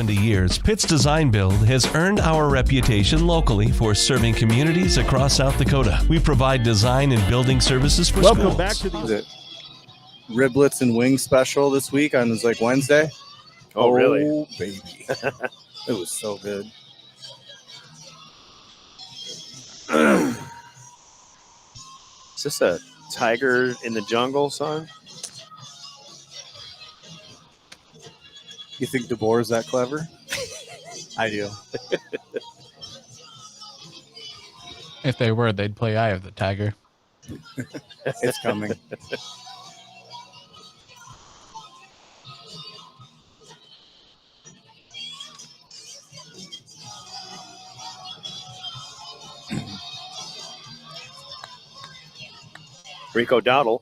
70 years, Pitt's Design Build has earned our reputation locally for serving communities across South Dakota. We provide design and building services for schools. Welcome back to the riblets and wings special this week on Wednesday. Oh, really? Oh, baby. It was so good. Is this a tiger in the jungle song? You think DeBoer is that clever? I do. If they were, they'd play Eye of the Tiger. It's coming. Rico Dowdle.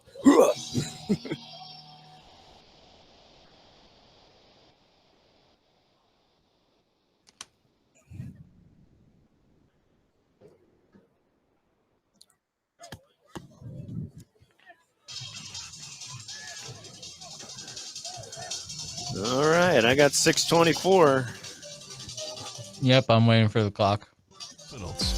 All right, I got 6:24. Yep, I'm waiting for the clock.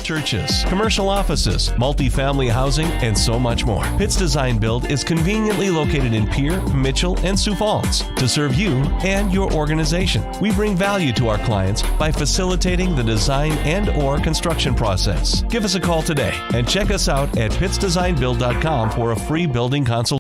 Churches, commercial offices, multifamily housing, and so much more. Pitt's Design Build is conveniently located in Pierre, Mitchell, and Sioux Falls to serve you and your organization. We bring value to our clients by facilitating the design and/or construction process. Give us a call today and check us out at pittsdesignbuild.com for a free building consultation.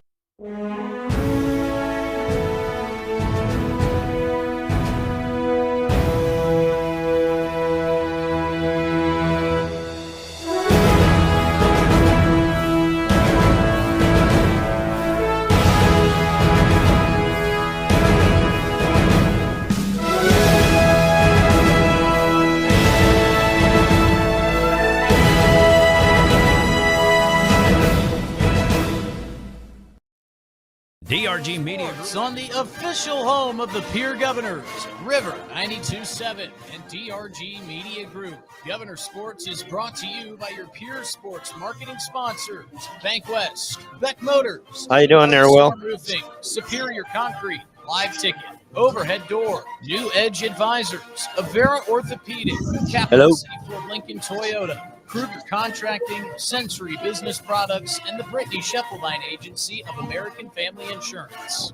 DRG Media Group on the official home of the Pierre Governors, River 92.7 and DRG Media Group. Governor Sports is brought to you by your Pierre Sports marketing sponsors, Bank West, Beck Motors. How you doing there, Will? Roofing, Superior Concrete, Live Ticket, Overhead Door, New Edge Advisors, Avera Orthopedic, Capital City Ford Lincoln Toyota, Kruger Contracting, Sensory Business Products, and the Brittany Scheffelbein Agency of American Family Insurance.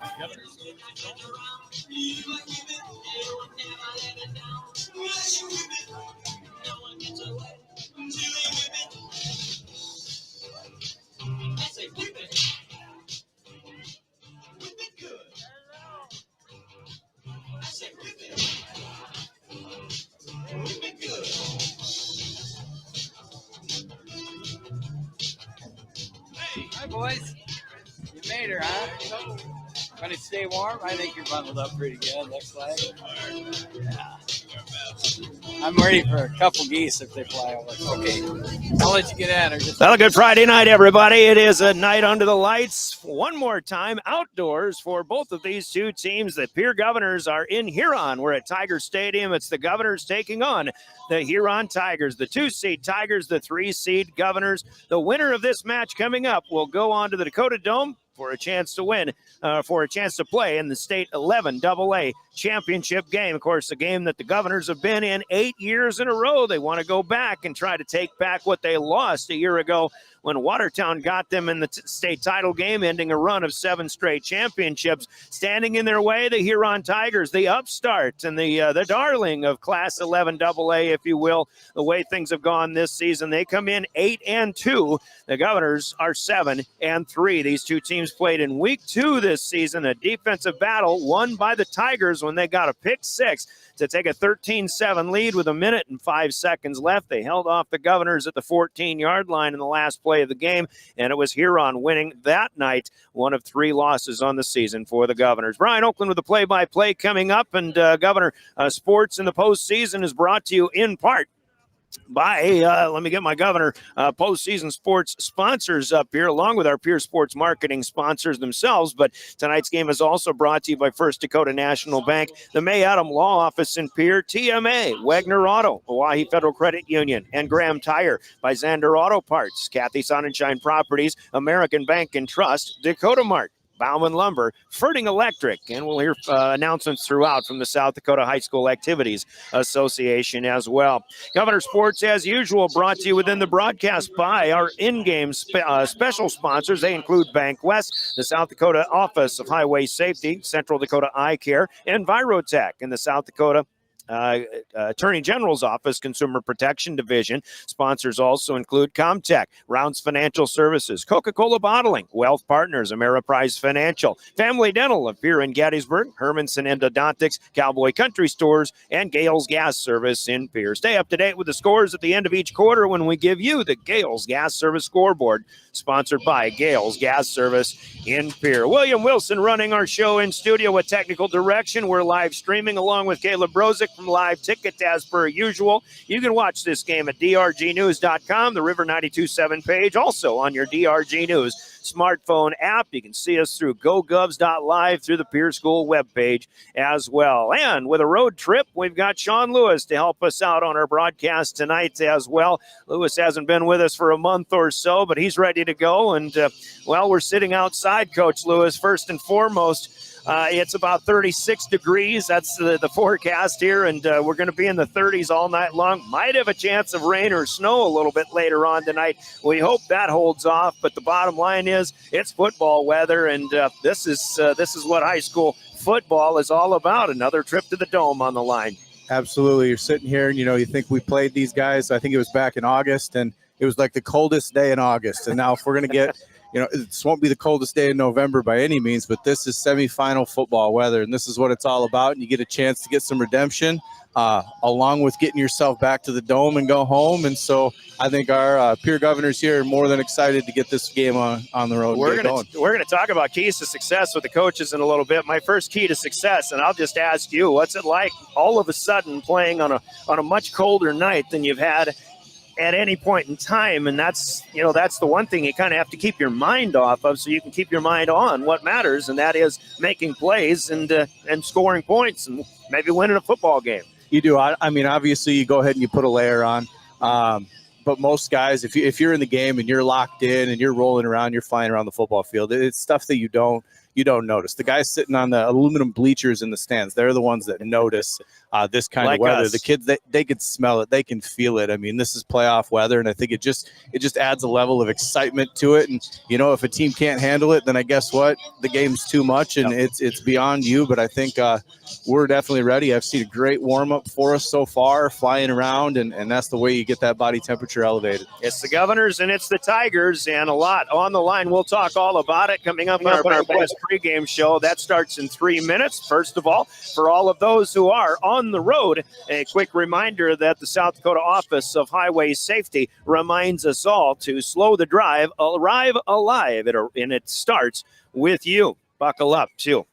Hi, boys. You made her, huh? Going to stay warm? I think you're bundled up pretty good, looks like. Yeah. I'm ready for a couple geese if they fly over. Okay. I'll let you get at her. Well, a good Friday night, everybody. It is a night under the lights. One more time, outdoors for both of these two teams. The Pierre Governors are in Huron. We're at Tiger Stadium. It's the Governors taking on the Huron Tigers. The 2-seed Tigers, the 3-seed Governors. The winner of this match coming up will go on to the Dakota Dome for a chance to win, for a chance to play in the state 11 AA championship game. Of course, a game that the Governors have been in 8 years in a row. They want to go back and try to take back what they lost a year ago when Watertown got them in the state title game, ending a run of 7 straight championships. Standing in their way, the Huron Tigers, the upstart and the darling of Class 11 AA, if you will. The way things have gone this season, they come in 8-2. The Governors are 7-3. These two teams played in week 2 this season, a defensive battle won by the Tigers when they got a pick 6 to take a 13-7 lead with 1 minute and 5 seconds left. They held off the Governors at the 14-yard line in the last play of the game, and it was Huron winning that night, one of 3 losses on the season for the Governors. Brian Oakland with the play-by-play coming up, and Governor Sports in the postseason is brought to you in part by, let me get my Governor postseason sports sponsors up here, along with our Pierre Sports marketing sponsors themselves. But tonight's game is also brought to you by First Dakota National Bank, the May Adam Law Office in Pierre, TMA, Wagner Auto, Hawaii Federal Credit Union, and Graham Tire, by Zander Auto Parts, Kathy Sonnenschein Properties, American Bank and Trust, Dakota Mart, Bauman Lumber, Ferding Electric, and we'll hear announcements throughout from the South Dakota High School Activities Association as well. Governor Sports, as usual, brought to you within the broadcast by our in-game special sponsors. They include Bank West, the South Dakota Office of Highway Safety, Central Dakota Eye Care, and Virotech in the South Dakota Attorney General's Office Consumer Protection Division. Sponsors also include Comtech, Rounds Financial Services, Coca-Cola Bottling, Wealth Partners, Ameriprise Financial, Family Dental of Pierre and Gettysburg, Hermanson Endodontics, Cowboy Country Stores, and Gales Gas Service in Pierre. Stay up to date with the scores at the end of each quarter when we give you the Gales Gas Service scoreboard, sponsored by Gales Gas Service in Pierre. William Wilson running our show in studio with technical direction. We're live streaming along with Caleb Brozick from Live Ticket as per usual. You can watch this game at drgnews.com, the River 92.7 page, also on your DRG News smartphone app. You can see us through gogovs.live through the Pierre School webpage as well. And with a road trip, we've got Sean Lewis to help us out on our broadcast tonight as well. Lewis hasn't been with us for a month or so, but he's ready to go. And, well, we're sitting outside, Coach Lewis, first and foremost. It's about 36 degrees. That's the forecast here, and we're going to be in the 30s all night long. Might have a chance of rain or snow a little bit later on tonight. We hope that holds off, but the bottom line is it's football weather, and this is what high school football is all about. Another trip to the Dome on the line. Absolutely. You're sitting here, and, you think we played these guys. I think it was back in August, and it was like the coldest day in August. And now if we're going to get – this won't be the coldest day in November by any means, but this is semifinal football weather, and this is what it's all about. And you get a chance to get some redemption along with getting yourself back to the Dome and go home. And so I think our Pierre Governors here are more than excited to get this game on the road. We're going to talk about keys to success with the coaches in a little bit. My first key to success, and I'll just ask you, what's it like all of a sudden playing on a much colder night than you've had at any point in time? And that's the one thing you kind of have to keep your mind off of, so you can keep your mind on what matters, and that is making plays and scoring points and maybe winning a football game. You do. I mean, obviously you go ahead and you put a layer on, but most guys, if you're in the game and you're locked in and you're rolling around, you're flying around the football field, it's stuff that you don't notice. The guys sitting on the aluminum bleachers in the stands, they're the ones that notice this kind of weather. Us. The kids, they can smell it. They can feel it. I mean, this is playoff weather, and I think it just adds a level of excitement to it. And, if a team can't handle it, then I guess what? The game's too much, and it's beyond you. But I think we're definitely ready. I've seen a great warm-up for us so far, flying around, and that's the way you get that body temperature elevated. It's the Governors and it's the Tigers, and a lot on the line. We'll talk all about it coming up on our West pregame show. That starts in 3 minutes. First of all, for all of those who are on the road, a quick reminder that the South Dakota Office of Highway Safety reminds us all to slow the drive, arrive alive, and it starts with you. Buckle up, too.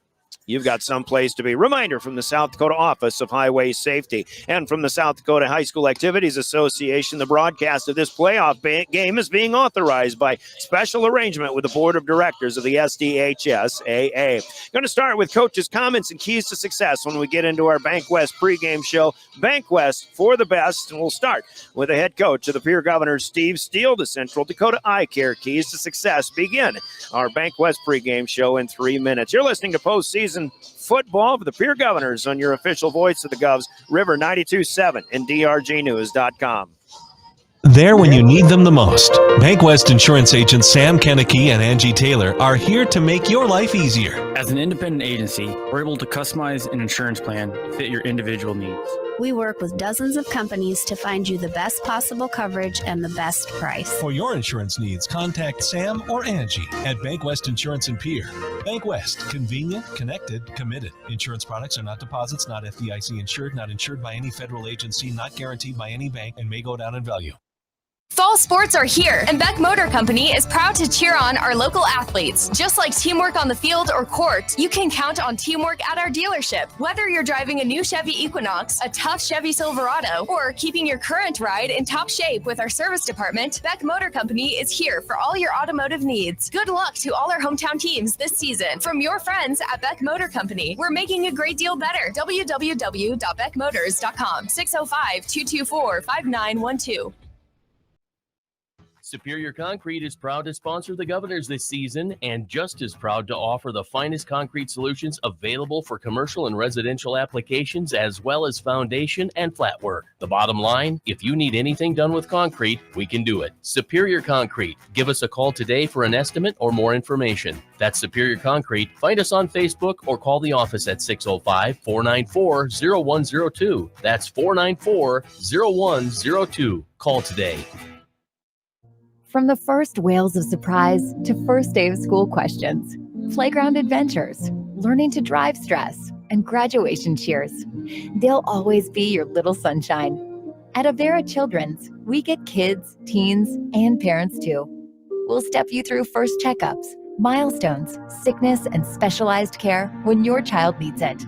You've got someplace to be. Reminder from the South Dakota Office of Highway Safety and from the South Dakota High School Activities Association, the broadcast of this playoff game is being authorized by special arrangement with the Board of Directors of the SDHSAA. Going to start with coaches' comments and keys to success when we get into our Bank West pregame show. Bank West for the best, and we'll start with the head coach of the Pierre Governors, Steve Steele. The Central Dakota Eye Care keys to success begin our Bank West pregame show in 3 minutes. You're listening to postseason football for the Pierre Governors on your official voice of the Govs, River 92.7 and drgnews.com. There when you need them the most. Bank West insurance agents Sam Kenneke and Angie Taylor are here to make your life easier. As an independent agency, we're able to customize an insurance plan to fit your individual needs. We work with dozens of companies to find you the best possible coverage and the best price. For your insurance needs, contact Sam or Angie at Bank West Insurance in Pierre. Bank West, convenient, connected, committed. Insurance products are not deposits, not FDIC insured, not insured by any federal agency, not guaranteed by any bank, and may go down in value. Fall sports are here, and Beck Motor Company is proud to cheer on our local athletes. Just like teamwork on the field or court, you can count on teamwork at our dealership. Whether you're driving a new Chevy Equinox, a tough Chevy Silverado, or keeping your current ride in top shape with our service department, Beck Motor Company is here for all your automotive needs. Good luck to all our hometown teams this season. From your friends at Beck Motor Company, we're making a great deal better. www.beckmotors.com, 605-224-5912. Superior Concrete is proud to sponsor the Governors this season and just as proud to offer the finest concrete solutions available for commercial and residential applications as well as foundation and flat work. The bottom line, if you need anything done with concrete, we can do it. Superior Concrete. Give us a call today for an estimate or more information. That's Superior Concrete. Find us on Facebook or call the office at 605-494-0102. That's 494-0102. Call today. From the first wails of surprise to first day of school questions, playground adventures, learning to drive stress, and graduation cheers, they'll always be your little sunshine. At Avera Children's, we get kids, teens, and parents too. We'll step you through first checkups, milestones, sickness, and specialized care when your child needs it,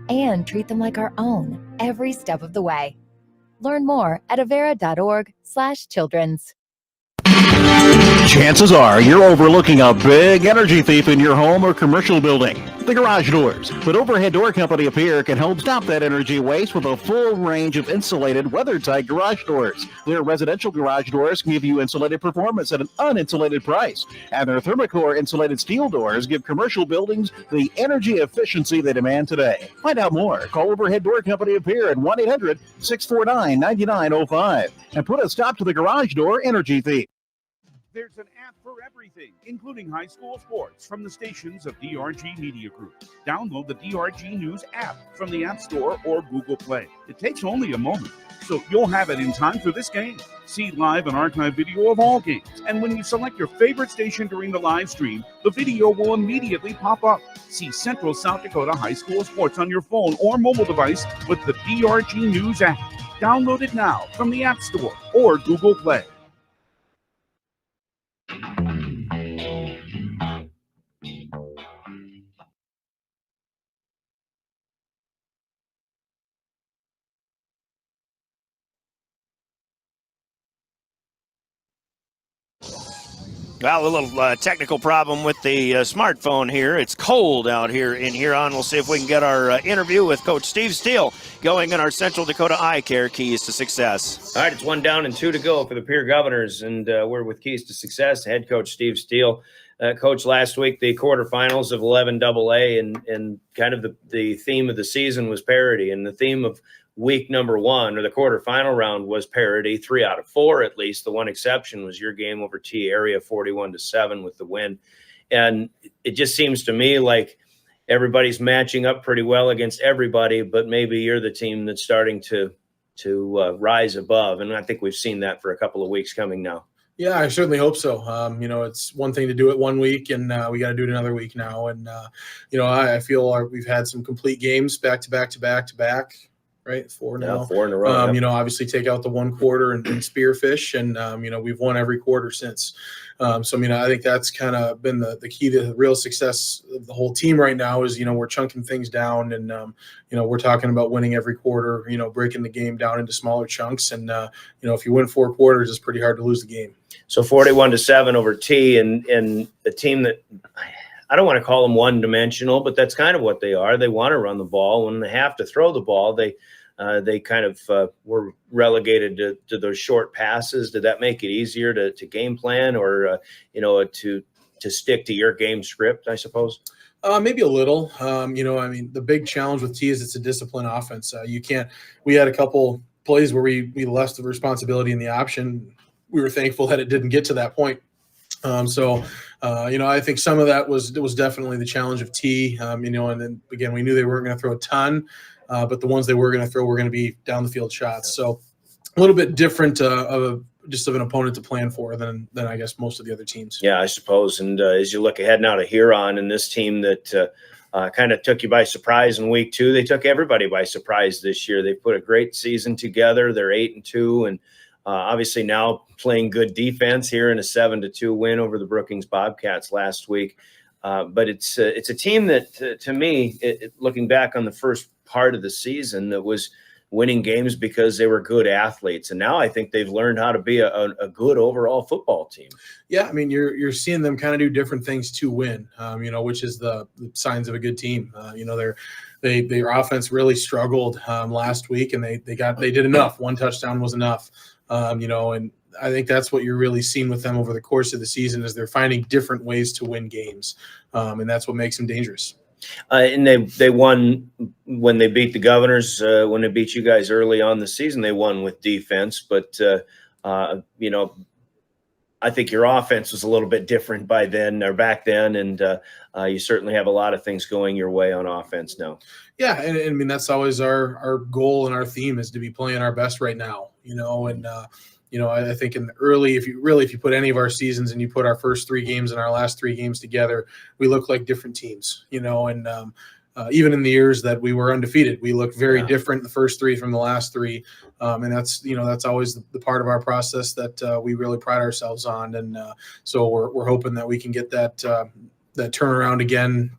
and treat them like our own every step of the way. Learn more at avera.org/children's. Chances are you're overlooking a big energy thief in your home or commercial building. The garage doors. But Overhead Door Company of Pierre can help stop that energy waste with a full range of insulated, weather-tight garage doors. Their residential garage doors give you insulated performance at an uninsulated price. And their Thermocore insulated steel doors give commercial buildings the energy efficiency they demand today. Find out more. Call Overhead Door Company of Pierre at 1-800-649-9905 and put a stop to the garage door energy thief. There's an app for everything, including high school sports from the stations of DRG Media Group. Download the DRG News app from the App Store or Google Play. It takes only a moment, so you'll have it in time for this game. See live and archive video of all games. And when you select your favorite station during the live stream, the video will immediately pop up. See Central South Dakota high school sports on your phone or mobile device with the DRG News app. Download it now from the App Store or Google Play. Well, a little technical problem with the smartphone here. It's cold out here in Huron. We'll see if we can get our interview with Coach Steve Steele going in our Central Dakota Eye Care Keys to Success. All right, it's 1 down and 2 to go for the Pierre Governors, and we're with Keys to Success, head coach Steve Steele. Coach, last week the quarterfinals of 11 AA, and kind of the theme of the season was parity, and the theme of week number 1 or the quarterfinal round was parity. 3 out of 4, at least. The one exception was your game over T area, 41-7 with the win. And it just seems to me like everybody's matching up pretty well against everybody, but maybe you're the team that's starting to rise above. And I think we've seen that for a couple of weeks coming now. Yeah, I certainly hope so. It's one thing to do it one week, and we got to do it another week now. And, I feel we've had some complete games back to back. Right, 4 now. Yeah, 4 in a row. Obviously take out the one quarter and spearfish, and we've won every quarter since. I think that's kind of been the key to the real success of the whole team right now is we're chunking things down, and we're talking about winning every quarter. Breaking the game down into smaller chunks, and if you win 4 quarters, it's pretty hard to lose the game. So 41-7 over T, and the team that. I don't want to call them one-dimensional, but that's kind of what they are. They want to run the ball. When they have to throw the ball, they kind of were relegated to those short passes. Did that make it easier to game plan or, to stick to your game script, I suppose? Maybe a little. The big challenge with T is it's a disciplined offense. We had a couple plays where we left the responsibility in the option. We were thankful that it didn't get to that point. I think some of that was definitely the challenge of T, and then again, we knew they weren't going to throw a ton, but the ones they were going to throw were going to be down the field shots. So a little bit different of an opponent to plan for than I guess most of the other teams. Yeah, I suppose. And as you look ahead now to Huron and this team that kind of took you by surprise in week 2, they took everybody by surprise this year. They put a great season together. They're 8-2 and obviously now playing good defense here in a 7-2 win over the Brookings Bobcats last week. But it's a team that, to me, looking back on the first part of the season, that was winning games because they were good athletes. And now I think they've learned how to be a good overall football team. Yeah, you're seeing them kind of do different things to win, which is the signs of a good team. Their offense really struggled last week, and they did enough. 1 touchdown was enough. And I think that's what you're really seeing with them over the course of the season is they're finding different ways to win games, and that's what makes them dangerous. And they won when they beat the Governors, when they beat you guys early on the season. They won with defense, but I think your offense was a little bit different back then, and you certainly have a lot of things going your way on offense now. Yeah, and I mean that's always our goal and our theme is to be playing our best right now, and I think in the early, if you put any of our seasons and you put our first 3 games and our last 3 games together, we look like different teams, and even in the years that we were undefeated, we look very different the first 3 from the last 3. And that's always the part of our process that we really pride ourselves on. And so we're hoping that we can get that turnaround again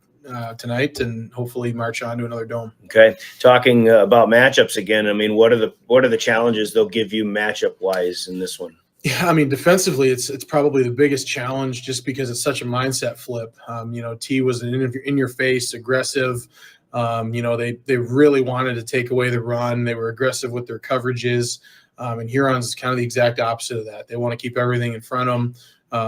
tonight and hopefully march on to another dome. Okay. Talking about matchups again. I mean, what are the challenges they'll give you matchup wise in this one? Yeah, I mean, defensively, it's probably the biggest challenge just because it's such a mindset flip. T was in your face, aggressive. They really wanted to take away the run. They were aggressive with their coverages. And Huron's kind of the exact opposite of that. They want to keep everything in front of them.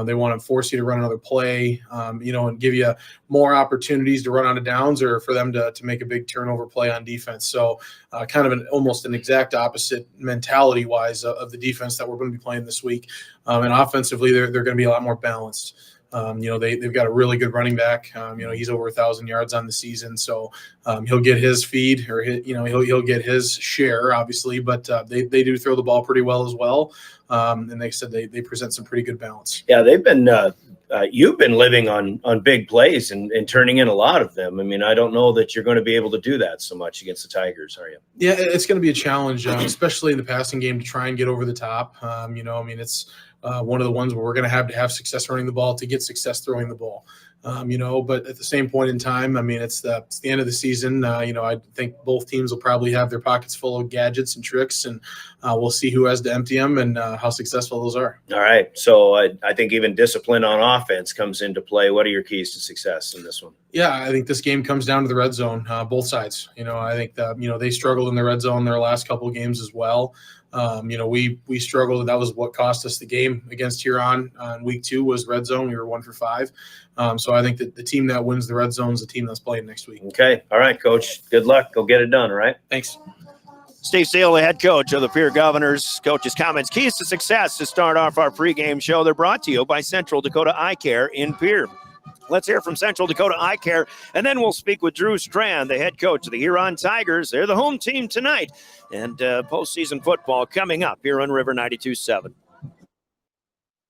They want to force you to run another play, and give you more opportunities to run out of downs or for them to make a big turnover play on defense. So kind of almost an exact opposite mentality-wise of the defense that we're going to be playing this week. And offensively, they're going to be a lot more balanced. They've got a really good running back. He's over 1,000 yards on the season, so he'll get his feed or he'll get his share, obviously. But they do throw the ball pretty well as well. And they said they present some pretty good balance. Yeah, they've been. You've been living on big plays and turning in a lot of them. I mean, I don't know that you're going to be able to do that so much against the Tigers, are you? Yeah, it's going to be a challenge, especially in the passing game, to try and get over the top. It's one of the ones where we're going to have success running the ball to get success throwing the ball. But at the same point in time, I mean, it's the end of the season. I think both teams will probably have their pockets full of gadgets and tricks, and we'll see who has to empty them and how successful those are. All right. So I think even discipline on offense comes into play. What are your keys to success in this one? Yeah, I think this game comes down to the red zone, both sides. I think that, they struggled in the red zone their last couple of games as well. We struggled. That was what cost us the game against Huron on week 2 was red zone. We were 1 for 5. So I think that the team that wins the red zone is the team that's playing next week. Okay. All right, Coach. Good luck. Go get it done. All right. Thanks. Steve Steele, the head coach of the Pierre Governors. Coach's comments, keys to success to start off our pregame show. They're brought to you by Central Dakota Eye Care in Pierre. Let's hear from Central Dakota Eye Care, and then we'll speak with Drew Strand, the head coach of the Huron Tigers. They're the home team tonight, and postseason football coming up here on River 92.7.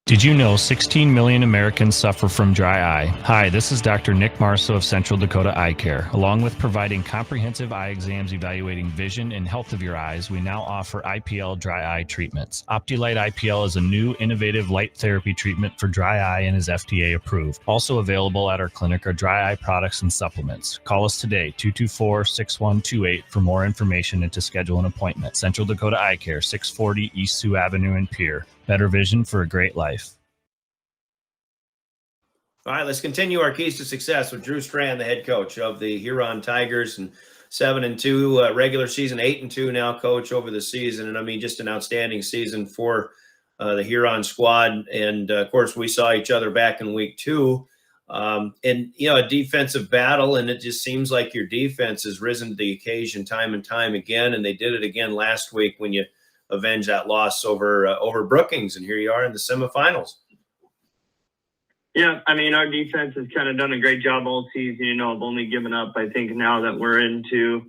Did you know 16 million Americans suffer from dry eye? Hi, this is Dr. Nick Marso of Central Dakota Eye Care. Along with providing comprehensive eye exams evaluating vision and health of your eyes, we now offer IPL dry eye treatments. OptiLight IPL is a new innovative light therapy treatment for dry eye and is FDA approved. Also available at our clinic are dry eye products and supplements. Call us today, 224-6128 for more information and to schedule an appointment. Central Dakota Eye Care, 640 East Sioux Avenue in Pierre. Better vision for a great life. All right, let's continue our keys to success with Drew Strand, the head coach of the Huron Tigers, and 7-2 regular season, 8-2 now, coach, over the season. And I mean, just an outstanding season for the Huron squad. And of course, we saw each other back in week 2. A defensive battle, and it just seems like your defense has risen to the occasion time and time again. And they did it again last week when you avenge that loss over Brookings, and here you are in the semifinals. Yeah, I mean, our defense has kind of done a great job all season. I've only given up, I think, now that we're into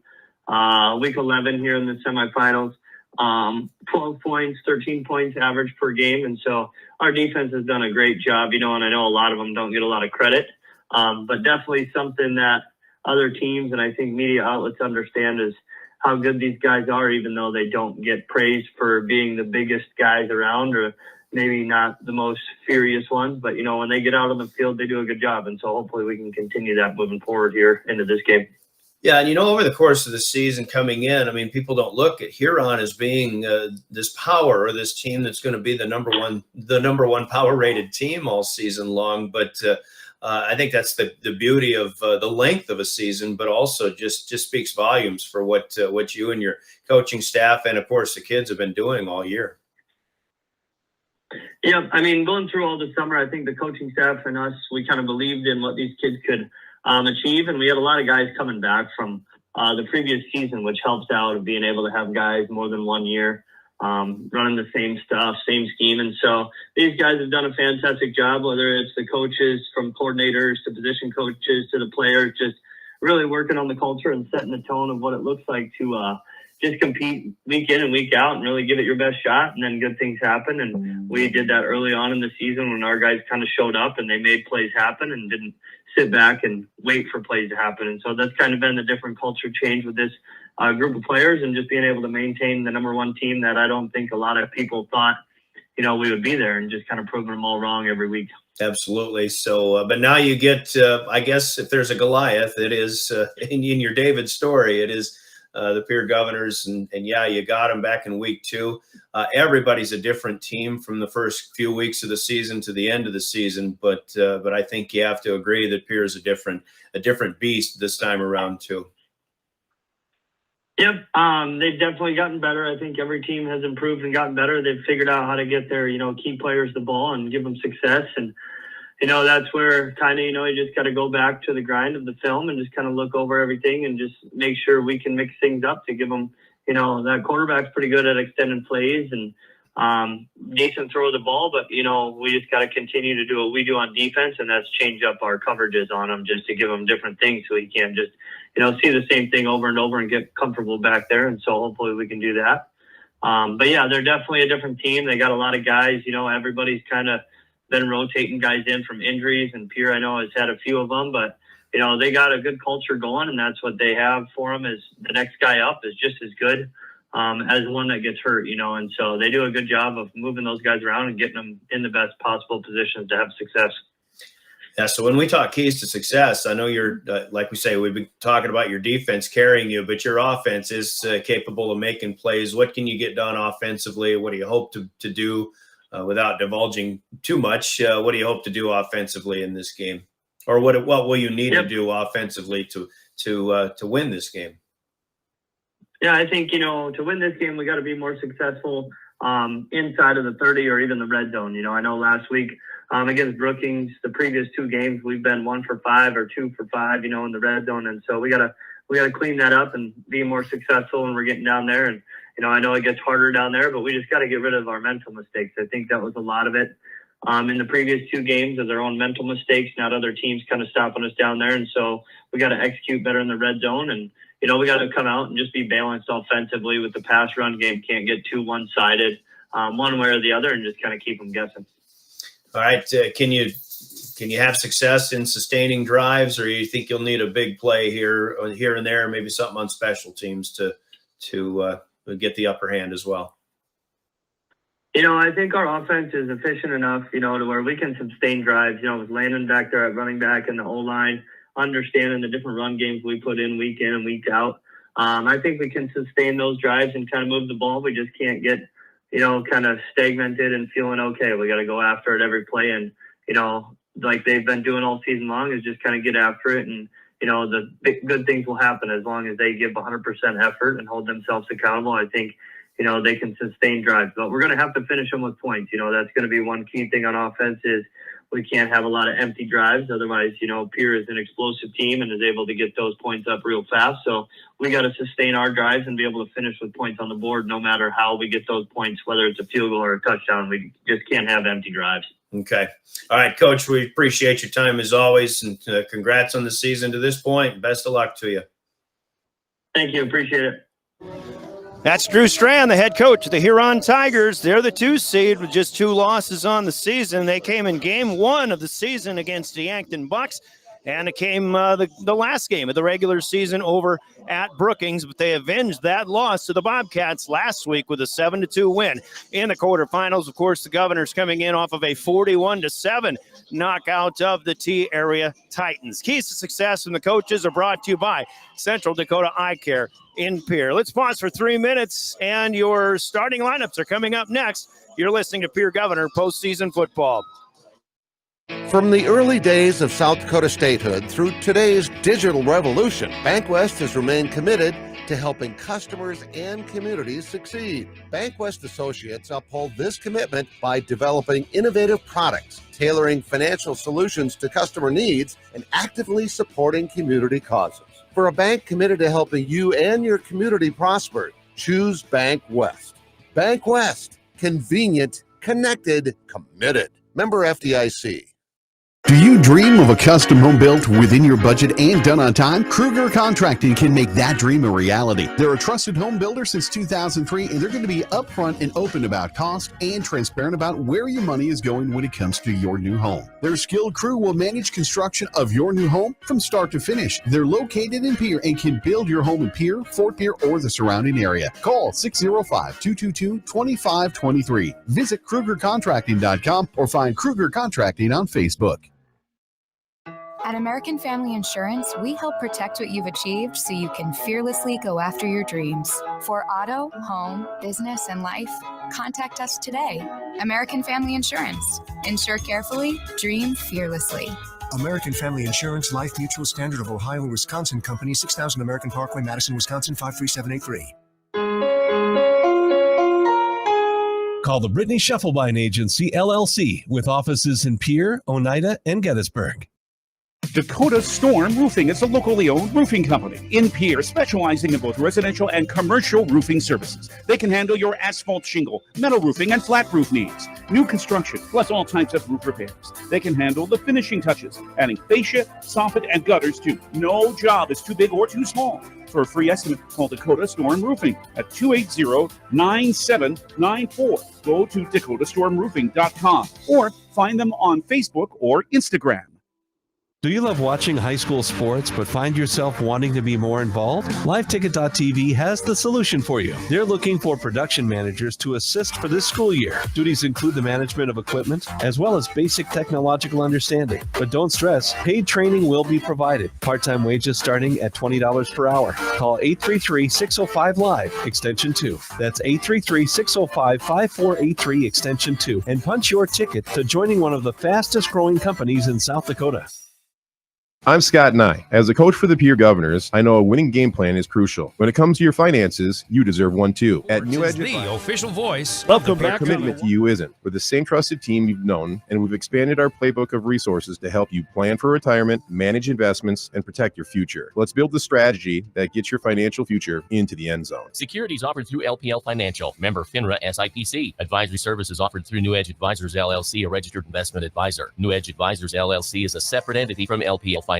week 11 here in the semifinals, 12 points, 13 points average per game. And so our defense has done a great job, and I know a lot of them don't get a lot of credit, but definitely something that other teams and I think media outlets understand is how good these guys are, even though they don't get praised for being the biggest guys around or maybe not the most furious ones. But, when they get out on the field, they do a good job. And so hopefully we can continue that moving forward here into this game. Yeah, and over the course of the season coming in, I mean, people don't look at Huron as being this power or this team that's going to be the number one power-rated team all season long. But I think that's the beauty of the length of a season, but also just speaks volumes for what you and your coaching staff and, of course, the kids have been doing all year. Yeah, I mean, going through all the summer, I think the coaching staff and us, we kind of believed in what these kids could achieve. And we had a lot of guys coming back from the previous season, which helps out of being able to have guys more than 1 year running the same stuff, same scheme. And so these guys have done a fantastic job, whether it's the coaches, from coordinators to position coaches to the players, just really working on the culture and setting the tone of what it looks like to just compete week in and week out and really give it your best shot, and then good things happen. And we did that early on in the season when our guys kind of showed up and they made plays happen and didn't sit back and wait for plays to happen. And so that's kind of been the different culture change with this group of players, and just being able to maintain the number one team that I don't think a lot of people thought, we would be there, and just kind of proving them all wrong every week. Absolutely. So, but now you get, I guess, if there's a Goliath, it is in your David story, it is the Pierre Governors, and yeah, you got them back in week 2. Everybody's a different team from the first few weeks of the season to the end of the season, but I think you have to agree that Pierre is a different beast this time around too. Yep, they've definitely gotten better. I think every team has improved and gotten better. They've figured out how to get their, key players the ball and give them success. And, that's where kind of, you just got to go back to the grind of the film and just kind of look over everything and just make sure we can mix things up to give them, that quarterback's pretty good at extending plays and decent throw of the ball. But, we just got to continue to do what we do on defense, and that's change up our coverages on them just to give them different things so he can't just, see the same thing over and over and get comfortable back there. And so hopefully we can do that. But yeah, they're definitely a different team. They got a lot of guys, everybody's kind of been rotating guys in from injuries, and Pierre, I know, has had a few of them, but they got a good culture going, and that's what they have for them, is the next guy up is just as good as the one that gets hurt, and so they do a good job of moving those guys around and getting them in the best possible positions to have success. Yeah, so when we talk keys to success, I know you're, like we say, we've been talking about your defense carrying you, but your offense is capable of making plays. What can you get done offensively? What do you hope to do without divulging too much? What do you hope to do offensively in this game? Or what will you need to do offensively to win this game? Yeah, I think, to win this game, we got to be more successful inside of the 30 or even the red zone. I know last week against Brookings, the previous 2 games, we've been 1 for 5 or 2 for 5, in the red zone. And so we gotta clean that up and be more successful when we're getting down there. And, I know it gets harder down there, but we just got to get rid of our mental mistakes. I think that was a lot of it in the previous 2 games, of their own mental mistakes, not other teams kind of stopping us down there. And so we got to execute better in the red zone. And, we got to come out and just be balanced offensively with the pass run game. Can't get too one-sided one way or the other, and just kind of keep them guessing. All right. Can you have success in sustaining drives, or you think you'll need a big play here and there, maybe something on special teams to get the upper hand as well? I think our offense is efficient enough, to where we can sustain drives, with Landon back there at running back and the O-line, understanding the different run games we put in and week out. I think we can sustain those drives and kind of move the ball. We just can't get, kind of stagnated and feeling okay. We got to go after it every play. And, like they've been doing all season long, is just kind of get after it. And, the good things will happen as long as they give 100% effort and hold themselves accountable. I think, they can sustain drives, but we're going to have to finish them with points. That's going to be one key thing on offense, is we can't have a lot of empty drives. Otherwise, Pierre is an explosive team and is able to get those points up real fast. So we got to sustain our drives and be able to finish with points on the board, no matter how we get those points, whether it's a field goal or a touchdown. We just can't have empty drives. Okay. All right, Coach, we appreciate your time as always, and congrats on the season to this point. Best of luck to you. Thank you. Appreciate it. That's Drew Strand, the head coach of the Huron Tigers. They're the 2 seed with just 2 losses on the season. They came in game 1 of the season against the Yankton Bucks, and it came the last game of the regular season over at Brookings, but they avenged that loss to the Bobcats last week with a 7-2 win in the quarterfinals. Of course, the Governors coming in off of a 41-7 knockout of the T-Area Titans. Keys to success from the coaches are brought to you by Central Dakota Eye Care in Pierre. Let's pause for 3 minutes, and your starting lineups are coming up next. You're listening to Pierre Governor Postseason Football. From the early days of South Dakota statehood through today's digital revolution, BankWest has remained committed to helping customers and communities succeed. BankWest Associates uphold this commitment by developing innovative products, tailoring financial solutions to customer needs, and actively supporting community causes. For a bank committed to helping you and your community prosper, choose BankWest. BankWest. Convenient, connected, committed. Member FDIC. Do you dream of a custom home built within your budget and done on time? Kruger Contracting can make that dream a reality. They're a trusted home builder since 2003, and they're going to be upfront and open about cost and transparent about where your money is going when it comes to your new home. Their skilled crew will manage construction of your new home from start to finish. They're located in Pierre and can build your home in Pierre, Fort Pierre, or the surrounding area. Call 605-222-2523. Visit KrugerContracting.com or find Kruger Contracting on Facebook. At American Family Insurance, we help protect what you've achieved so you can fearlessly go after your dreams. For auto, home, business, and life, contact us today. American Family Insurance. Insure carefully, dream fearlessly. American Family Insurance, Life Mutual, Standard of Ohio and Wisconsin Company, 6000 American Parkway, Madison, Wisconsin, 53783. Call the Brittany Scheffelbein Agency, LLC, with offices in Pierre, Oneida, and Gettysburg. Dakota Storm Roofing is a locally owned roofing company in Pierre, specializing in both residential and commercial roofing services. They can handle your asphalt shingle, metal roofing, and flat roof needs. New construction, plus all types of roof repairs. They can handle the finishing touches, adding fascia, soffit, and gutters too. No job is too big or too small. For a free estimate, call Dakota Storm Roofing at 280-9794. Go to dakotastormroofing.com or find them on Facebook or Instagram. Do you love watching high school sports but find yourself wanting to be more involved? LiveTicket.tv has the solution for you. They're looking for production managers to assist for this school year. Duties include the management of equipment as well as basic technological understanding. But don't stress, paid training will be provided. Part-time wages starting at $20 per hour. Call 833-605-LIVE, extension 2. That's 833-605-5483, extension 2, and punch your ticket to joining one of the fastest growing companies in South Dakota. I'm Scott Nye. As a coach for the Pierre Governors, I know a winning game plan is crucial. When it comes to your finances, you deserve one too. At New Edge, the official voice. welcome back. Our commitment to you isn't. We're the same trusted team you've known, and we've expanded our playbook of resources to help you plan for retirement, manage investments, and protect your future. Let's build the strategy that gets your financial future into the end zone. Securities offered through LPL Financial, member FINRA SIPC. Advisory services offered through New Edge Advisors LLC, a registered investment advisor. New Edge Advisors LLC is a separate entity from LPL Financial.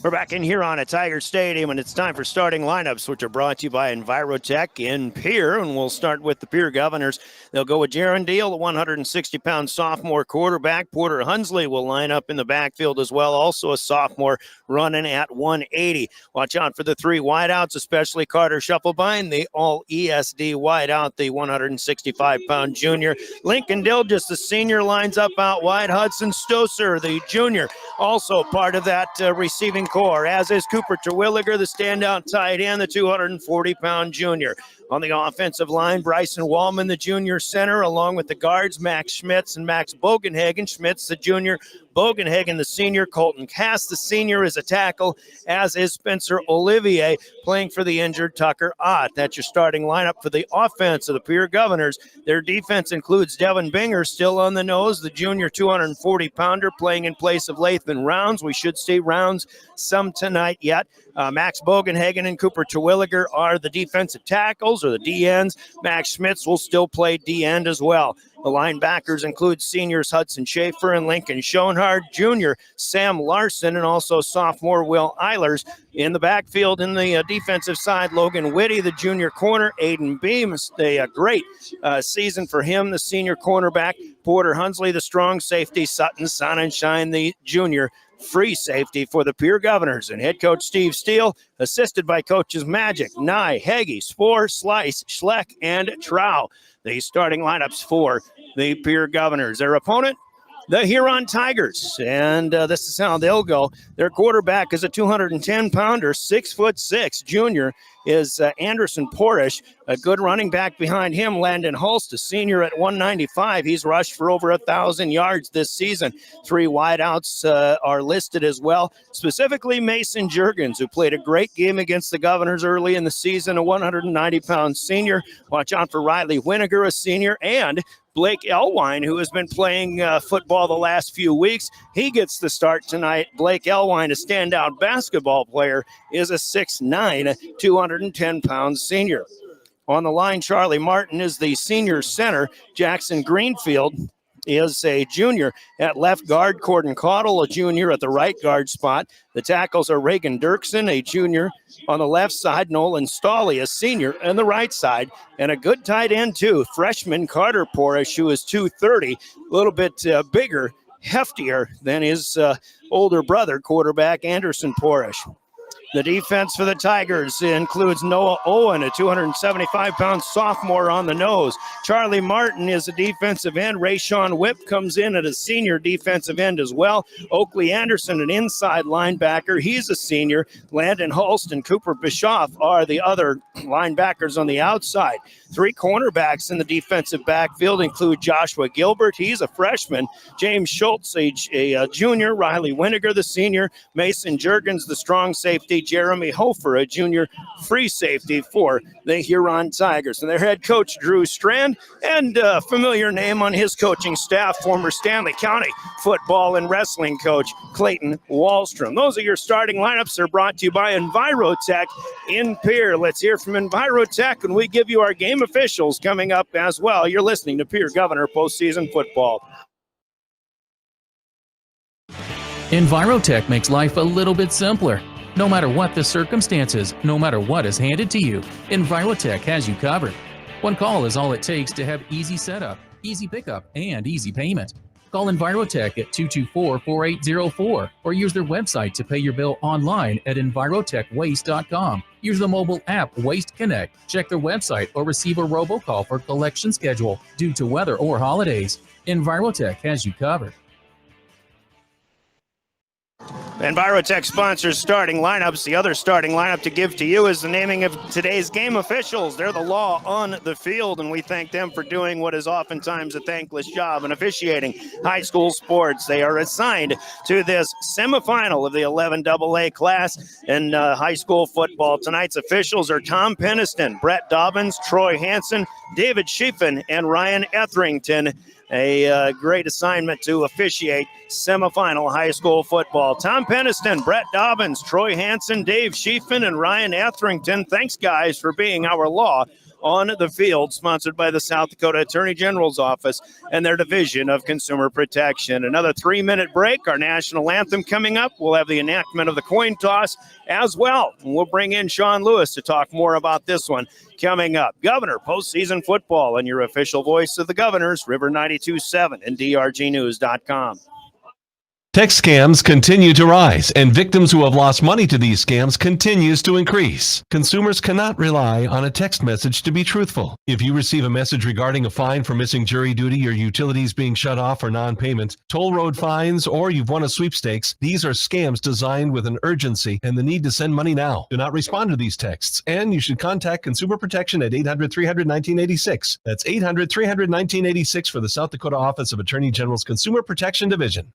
We're back in Huron at Tiger Stadium, and it's time for starting lineups, which are brought to you by Envirotech in Pierre. And we'll start with the Pierre Governors. They'll go with Jaron Deal, the 160-pound sophomore quarterback. Porter Hunsley will line up in the backfield as well, also a sophomore, running at 180. Watch out for the three wideouts, especially Carter Scheffelbein, the all-ESD wideout, the 165-pound junior. Lincoln Dilgis, the senior, lines up out wide. Hudson Stoser, the junior, also part of that receiving core, as is Cooper Terwilliger, the standout tight end, the 240-pound junior. On the offensive line, Bryson Wallman, the junior center, along with the guards, Max Schmitz and Max Bogenhagen. Schmitz, the junior, Bogenhagen, the senior. Colton Cass, the senior, is a tackle, as is Spencer Olivier, playing for the injured Tucker Ott. That's your starting lineup for the offense of the Pierre Governors. Their defense includes Devin Binger, still on the nose, the junior 240-pounder, playing in place of Lathan Rounds. We should see Rounds some tonight yet. Max Bogenhagen and Cooper Terwilliger are the defensive tackles, or the DNs. Max Schmitz will still play D-end as well. The linebackers include seniors Hudson Schaefer and Lincoln Schoenhard, junior Sam Larson, and also sophomore Will Eilers. In the backfield, in the defensive side, Logan Whitty, the junior corner. Aiden Beams, a great season for him, the senior cornerback. Porter Hunsley, the strong safety. Sutton Sonnenschein, the junior free safety for the Pierre Governors. And head coach Steve Steele, assisted by coaches Magic, Nye, Heggie, Spoor, Slice, Schleck, and Trow. The starting lineups for the Pierre Governors. Their opponent, the Huron Tigers. And this is how they'll go. Their quarterback is a 210-pounder, 6'6" junior, is Anderson Porish. A good running back behind him, Landon Hulst, a senior at 195. He's rushed for over 1,000 yards this season. 3 wideouts are listed as well, specifically Mason Juergens, who played a great game against the Governors early in the season, a 190-pound senior. Watch out for Riley Winiger, a senior, and Blake Elwine, who has been playing football the last few weeks. He gets the start tonight. Blake Elwine, a standout basketball player, is a 6'9", 210-pound senior. On the line, Charlie Martin is the senior center. Jackson Greenfield is a junior at left guard. Corden Caudle, a junior at the right guard spot. The tackles are Reagan Dirksen, a junior on the left side. Nolan Stawley, a senior, on the right side. And a good tight end, too. Freshman Carter Porish, who is 230, a little bit bigger, heftier than his older brother, quarterback Anderson Porish. The defense for the Tigers includes Noah Owen, a 275-pound sophomore on the nose. Charlie Martin is a defensive end. Rayshawn Whip comes in at a senior defensive end as well. Oakley Anderson, an inside linebacker. He's a senior. Landon Hulst and Cooper Bischoff are the other linebackers on the outside. 3 cornerbacks in the defensive backfield include Joshua Gilbert. He's a freshman. James Schultz, a junior. Riley Winiger, the senior. Mason Juergens, the strong safety. Jeremy Hofer, a junior free safety for the Huron Tigers. And their head coach, Drew Strand, and a familiar name on his coaching staff, former Stanley County football and wrestling coach, Clayton Wallstrom. Those are your starting lineups. They're brought to you by Envirotech in Pierre. Let's hear from Envirotech, and we give you our game officials coming up as well. You're listening to Pierre Governor Postseason Football. Envirotech makes life a little bit simpler. No matter what the circumstances, no matter what is handed to you, Envirotech has you covered. One call is all it takes to have easy setup, easy pickup, and easy payment. Call Envirotech at 224-4804 or use their website to pay your bill online at envirotechwaste.com. Use the mobile app Waste Connect. Check their website or receive a robocall for collection schedule due to weather or holidays. Envirotech has you covered. Envirotech sponsors starting lineups. The other starting lineup to give to you is the naming of today's game officials. They're the law on the field, and we thank them for doing what is oftentimes a thankless job in officiating high school sports. They are assigned to this semifinal of the 11AA class in high school football. Tonight's officials are Tom Peniston, Brett Dobbins, Troy Hansen, David Schiefen, and Ryan Etherington. A great assignment to officiate semifinal high school football. Tom Peniston, Brett Dobbins, Troy Hansen, Dave Schiefen, and Ryan Etherington. Thanks, guys, for being our law on the field, sponsored by the South Dakota Attorney General's Office and their Division of Consumer Protection. Another 3-minute break. Our national anthem coming up. We'll have the enactment of the coin toss as well. And we'll bring in Sean Lewis to talk more about this one coming up. Governor Postseason Football and your official voice of the Governors, River 92.7 and drgnews.com. Text scams continue to rise, and victims who have lost money to these scams continues to increase. Consumers cannot rely on a text message to be truthful. If you receive a message regarding a fine for missing jury duty, your utilities being shut off for non-payment, toll road fines, or you've won a sweepstakes, these are scams designed with an urgency and the need to send money now. Do not respond to these texts, and you should contact Consumer Protection at 800-300-1986. That's 800-300-1986 for the South Dakota Office of Attorney General's Consumer Protection Division.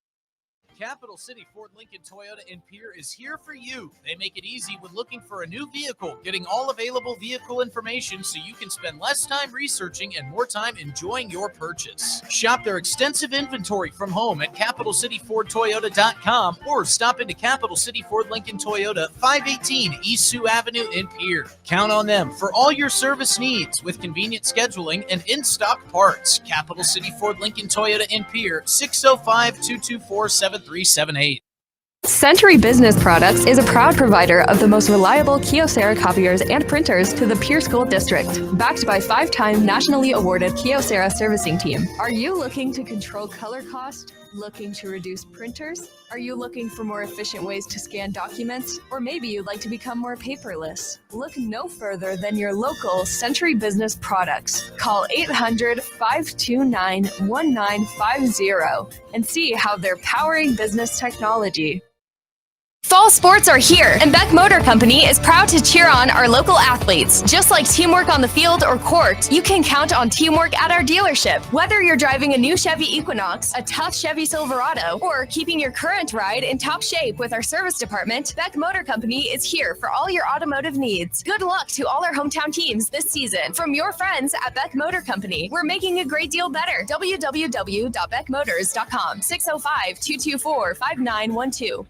Capital City Ford Lincoln Toyota in Pierre is here for you. They make it easy when looking for a new vehicle, getting all available vehicle information so you can spend less time researching and more time enjoying your purchase. Shop their extensive inventory from home at CapitalCityFordToyota.com or stop into Capital City Ford Lincoln Toyota, 518 East Sioux Avenue in Pierre. Count on them for all your service needs with convenient scheduling and in-stock parts. Capital City Ford Lincoln Toyota in Pierre, 605-224-7378. Century Business Products is a proud provider of the most reliable Kyocera copiers and printers to the Pierre School District, backed by 5-time nationally awarded Kyocera servicing team. Are you looking to control color cost, Looking to reduce printers? Are you looking for more efficient ways to scan documents? Or maybe you'd like to become more paperless? Look no further than your local Century Business Products. Call 800-529-1950 and see how they're powering business technology. Fall sports are here, and Beck Motor Company is proud to cheer on our local athletes. Just like teamwork on the field or court, you can count on teamwork at our dealership. Whether you're driving a new Chevy Equinox, a tough Chevy Silverado, or keeping your current ride in top shape with our service department, Beck Motor Company is here for all your automotive needs. Good luck to all our hometown teams this season. From your friends at Beck Motor Company, we're making a great deal better. www.beckmotors.com, 605-224-5912.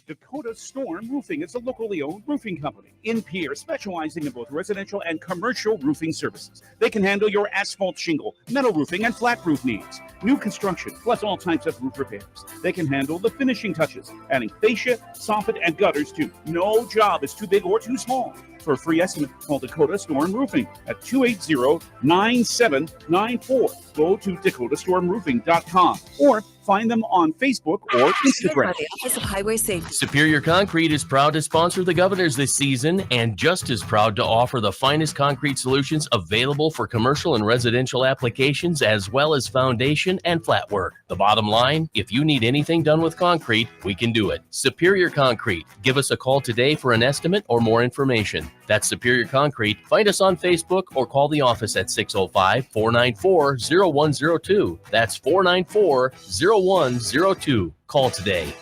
Dakota Storm Roofing is a locally owned roofing company in Pierre, specializing in both residential and commercial roofing services. They can handle your asphalt shingle, metal roofing, and flat roof needs. New construction, plus all types of roof repairs. They can handle the finishing touches, adding fascia, soffit, and gutters too. No job is too big or too small. For a free estimate, call Dakota Storm Roofing at 280-9794. Go to dakotastормroofing.com or find them on Facebook or Instagram. The Office of Highway Safety. Superior Concrete is proud to sponsor the Governors this season and just as proud to offer the finest concrete solutions available for commercial and residential applications as well as foundation and flat work. The bottom line, if you need anything done with concrete, we can do it. Superior Concrete. Give us a call today for an estimate or more information. That's Superior Concrete. Find us on Facebook or call the office at 605-494-0102. That's 494-0102. Call today.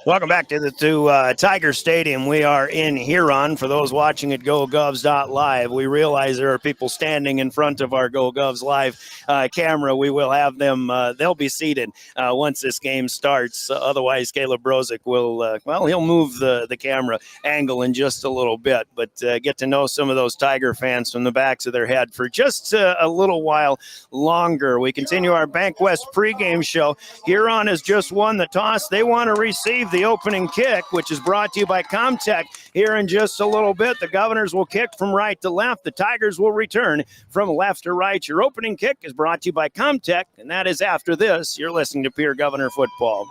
Welcome back to Tiger Stadium. We are in Huron. For those watching at GoGovs.live, we realize there are people standing in front of our GoGovs Live camera. We will have them, they'll be seated once this game starts. Otherwise, Caleb Brozick will, he'll move the camera angle in just a little bit, but get to know some of those Tiger fans from the backs of their head for just a little while longer. We continue our Bank West pregame show. Huron has just won the toss. They want to receive the opening kick, which is brought to you by Comtech. Here in just a little bit, the Governors will kick from right to left. The Tigers will return from left to right. Your opening kick is brought to you by Comtech, and that is after this. You're listening to Pierre Governor Football.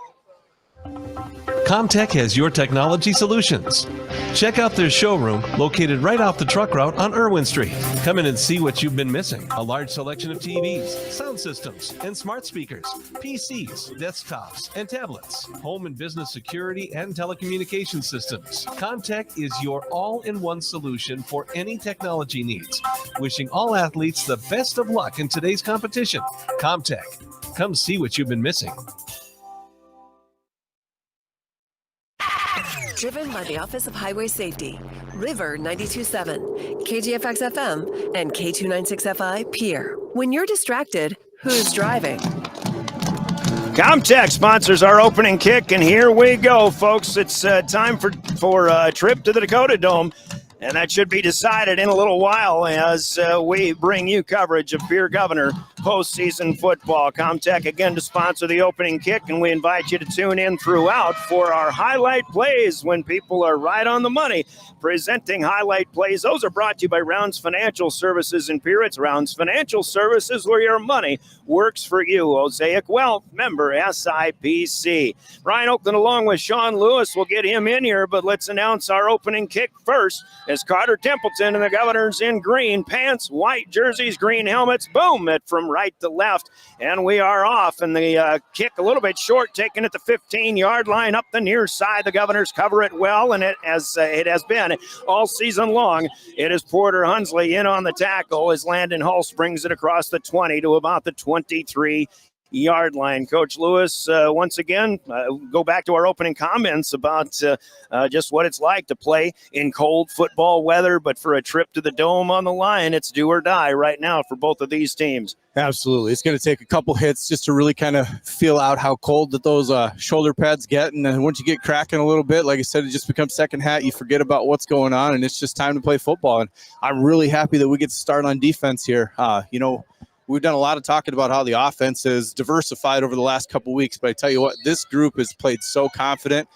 Comtech has your technology solutions. Check out their showroom located right off the truck route on Irwin Street. Come in and see what you've been missing. A large selection of TVs, sound systems, and smart speakers, PCs, desktops, and tablets, home and business security and telecommunication systems. Comtech is your all-in-one solution for any technology needs. Wishing all athletes the best of luck in today's competition. Comtech. Come see what you've been missing. Driven by the Office of Highway Safety. River 92.7, KGFX FM, and K296FI Pierre. When you're distracted, who's driving? Comtech sponsors our opening kick, and here we go, folks. It's time for a trip to the Dakota Dome. And that should be decided in a little while as we bring you coverage of Pierre Governor postseason football. Comtech again to sponsor the opening kick, and we invite you to tune in throughout for our highlight plays when people are right on the money. Presenting highlight plays, those are brought to you by Rounds Financial Services in Pierre. It's Rounds Financial Services where your money works for you. Osaic Wealth, member SIPC. Ryan Oakland along with Sean Lewis. We'll get him in here, but let's announce our opening kick first. As Carter Templeton and the Governors in green pants, white jerseys, green helmets, boom, it from right to left, and we are off. And the kick a little bit short, taken at the 15-yard line up the near side. The Governors cover it well, and it has been all season long. It is Porter Hunsley in on the tackle as Landon Hulse brings it across the 20 to about the 23-yard line. Coach Lewis, once again, go back to our opening comments about just what it's like to play in cold football weather, but for a trip to the Dome on the line, it's do or die right now for both of these teams. Absolutely. It's going to take a couple hits just to really kind of feel out how cold that those shoulder pads get. And then once you get cracking a little bit, like I said, it just becomes second hat. You forget about what's going on, and it's just time to play football. And I'm really happy that we get to start on defense here. We've done a lot of talking about how the offense is diversified over the last couple weeks, but I tell you what, this group has played so confident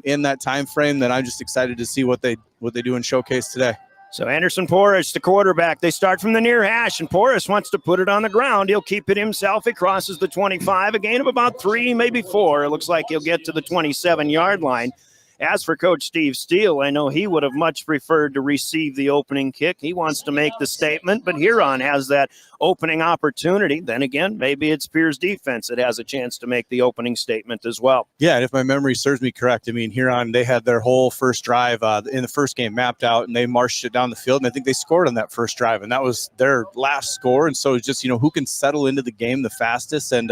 in that time frame that I'm just excited to see what they do in showcase today. So Anderson Porras, the quarterback. They start from the near hash, and Porras wants to put it on the ground. He'll keep it himself. He crosses the 25, a gain of about 3, maybe 4. It looks like he'll get to the 27-yard line. As for Coach Steve Steele, I know he would have much preferred to receive the opening kick. He wants to make the statement, but Huron has that opening opportunity. Then again, maybe it's Pierre's defense that has a chance to make the opening statement as well. Yeah, and if my memory serves me correct, I mean, Huron, they had their whole first drive in the first game mapped out, and they marched it down the field, and I think they scored on that first drive, and that was their last score. And so it's just, who can settle into the game the fastest and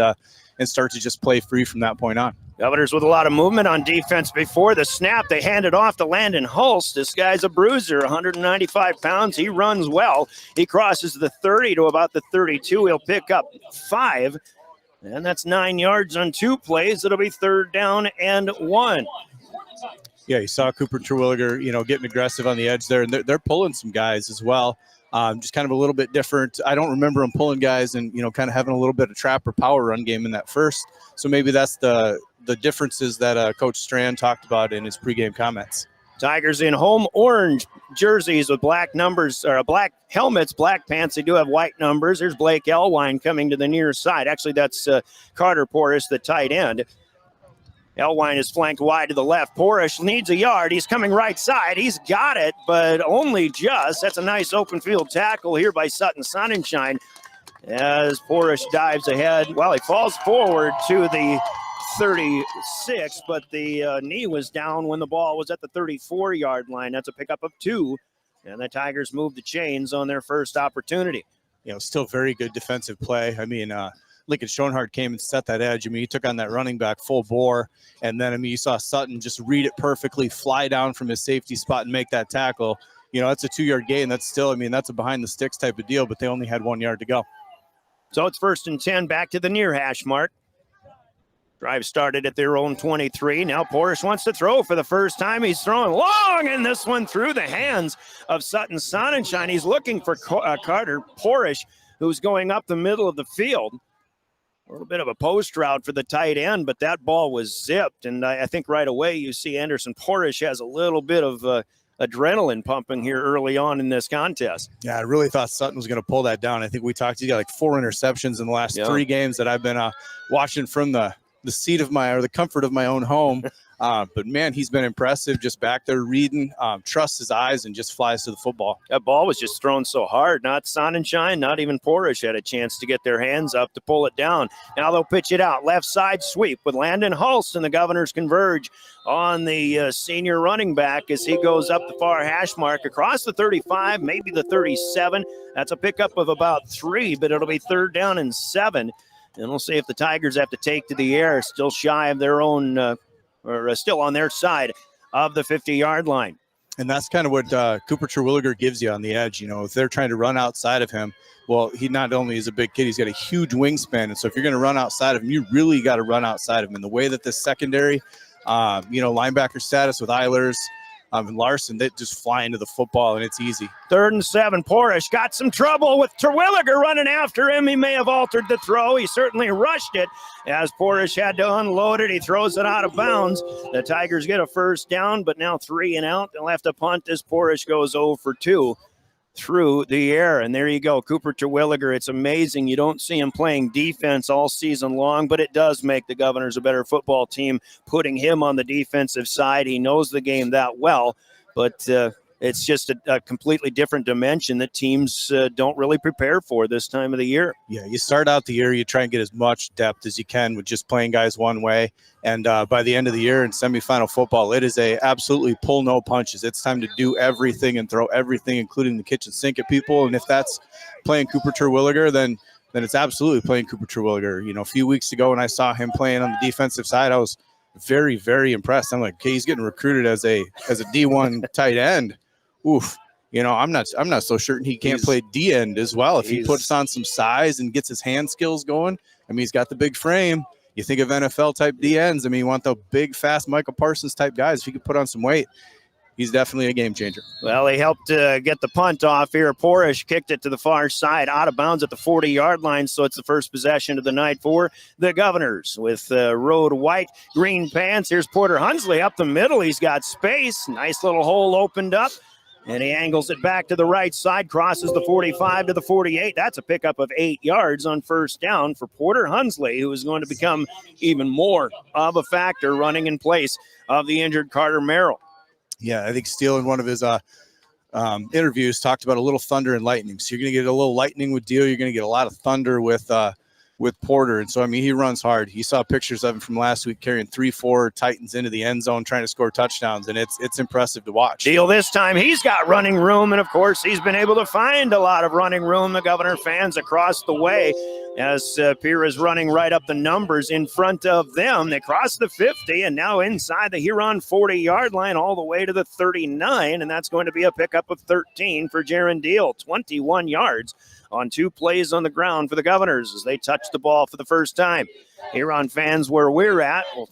start to just play free from that point on. Governors with a lot of movement on defense before the snap. They hand it off to Landon Hulst. This guy's a bruiser, 195 pounds. He runs well. He crosses the 30 to about the 32. He'll pick up 5, and that's 9 yards on 2 plays. It'll be 3rd down and 1. Yeah, you saw Cooper Terwilliger, getting aggressive on the edge there, and they're pulling some guys as well. Just kind of a little bit different. I don't remember them pulling guys and, kind of having a little bit of trap or power run game in that first. So maybe that's the differences that Coach Strand talked about in his pregame comments. Tigers in home orange jerseys with black numbers, or black helmets, black pants. They do have white numbers. There's Blake Elwine coming to the near side. Actually, that's Carter Porras, the tight end. Elwine is flanked wide to the left. Porras needs a yard. He's coming right side. He's got it, but only just. That's a nice open field tackle here by Sutton Sonnenschein as Porras dives ahead. Well, he falls forward to the 36, but the knee was down when the ball was at the 34-yard line. That's a pickup of 2, and the Tigers move the chains on their first opportunity. Still very good defensive play. I mean, Lincoln Schoenhardt came and set that edge. I mean, he took on that running back full bore, and then, you saw Sutton just read it perfectly, fly down from his safety spot and make that tackle. That's a 2-yard gain. That's still, that's a behind-the-sticks type of deal, but they only had 1 yard to go. So it's 1st and 10, back to the near hash mark. Drive started at their own 23. Now Porras wants to throw for the first time. He's throwing long, and this one through the hands of Sutton Sonnenschein. He's looking for Carter Porras, who's going up the middle of the field. A little bit of a post route for the tight end, but that ball was zipped. And I think right away you see Anderson Porras has a little bit of adrenaline pumping here early on in this contest. Yeah, I really thought Sutton was going to pull that down. I think we talked, he got like 4 interceptions in the last 3 games that I've been watching from the seat of the comfort of my own home. But man, he's been impressive, just back there reading, trusts his eyes and just flies to the football. That ball was just thrown so hard. Not Sonnenschein, not even Porras had a chance to get their hands up to pull it down. Now they'll pitch it out. Left side sweep with Landon Hulst, and the Governors converge on the senior running back as he goes up the far hash mark across the 35, maybe the 37. That's a pickup of about 3, but it'll be 3rd down and 7. And we'll see if the Tigers have to take to the air, still shy of their own or still on their side of the 50-yard line. And that's kind of what Cooper Terwilliger gives you on the edge. If they're trying to run outside of him, well, he not only is a big kid, he's got a huge wingspan. And so if you're going to run outside of him, you really got to run outside of him. And the way that this secondary, linebacker status with Eilers and Larson, they just fly into the football, and it's easy. 3rd and 7. Porras got some trouble with Terwilliger running after him. He may have altered the throw. He certainly rushed it as Porras had to unload it. He throws it out of bounds. The Tigers get a 1st down, but now 3 and out. They'll have to punt as Porras goes 0 for 2 through the air. And there you go, Cooper Terwilliger. It's amazing. You don't see him playing defense all season long, but it does make the Governors a better football team, putting him on the defensive side. He knows the game that well, but it's just a completely different dimension that teams don't really prepare for this time of the year. Yeah, you start out the year, you try and get as much depth as you can with just playing guys one way. And by the end of the year in semifinal football, it is absolutely pull no punches. It's time to do everything and throw everything, including the kitchen sink at people. And if that's playing Cooper Terwilliger, then it's absolutely playing Cooper Terwilliger. A few weeks ago when I saw him playing on the defensive side, I was very, very impressed. I'm like, okay, he's getting recruited as a D1 tight end. Oof. I'm not so certain he can't play D end as well. If he puts on some size and gets his hand skills going, he's got the big frame. You think of NFL type D ends. You want the big, fast Michael Parsons type guys. If he could put on some weight, he's definitely a game changer. Well, he helped get the punt off here. Porras kicked it to the far side, out of bounds at the 40-yard line, so it's the first possession of the night for the Governors with road white, green pants. Here's Porter Hunsley up the middle. He's got space. Nice little hole opened up. And he angles it back to the right side, crosses the 45 to the 48. That's a pickup of 8 yards on first down for Porter Hunsley, who is going to become even more of a factor running in place of the injured Carter Merrill. Yeah, I think Steele in one of his interviews talked about a little thunder and lightning. So you're going to get a little lightning with Deal. You're going to get a lot of thunder with Porter. And so, I mean, he runs hard. You saw pictures of him from last week carrying 3-4 Titans into the end zone trying to score touchdowns, and it's impressive to watch. Deal this time, he's got running room, and of course, he's been able to find a lot of running room. The Governor fans across the way as Pierre is running right up the numbers in front of them. They cross the 50 and now inside the Huron 40-yard line all the way to the 39, and that's going to be a pickup of 13 for Jaron Deal. 21 yards on 2 plays on the ground for the Governors as they touch the ball for the first time. Huron fans where we're at will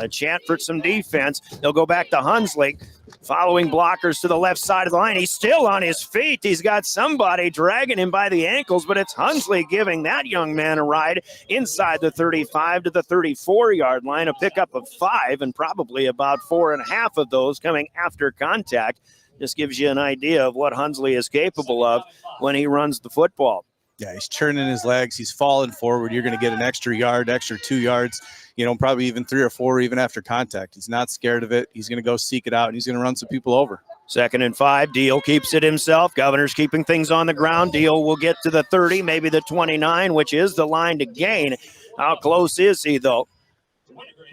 chant for some defense. They'll go back to Hunsley, following blockers to the left side of the line. He's still on his feet. He's got somebody dragging him by the ankles, but it's Hunsley giving that young man a ride inside the 35 to the 34-yard line, a pickup of 5, and probably about 4.5 of those coming after contact. Just gives you an idea of what Hunsley is capable of when he runs the football. Yeah, he's churning his legs. He's falling forward. You're going to get an extra yard, extra 2 yards, probably even 3 or 4 even after contact. He's not scared of it. He's going to go seek it out, and he's going to run some people over. 2nd and 5. Deal keeps it himself. Governor's keeping things on the ground. Deal will get to the 30, maybe the 29, which is the line to gain. How close is he, though?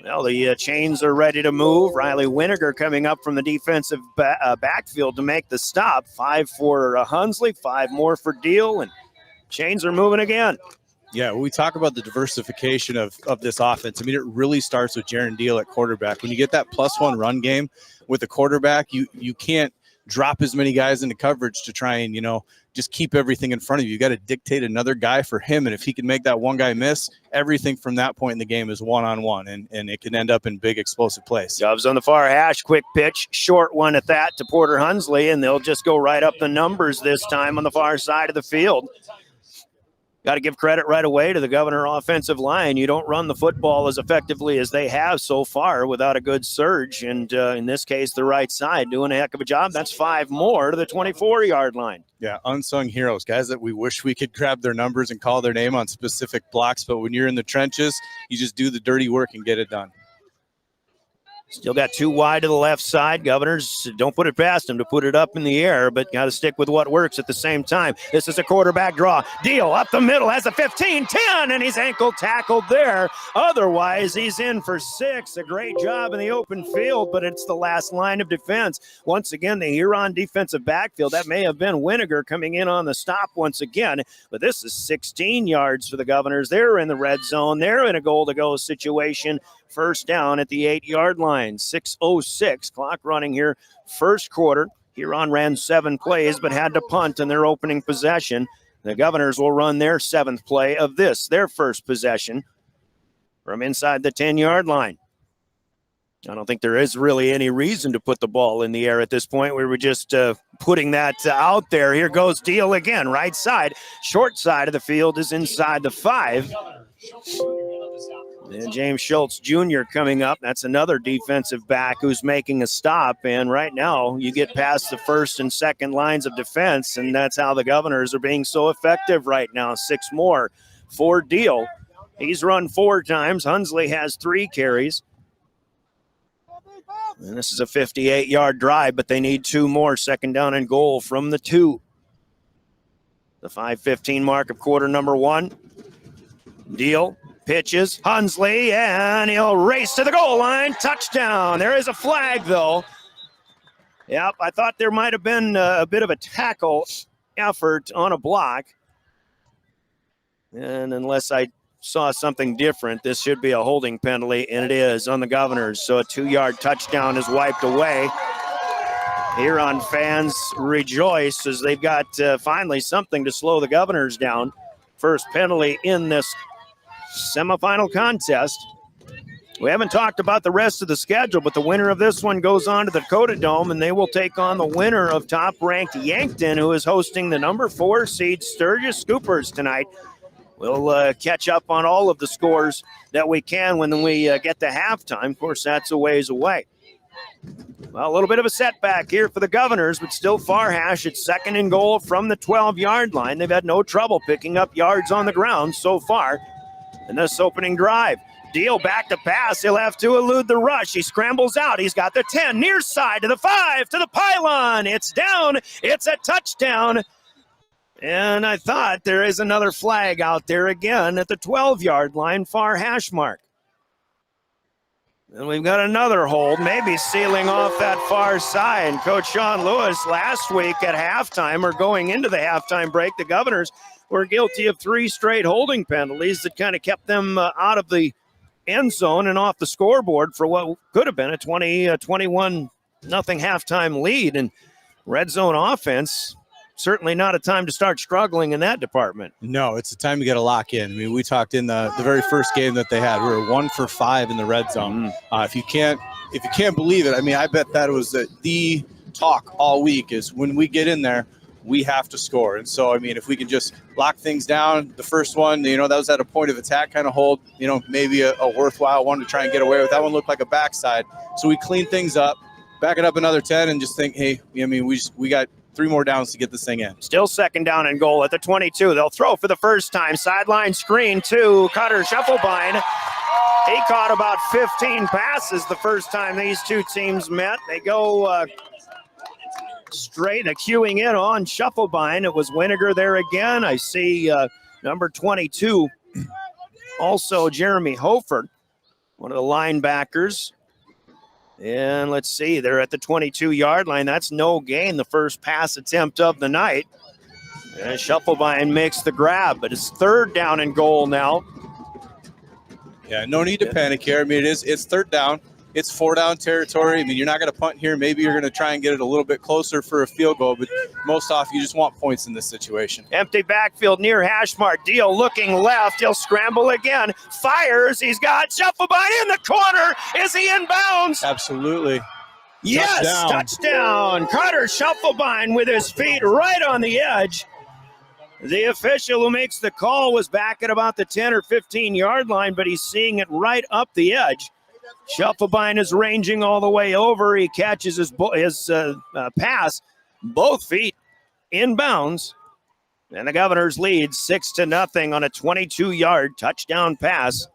Well, the chains are ready to move. Riley Winiger coming up from the defensive backfield to make the stop. 5 for Hunsley, 5 more for Deal, and chains are moving again. Yeah, when we talk about the diversification of this offense, I mean, it really starts with Jaron Deal at quarterback. When you get that +1 run game with a quarterback, you can't drop as many guys into coverage to try and, just keep everything in front of you. You got to dictate another guy for him, and if he can make that one guy miss, everything from that point in the game is one-on-one, and it can end up in big explosive plays. Doves on the far hash, quick pitch, short one at that to Porter Hunsley, and they'll just go right up the numbers this time on the far side of the field. Got to give credit right away to the Governor offensive line. You don't run the football as effectively as they have so far without a good surge. And in this case, the right side doing a heck of a job. That's 5 more to the 24-yard line. Yeah, unsung heroes, guys that we wish we could grab their numbers and call their name on specific blocks. But when you're in the trenches, you just do the dirty work and get it done. Still got 2 wide to the left side. Governors, don't put it past them to put it up in the air, but got to stick with what works at the same time. This is a quarterback draw. Deal up the middle, has a 15-10, and he's ankle tackled there. Otherwise, he's in for 6. A great job in the open field, but it's the last line of defense. Once again, the Huron defensive backfield. That may have been Winiger coming in on the stop once again, but this is 16 yards for the Governors. They're in the red zone. They're in a goal-to-go situation. First down at the 8-yard line. 6:06 clock running here. First quarter. Huron ran 7 plays but had to punt in their opening possession. The Governors will run their 7th play of their first possession from inside the 10-yard line. I don't think there is really any reason to put the ball in the air at this point. We were just putting that out there. Here goes Deal again, right side. Short side of the field is inside the 5. And James Schultz Jr. coming up. That's another defensive back who's making a stop. And right now you get past the first and second lines of defense, and that's how the Governors are being so effective right now. 6 more for Deal. He's run 4 times. Hunsley has 3 carries. And this is a 58-yard drive, but they need 2 more. 2nd down and goal from the 2. The 5:15 mark of quarter number 1. Deal pitches, Hunsley, and he'll race to the goal line. Touchdown. There is a flag, though. Yep, I thought there might have been a bit of a tackle effort on a block. And unless I saw something different, this should be a holding penalty, and it is on the Governors. So a 2-yard touchdown is wiped away. Huron fans rejoice as they've got finally something to slow the Governors down. First penalty in this semifinal contest. We haven't talked about the rest of the schedule, but the winner of this one goes on to the Dakota Dome, and they will take on the winner of top-ranked Yankton, who is hosting the number 4 seed Sturgis Scoopers tonight. We'll catch up on all of the scores that we can when we get to halftime. Of course, that's a ways away. Well, a little bit of a setback here for the Governors, but still Farhash at 2nd and goal from the 12-yard line. They've had no trouble picking up yards on the ground so far in this opening drive. Deal back to pass. He'll have to elude the rush. He scrambles out. He's got the 10, near side to the 5, to the pylon. It's down. It's a touchdown. And I thought there is another flag out there again at the 12-yard line, far hash mark. And we've got another hold, maybe sealing off that far side. Coach Sean Lewis last week at halftime, or going into the halftime break, the Governors were guilty of 3 straight holding penalties that kind of kept them out of the end zone and off the scoreboard for what could have been a 21-0 halftime lead. And red zone offense, certainly not a time to start struggling in that department. No, it's a time to get a lock in. I mean, we talked in the very first game that they had. We were 1 for 5 in the red zone. If you can't believe it, I mean, I bet that was the talk all week is when we get in there, we have to score. And so, I mean, if we can just lock things down, the first one, that was at a point of attack kind of hold, maybe a worthwhile one to try and get away with. That one looked like a backside. So we clean things up, back it up another 10, and just think, hey, I mean, we got 3 more downs to get this thing in. Still 2nd down and goal at the 22. They'll throw for the first time. Sideline screen to Cutter Shufflebine. He caught about 15 passes the first time these two teams met. They go straight, queuing in on Shufflebine. It was Winiger there again. I see number 22, also Jeremy Hofert, one of the linebackers. And let's see, they're at the 22-yard line. That's no gain, the first pass attempt of the night. And Shufflebine makes the grab, but it's 3rd down and goal now. Yeah, no need to panic here. I mean, it's 3rd down. It's 4-down territory. I mean, you're not going to punt here. Maybe you're going to try and get it a little bit closer for a field goal, but most often you just want points in this situation. Empty backfield near hash mark. Deal looking left. He'll scramble again. Fires. He's got Shufflebine in the corner. Is he in bounds? Absolutely. Yes, touchdown. Carter Shufflebine with his feet right on the edge. The official who makes the call was back at about the 10 or 15-yard line, but he's seeing it right up the edge. Shufflebine is ranging all the way over. He catches his pass, both feet in bounds. And the Governors lead 6-0 on a 22-yard touchdown pass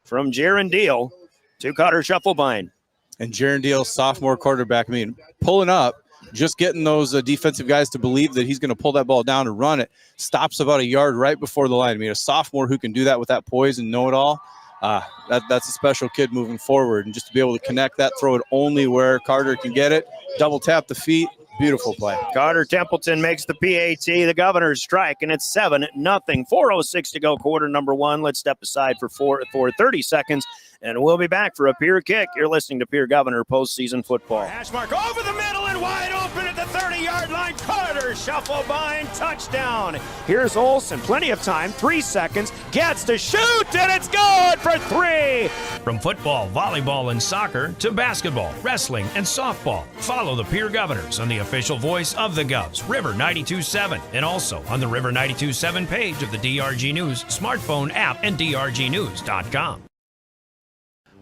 from Jaron Deal to Cutter Shufflebine. And Jaron Deal, sophomore quarterback, I mean, pulling up, just getting those defensive guys to believe that he's going to pull that ball down and run it, stops about a yard right before the line. I mean, a sophomore who can do that with that poise and know it all. That's a special kid moving forward, and just to be able to connect that, throw it only where Carter can get it, double tap the feet, beautiful play. Carter Templeton makes the PAT. The Governors strike, and it's 7-0. 4:06 to go, quarter number 1. Let's step aside for 30 seconds, and we'll be back for a Pierre kick. You're listening to Pierre Governor postseason football. Hash mark over the middle and wide open at the 30-yard line. Carter Shufflebine, touchdown. Here's Olsen, plenty of time, 3 seconds, gets to shoot, and it's good for 3. From football, volleyball, and soccer to basketball, wrestling, and softball, follow the Pierre Governors on the official voice of the Govs, River 92.7, and also on the River 92.7 page of the DRG News smartphone app and drgnews.com.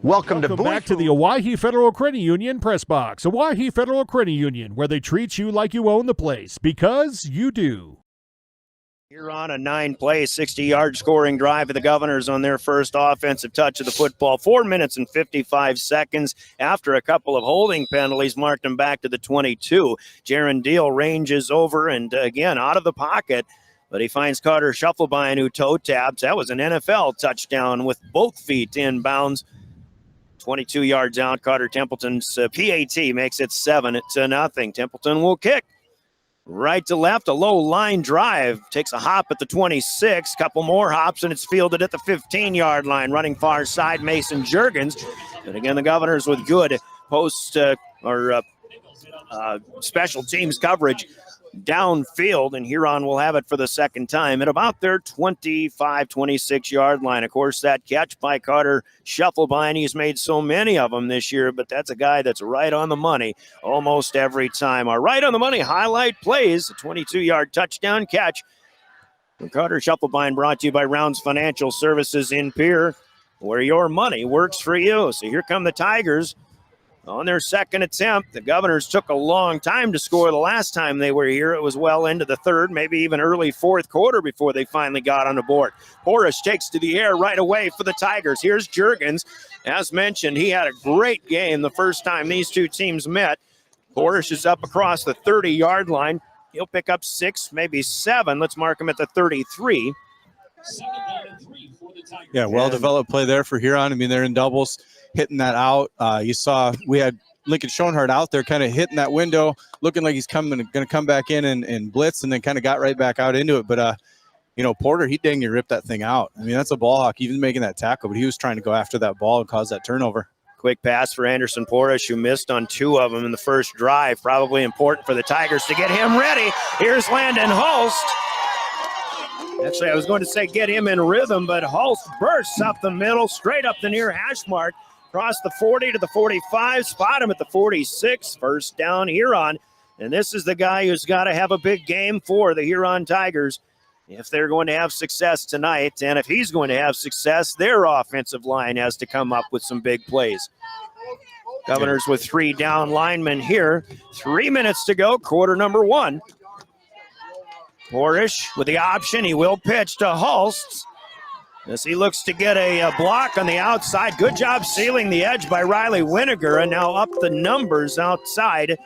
Welcome back to the Owyhee Federal Credit Union Press Box. Owyhee Federal Credit Union, where they treat you like you own the place, because you do. Huron, a 9-play, 60-yard scoring drive for the Governors on their first offensive touch of the football. 4 minutes and 55 seconds after a couple of holding penalties marked them back to the 22. Jaron Deal ranges over and again out of the pocket, but he finds Carter Shufflebine, who toe taps. That was an NFL touchdown with both feet in bounds. 22 yards out. Carter Templeton's PAT makes it 7-0. Templeton will kick right to left, a low line drive. Takes a hop at the 26, couple more hops, and it's fielded at the 15-yard line. Running far side, Mason Juergens. And again, the Governors with good post special teams coverage downfield, and Huron will have it for the second time at about their 25, 26-yard line. Of course, that catch by Carter Shufflebine, he's made so many of them this year, but that's a guy that's right on the money almost every time. Our right on the money highlight plays, a 22-yard touchdown catch from Carter Shufflebine, brought to you by Rounds Financial Services in Pierre, where your money works for you. So here come the Tigers. On their second attempt, the Governors took a long time to score the last time they were here. It was well into the third, maybe even early fourth quarter before they finally got on the board. Porish takes to the air right away for the Tigers. Here's Juergens. As mentioned, he had a great game the first time these two teams met. Porish is up across the 30-yard line. He'll pick up 6, maybe 7. Let's mark him at the 33. Yeah, well-developed play there for Huron. I mean, they're in doubles, hitting that out. You saw we had Lincoln Schoenhardt out there kind of hitting that window, looking like he's going to come back in and blitz, and then kind of got right back out into it. But, Porter, he dang near ripped that thing out. I mean, that's a ball hawk, even making that tackle, but he was trying to go after that ball and cause that turnover. Quick pass for Anderson Porish, who missed on 2 of them in the first drive. Probably important for the Tigers to get him ready. Here's Landon Hulst. Actually, I was going to say get him in rhythm, but Hulst bursts up the middle, straight up the near hash mark, across the 40 to the 45, spot him at the 46, first down Huron. And this is the guy who's got to have a big game for the Huron Tigers if they're going to have success tonight. And if he's going to have success, their offensive line has to come up with some big plays. Governors with 3 down linemen here. 3 minutes to go, quarter number 1. Porish with the option. He will pitch to Hulst as he looks to get a block on the outside. Good job sealing the edge by Riley Winiger, and now up the numbers outside.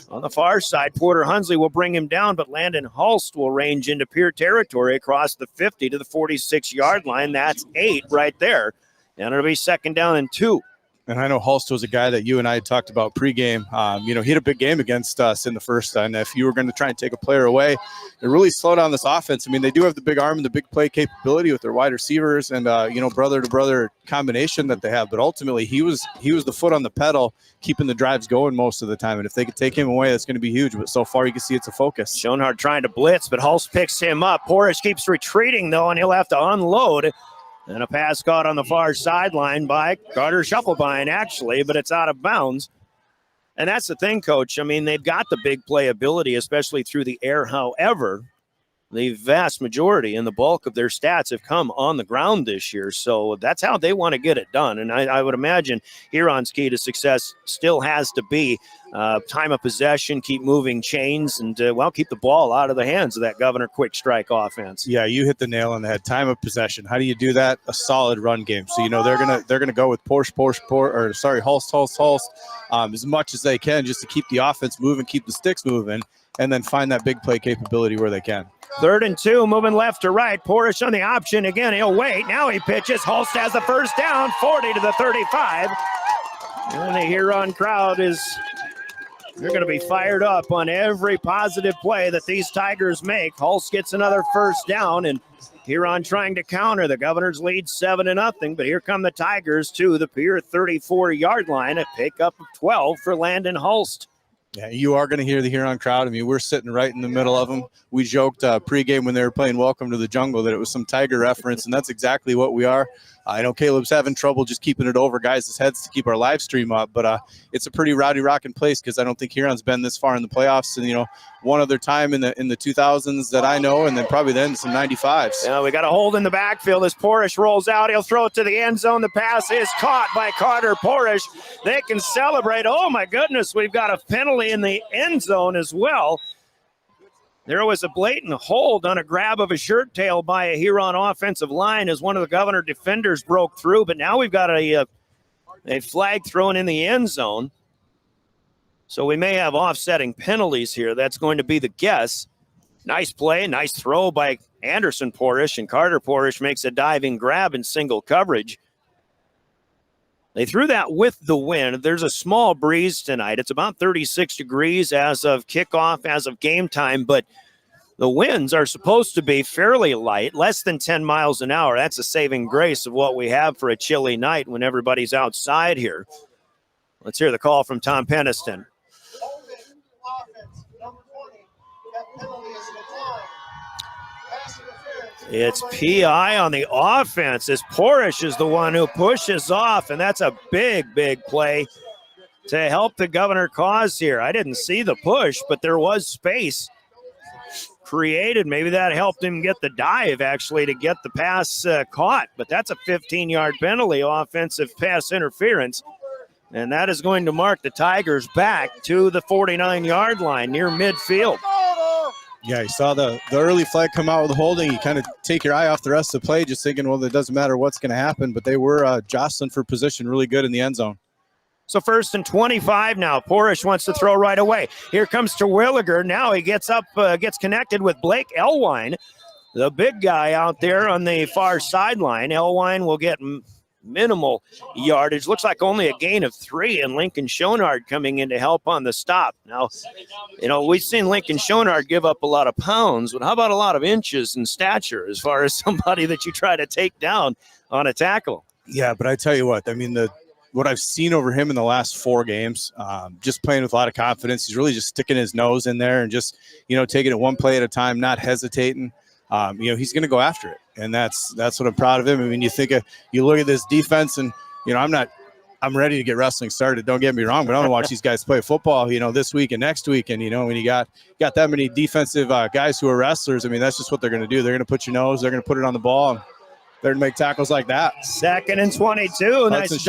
On the far side, Porter Hunsley will bring him down, but Landon Hulst will range into Pierre territory across the 50 to the 46-yard line. That's 8 right there, and it'll be 2nd down and 2. And I know Hulst was a guy that you and I had talked about pregame. He had a big game against us in the first. And if you were going to try and take a player away, it really slowed down this offense. I mean, they do have the big arm and the big play capability with their wide receivers and, brother-to-brother combination that they have. But ultimately, he was the foot on the pedal, keeping the drives going most of the time. And if they could take him away, that's going to be huge. But so far, you can see it's a focus. Schoenhardt trying to blitz, but Hulst picks him up. Porish keeps retreating, though, and he'll have to unload. And a pass caught on the far sideline by Carter Shufflebine, actually, but it's out of bounds. And that's the thing, Coach. I mean, they've got the big play ability, especially through the air. However, the vast majority and the bulk of their stats have come on the ground this year. So that's how they want to get it done. And I would imagine Huron's key to success still has to be time of possession, keep moving chains, and, keep the ball out of the hands of that Governor quick strike offense. Yeah, you hit the nail on the head. Time of possession. How do you do that? A solid run game. So, they're gonna go with Hulst, as much as they can just to keep the offense moving, keep the sticks moving, and then find that big play capability where they can. 3rd and 2, moving left to right. Porish on the option. Again, he'll wait. Now he pitches. Hulst has the first down, 40 to the 35. And the Huron crowd they're going to be fired up on every positive play that these Tigers make. Hulst gets another first down, and Huron trying to counter. The Governors lead 7-0, but here come the Tigers to the Pierre 34-yard line. A pickup of 12 for Landon Hulst. Yeah, you are going to hear the Huron crowd. I mean, we're sitting right in the middle of them. We joked pregame when they were playing Welcome to the Jungle that it was some Tiger reference, and that's exactly what we are. I know Caleb's having trouble just keeping it over guys' heads to keep our live stream up, but it's a pretty rowdy rocking place because I don't think Huron's been this far in the playoffs. And, one other time in the 2000s that I know, and then probably then some 95s. Yeah, we got a hold in the backfield as Porish rolls out. He'll throw it to the end zone. The pass is caught by Carter Porish. They can celebrate. Oh, my goodness, we've got a penalty in the end zone as well. There was a blatant hold on a grab of a shirt tail by a Huron offensive line as one of the Governor defenders broke through, but now we've got a flag thrown in the end zone. So we may have offsetting penalties here. That's going to be the guess. Nice play, nice throw by Anderson Porish, and Carter Porish makes a diving grab in single coverage. They threw that with the wind. There's a small breeze tonight. It's about 36 degrees as of kickoff, as of game time, but the winds are supposed to be fairly light, less than 10 miles an hour. That's a saving grace of what we have for a chilly night when everybody's outside here. Let's hear the call from Tom Peniston. It's PI on the offense as Porish is the one who pushes off, and that's a big, big play to help the Governor cause here. I didn't see the push, but there was space created. Maybe that helped him get the dive, actually, to get the pass caught, but that's a 15-yard penalty, offensive pass interference. And that is going to mark the Tigers back to the 49-yard line near midfield. Yeah, you saw the early flag come out with the holding. You kind of take your eye off the rest of the play, just thinking, well, it doesn't matter what's going to happen. But they were jostling for position really good in the end zone. So 1st and 25 now. Porish wants to throw right away. Here comes Terwilliger. Now he gets up, gets connected with Blake Elwine, the big guy out there on the far sideline. Elwine will get minimal yardage. Looks like only a gain of 3, and Lincoln Schonard coming in to help on the stop. Now, we've seen Lincoln Schonard give up a lot of pounds, but how about a lot of inches in stature as far as somebody that you try to take down on a tackle? Yeah, but I tell you what, I mean, what I've seen over him in the last 4 games, just playing with a lot of confidence. He's really just sticking his nose in there and just, taking it one play at a time, not hesitating. He's going to go after it, and that's what I'm proud of him. I mean, you look at this defense, and I'm ready to get wrestling started. Don't get me wrong, but I want to watch these guys play football, this week and next week. And when you got that many defensive guys who are wrestlers, I mean, that's just what they're going to do. They're going to put your nose, they're going to put it on the ball, and they're going to make tackles like that. 2nd and 22. Nice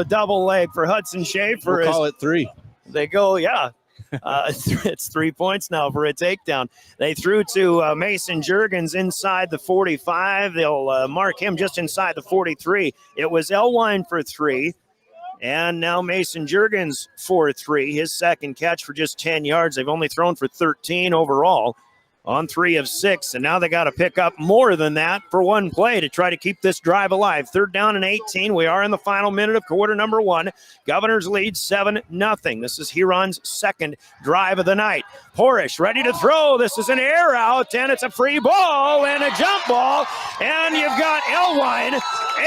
double leg for Hudson Schaefer. We'll call it 3. They go, yeah. It's 3 points now for a takedown. They threw to Mason Juergens inside the 45. They'll mark him just inside the 43. It was Elwine for 3. And now Mason Juergens for 3. His second catch for just 10 yards. They've only thrown for 13 overall on 3 of 6. And now they got to pick up more than that for one play to try to keep this drive alive. 3rd down and 18. We are in the final minute of quarter number 1. Governors lead 7-0. This is Huron's second drive of the night. Porish ready to throw. This is an air out, and it's a free ball and a jump ball. And you've got Elwine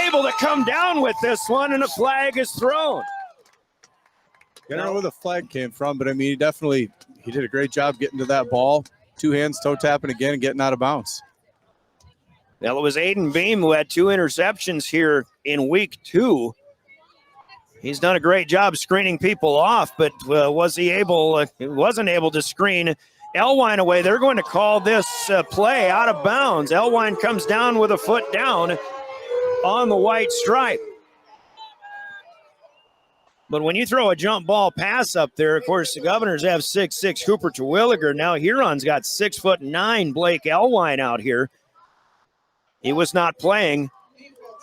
able to come down with this one, and a flag is thrown. I don't know where the flag came from, but I mean, he did a great job getting to that ball. 2 hands, toe tapping again and getting out of bounds. Well, it was Aiden Beam who had 2 interceptions here in week 2. He's done a great job screening people off, but wasn't able to screen Elwine away. They're going to call this play out of bounds. Elwine comes down with a foot down on the white stripe. But when you throw a jump ball pass up there, of course, the Governors have 6'6" Cooper Terwilliger. Now Huron's got 6'9" Blake Elwine out here. He was not playing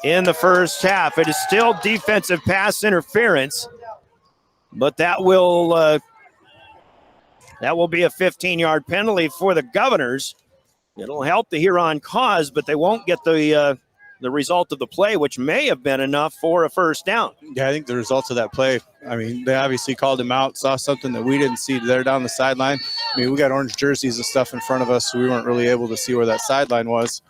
in the first half. It is still defensive pass interference, but that will be a 15-yard penalty for the Governors. It'll help the Huron cause, but they won't get the result of the play, which may have been enough for a first down. Yeah, I think the results of that play, I mean, they obviously called him out, saw something that we didn't see there down the sideline. I mean, we got orange jerseys and stuff in front of us, so we weren't really able to see where that sideline was.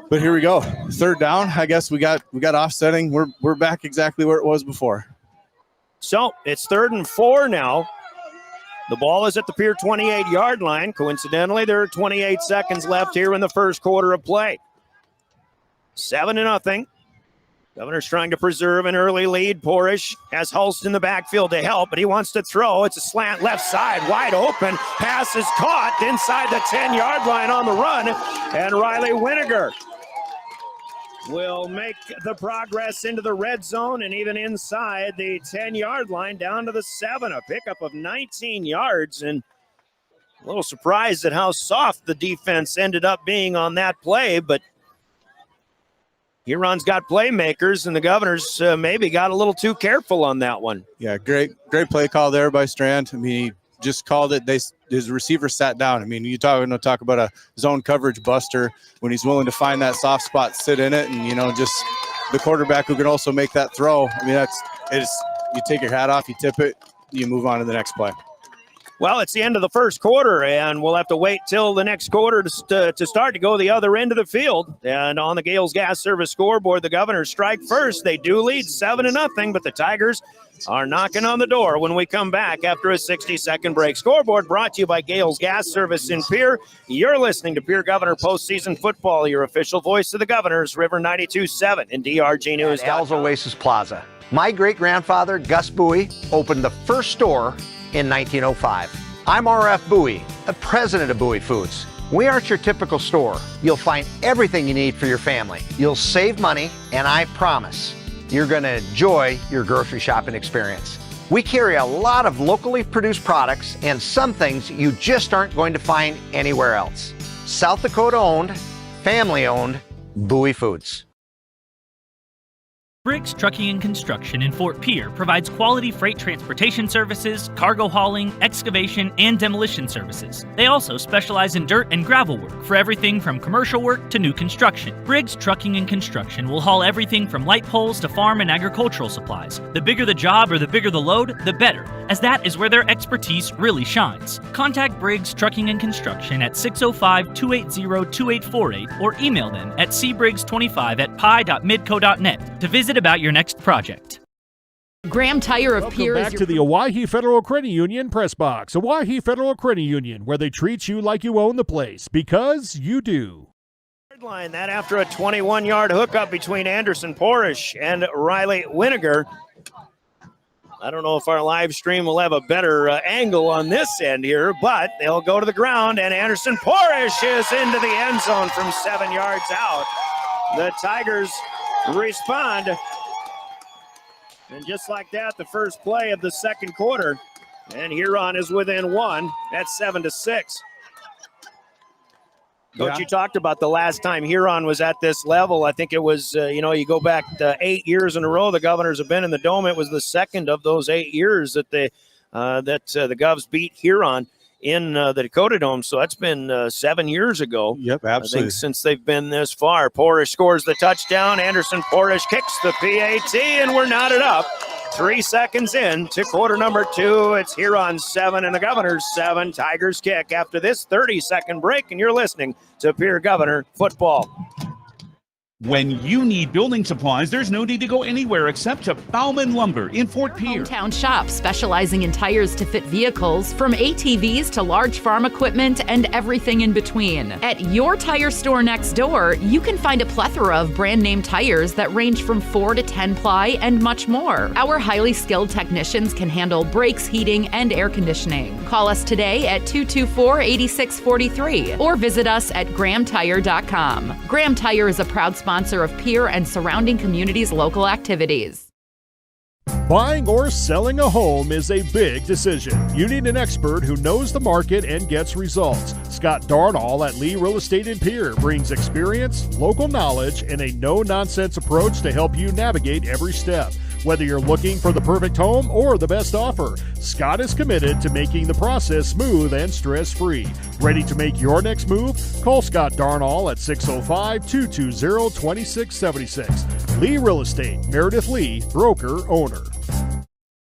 But here we go. 3rd down. I guess we got offsetting. We're back exactly where it was before. So it's 3rd and 4 now. The ball is at the Pierre 28-yard line. Coincidentally, there are 28 seconds left here in the first quarter of play. 7-0. Governors trying to preserve an early lead. Porish has Hulst in the backfield to help, but he wants to throw. It's a slant left side, wide open. Pass is caught inside the 10-yard line on the run, and Riley Winiger will make the progress into the red zone and even inside the 10-yard line down to the 7. A pickup of 19 yards, and a little surprised at how soft the defense ended up being on that play, but Huron's got playmakers, and the Governors maybe got a little too careful on that one. Yeah, great play call there by Strand. I mean, he just called it. His receiver sat down. I mean, you talk about a zone coverage buster when he's willing to find that soft spot, sit in it, and just the quarterback who can also make that throw. I mean, you take your hat off, you tip it, you move on to the next play. Well, it's the end of the first quarter, and we'll have to wait till the next quarter to start to go the other end of the field. And on the Gales Gas Service scoreboard, the Governors strike first. They do lead 7-0, but the Tigers are knocking on the door when we come back after a 60-second break. Scoreboard brought to you by Gales Gas Service in Pierre. You're listening to Pierre Governor Postseason Football, your official voice of the Governors, River 92.7 and DRG News. Al's Oasis Plaza. My great-grandfather, Gus Bowie, opened the first store in 1905. I'm R.F. Bowie, the president of Bowie Foods. We aren't your typical store. You'll find everything you need for your family. You'll save money, and I promise, you're going to enjoy your grocery shopping experience. We carry a lot of locally produced products and some things you just aren't going to find anywhere else. South Dakota owned, family owned, Bowie Foods. Briggs Trucking and Construction in Fort Pierre provides quality freight transportation services, cargo hauling, excavation, and demolition services. They also specialize in dirt and gravel work for everything from commercial work to new construction. Briggs Trucking and Construction will haul everything from light poles to farm and agricultural supplies. The bigger the job or the bigger the load, the better, as that is where their expertise really shines. Contact Briggs Trucking and Construction at 605-280-2848 or email them at cbriggs25@pi.midco.net to visit about your next project. Graham Tire of Pierre. Welcome back to the Owyhee Federal Credit Union Press Box. Owyhee Federal Credit Union, where they treat you like you own the place, because you do. Line that after a 21-yard hookup between Anderson Porish and Riley Winiger. I don't know if our live stream will have a better angle on this end here, but they'll go to the ground, and Anderson Porish is into the end zone from 7 yards out. The Tigers respond, and just like that, the first play of the second quarter, and Huron is within one at 7-6. Coach, you talked about the last time Huron was at this level. I think it was, you go back 8 years in a row the Governors have been in the Dome. It was the second of those 8 years that the Govs beat Huron in the Dakota Dome. So that's been 7 years ago. Yep, absolutely. I think since they've been this far. Porish scores the touchdown. Anderson Porish kicks the PAT, and we're knotted up. 3 seconds in to quarter number 2. It's Huron 7 and the Governors 7. Tigers kick after this 30-second break, and you're listening to Pierre Governor Football. When you need building supplies, there's no need to go anywhere except to Bauman Lumber in Fort Pierre. Hometown shop specializing in tires to fit vehicles, from ATVs to large farm equipment and everything in between. At your tire store next door, you can find a plethora of brand name tires that range from 4 to 10 ply and much more. Our highly skilled technicians can handle brakes, heating, and air conditioning. Call us today at 224-8643 or visit us at grahamtire.com. Graham Tire is a proud sponsor of Pierre and surrounding communities' local activities. Buying or selling a home is a big decision. You need an expert who knows the market and gets results. Scott Darnall at Lee Real Estate in Pierre brings experience, local knowledge, and a no-nonsense approach to help you navigate every step. Whether you're looking for the perfect home or the best offer, Scott is committed to making the process smooth and stress-free. Ready to make your next move? Call Scott Darnall at 605-220-2676. Lee Real Estate, Meredith Lee, broker, owner.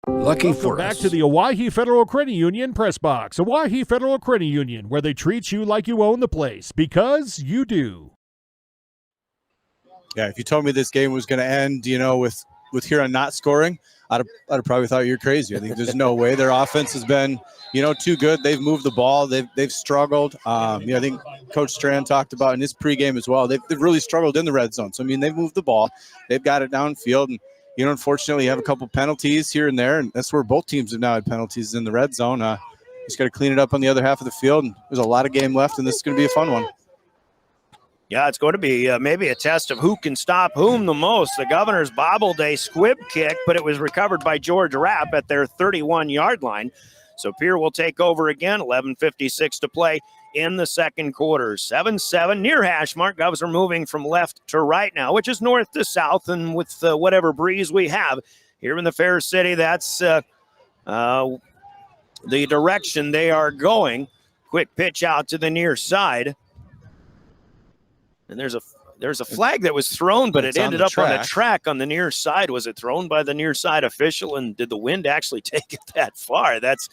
Lucky for back us. to the Owyhee Federal Credit Union Press Box. Owyhee Federal Credit Union, where they treat you like you own the place, because you do. Yeah, if you told me this game was going to end, with Huron not scoring, I'd have probably thought you're crazy. I think there's no way. Their offense has been, too good. They've moved the ball. They've struggled. I think Coach Strand talked about in his pregame as well. They've really struggled in the red zone. So, they've moved the ball. They've got it downfield. And, unfortunately, you have a couple penalties here and there. And that's where both teams have now had penalties in the red zone. Just got to clean it up on the other half of the field. And there's a lot of game left, and this is going to be a fun one. Yeah, it's going to be maybe a test of who can stop whom the most. The Governors bobbled a squib kick, but it was recovered by George Rapp at their 31-yard line. So Pierre will take over again, 11:56 to play in the second quarter. 7-7 near hash mark. Govs are moving from left to right now, which is north to south, and with whatever breeze we have here in the Fair City, that's the direction they are going. Quick pitch out to the near side. And there's a flag that was thrown, but it ended up on the track on the near side. Was it thrown by the near side official, and did the wind actually take it that far? That's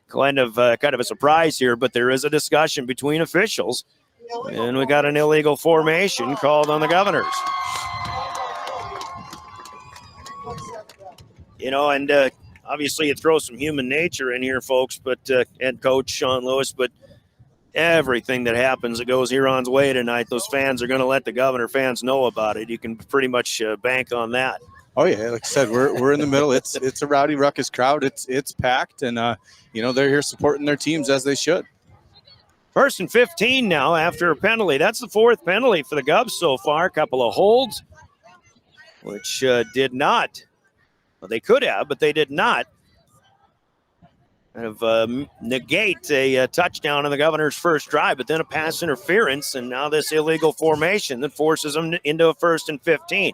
kind of a surprise here, but there is a discussion between officials, and we got an illegal formation called on the Governors. And obviously you throw some human nature in here, folks, but and Coach Sean Lewis, but everything that happens that goes Huron's way tonight, those fans are going to let the Governor fans know about it. You can pretty much bank on that. Oh yeah, like I said, we're in the middle. It's a rowdy ruckus crowd. It's packed, and they're here supporting their teams as they should. 1st and 15 now after a penalty. That's the 4th penalty for the Govs so far. A couple of holds. which did not. Well, they could have, but they did not. Kind of negate a touchdown on the Governor's first drive, but then a pass interference, and now this illegal formation that forces them into a 1st and 15.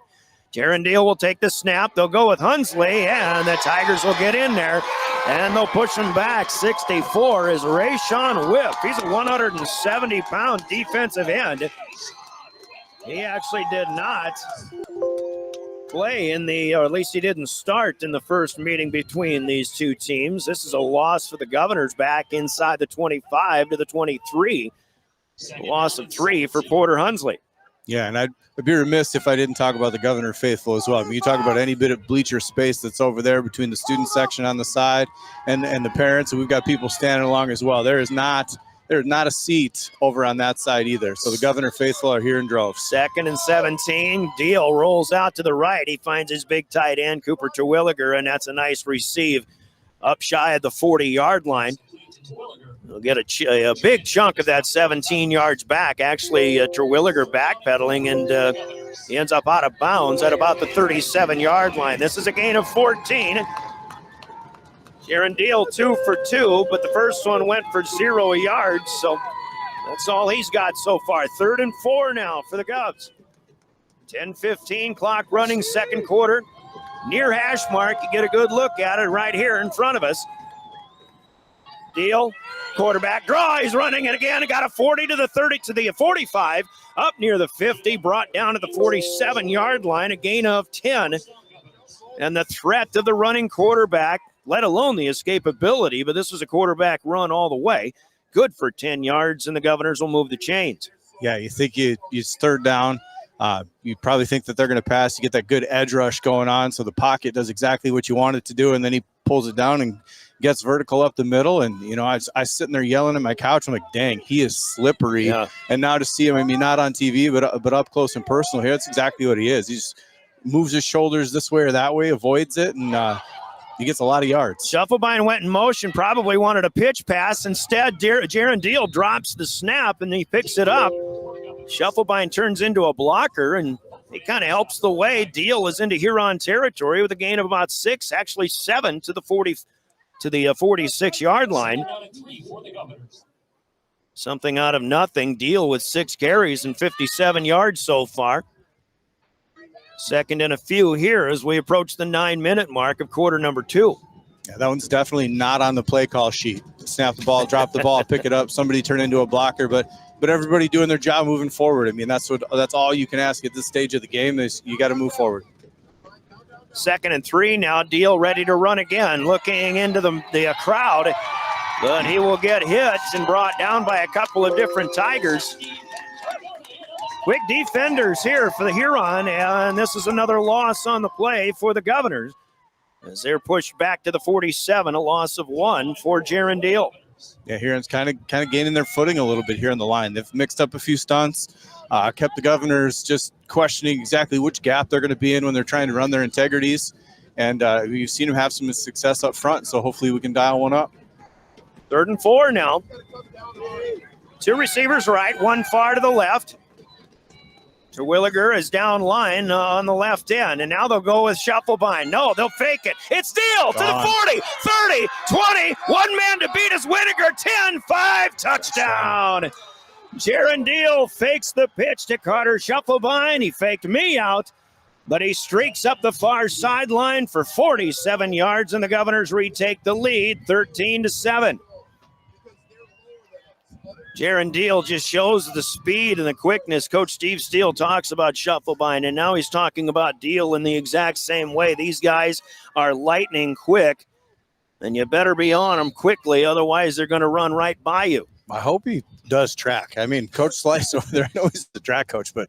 Jarendale will take the snap. They'll go with Hunsley, and the Tigers will get in there, and they'll push them back. 64 is Rayshawn Whip. He's a 170-pound defensive end. He actually did not play or at least he didn't start in the first meeting between these two teams. This is a loss for the Governors back inside the 25 to the 23. A loss of 3 for Porter Hunsley. Yeah, and I'd be remiss if I didn't talk about the Governor faithful as well. I mean, you talk about any bit of bleacher space that's over there between the student section on the side and the parents, and we've got people standing along as well. There's not a seat over on that side either. So the Governor faithful are here in droves. 2nd and 17. Deal rolls out to the right. He finds his big tight end, Cooper Terwilliger, and that's a nice receive up shy of the 40-yard line. He'll get a big chunk of that 17 yards back. Actually, Terwilliger backpedaling, and he ends up out of bounds at about the 37-yard line. This is a gain of 14. Jarendale 2 for 2, but the first one went for 0 yards, so that's all he's got so far. 3rd and 4 now for the Govs. 10:15 clock running, second quarter. Near hash mark, you get a good look at it right here in front of us. Deal, quarterback draw, he's running it again. He got a 40 to the 30 to the 45, up near the 50, brought down to the 47-yard line, a gain of 10. And the threat of the running quarterback, let alone the escapability, but this was a quarterback run all the way. Good for 10 yards, and the Governors will move the chains. Yeah, you think it's 3rd down. You probably think that they're going to pass. You get that good edge rush going on, so the pocket does exactly what you want it to do, and then he pulls it down and gets vertical up the middle. And, you know, I was sitting there yelling at my couch. I'm like, dang, he is slippery. Yeah. And now to see him, I mean, not on TV, but up close and personal here, that's exactly what he is. He just moves his shoulders this way or that way, avoids it, and he gets a lot of yards. Shufflebine went in motion, probably wanted a pitch pass. Instead, Jarendale drops the snap, and he picks it up. Shufflebine turns into a blocker, and he kind of helps the way. Deal is into Huron territory with a gain of about 6, actually 7 to the 46-yard line. Something out of nothing. Deal with 6 carries and 57 yards so far. 2nd and a few here as we approach the 9-minute mark of quarter number 2. Yeah, that one's definitely not on the play call sheet. Snap the ball, drop the ball, pick it up, somebody turn into a blocker, but everybody doing their job moving forward. I mean, that's all you can ask at this stage of the game is you got to move forward. 2nd and 3 now. Deal ready to run again, looking into the crowd, but he will get hit and brought down by a couple of different Tigers. Quick defenders here for the Huron, and this is another loss on the play for the Governors as they're pushed back to the 47, a loss of 1 for Jarendale. Yeah, Huron's kind of gaining their footing a little bit here in the line. They've mixed up a few stunts, kept the Governors just questioning exactly which gap they're going to be in when they're trying to run their integrities, and we've seen them have some success up front, so hopefully we can dial one up. 3rd and 4 now. 2 receivers right, 1 far to the left. Terwilliger is down line on the left end, and now they'll go with Shufflebine. No, they'll fake it. It's Deal to the 40, 30, 20. One man to beat is Whittaker. 10, 5, touchdown. Jarendale fakes the pitch to Carter Shufflebine. He faked me out, but he streaks up the far sideline for 47 yards, and the Governors retake the lead, 13-7. Jarendale just shows the speed and the quickness. Coach Steve Steele talks about Shufflebine, and now he's talking about Deal in the exact same way. These guys are lightning quick, and you better be on them quickly, otherwise they're going to run right by you. I hope he does track. I mean, Coach Slice over there, I know he's the track coach, but,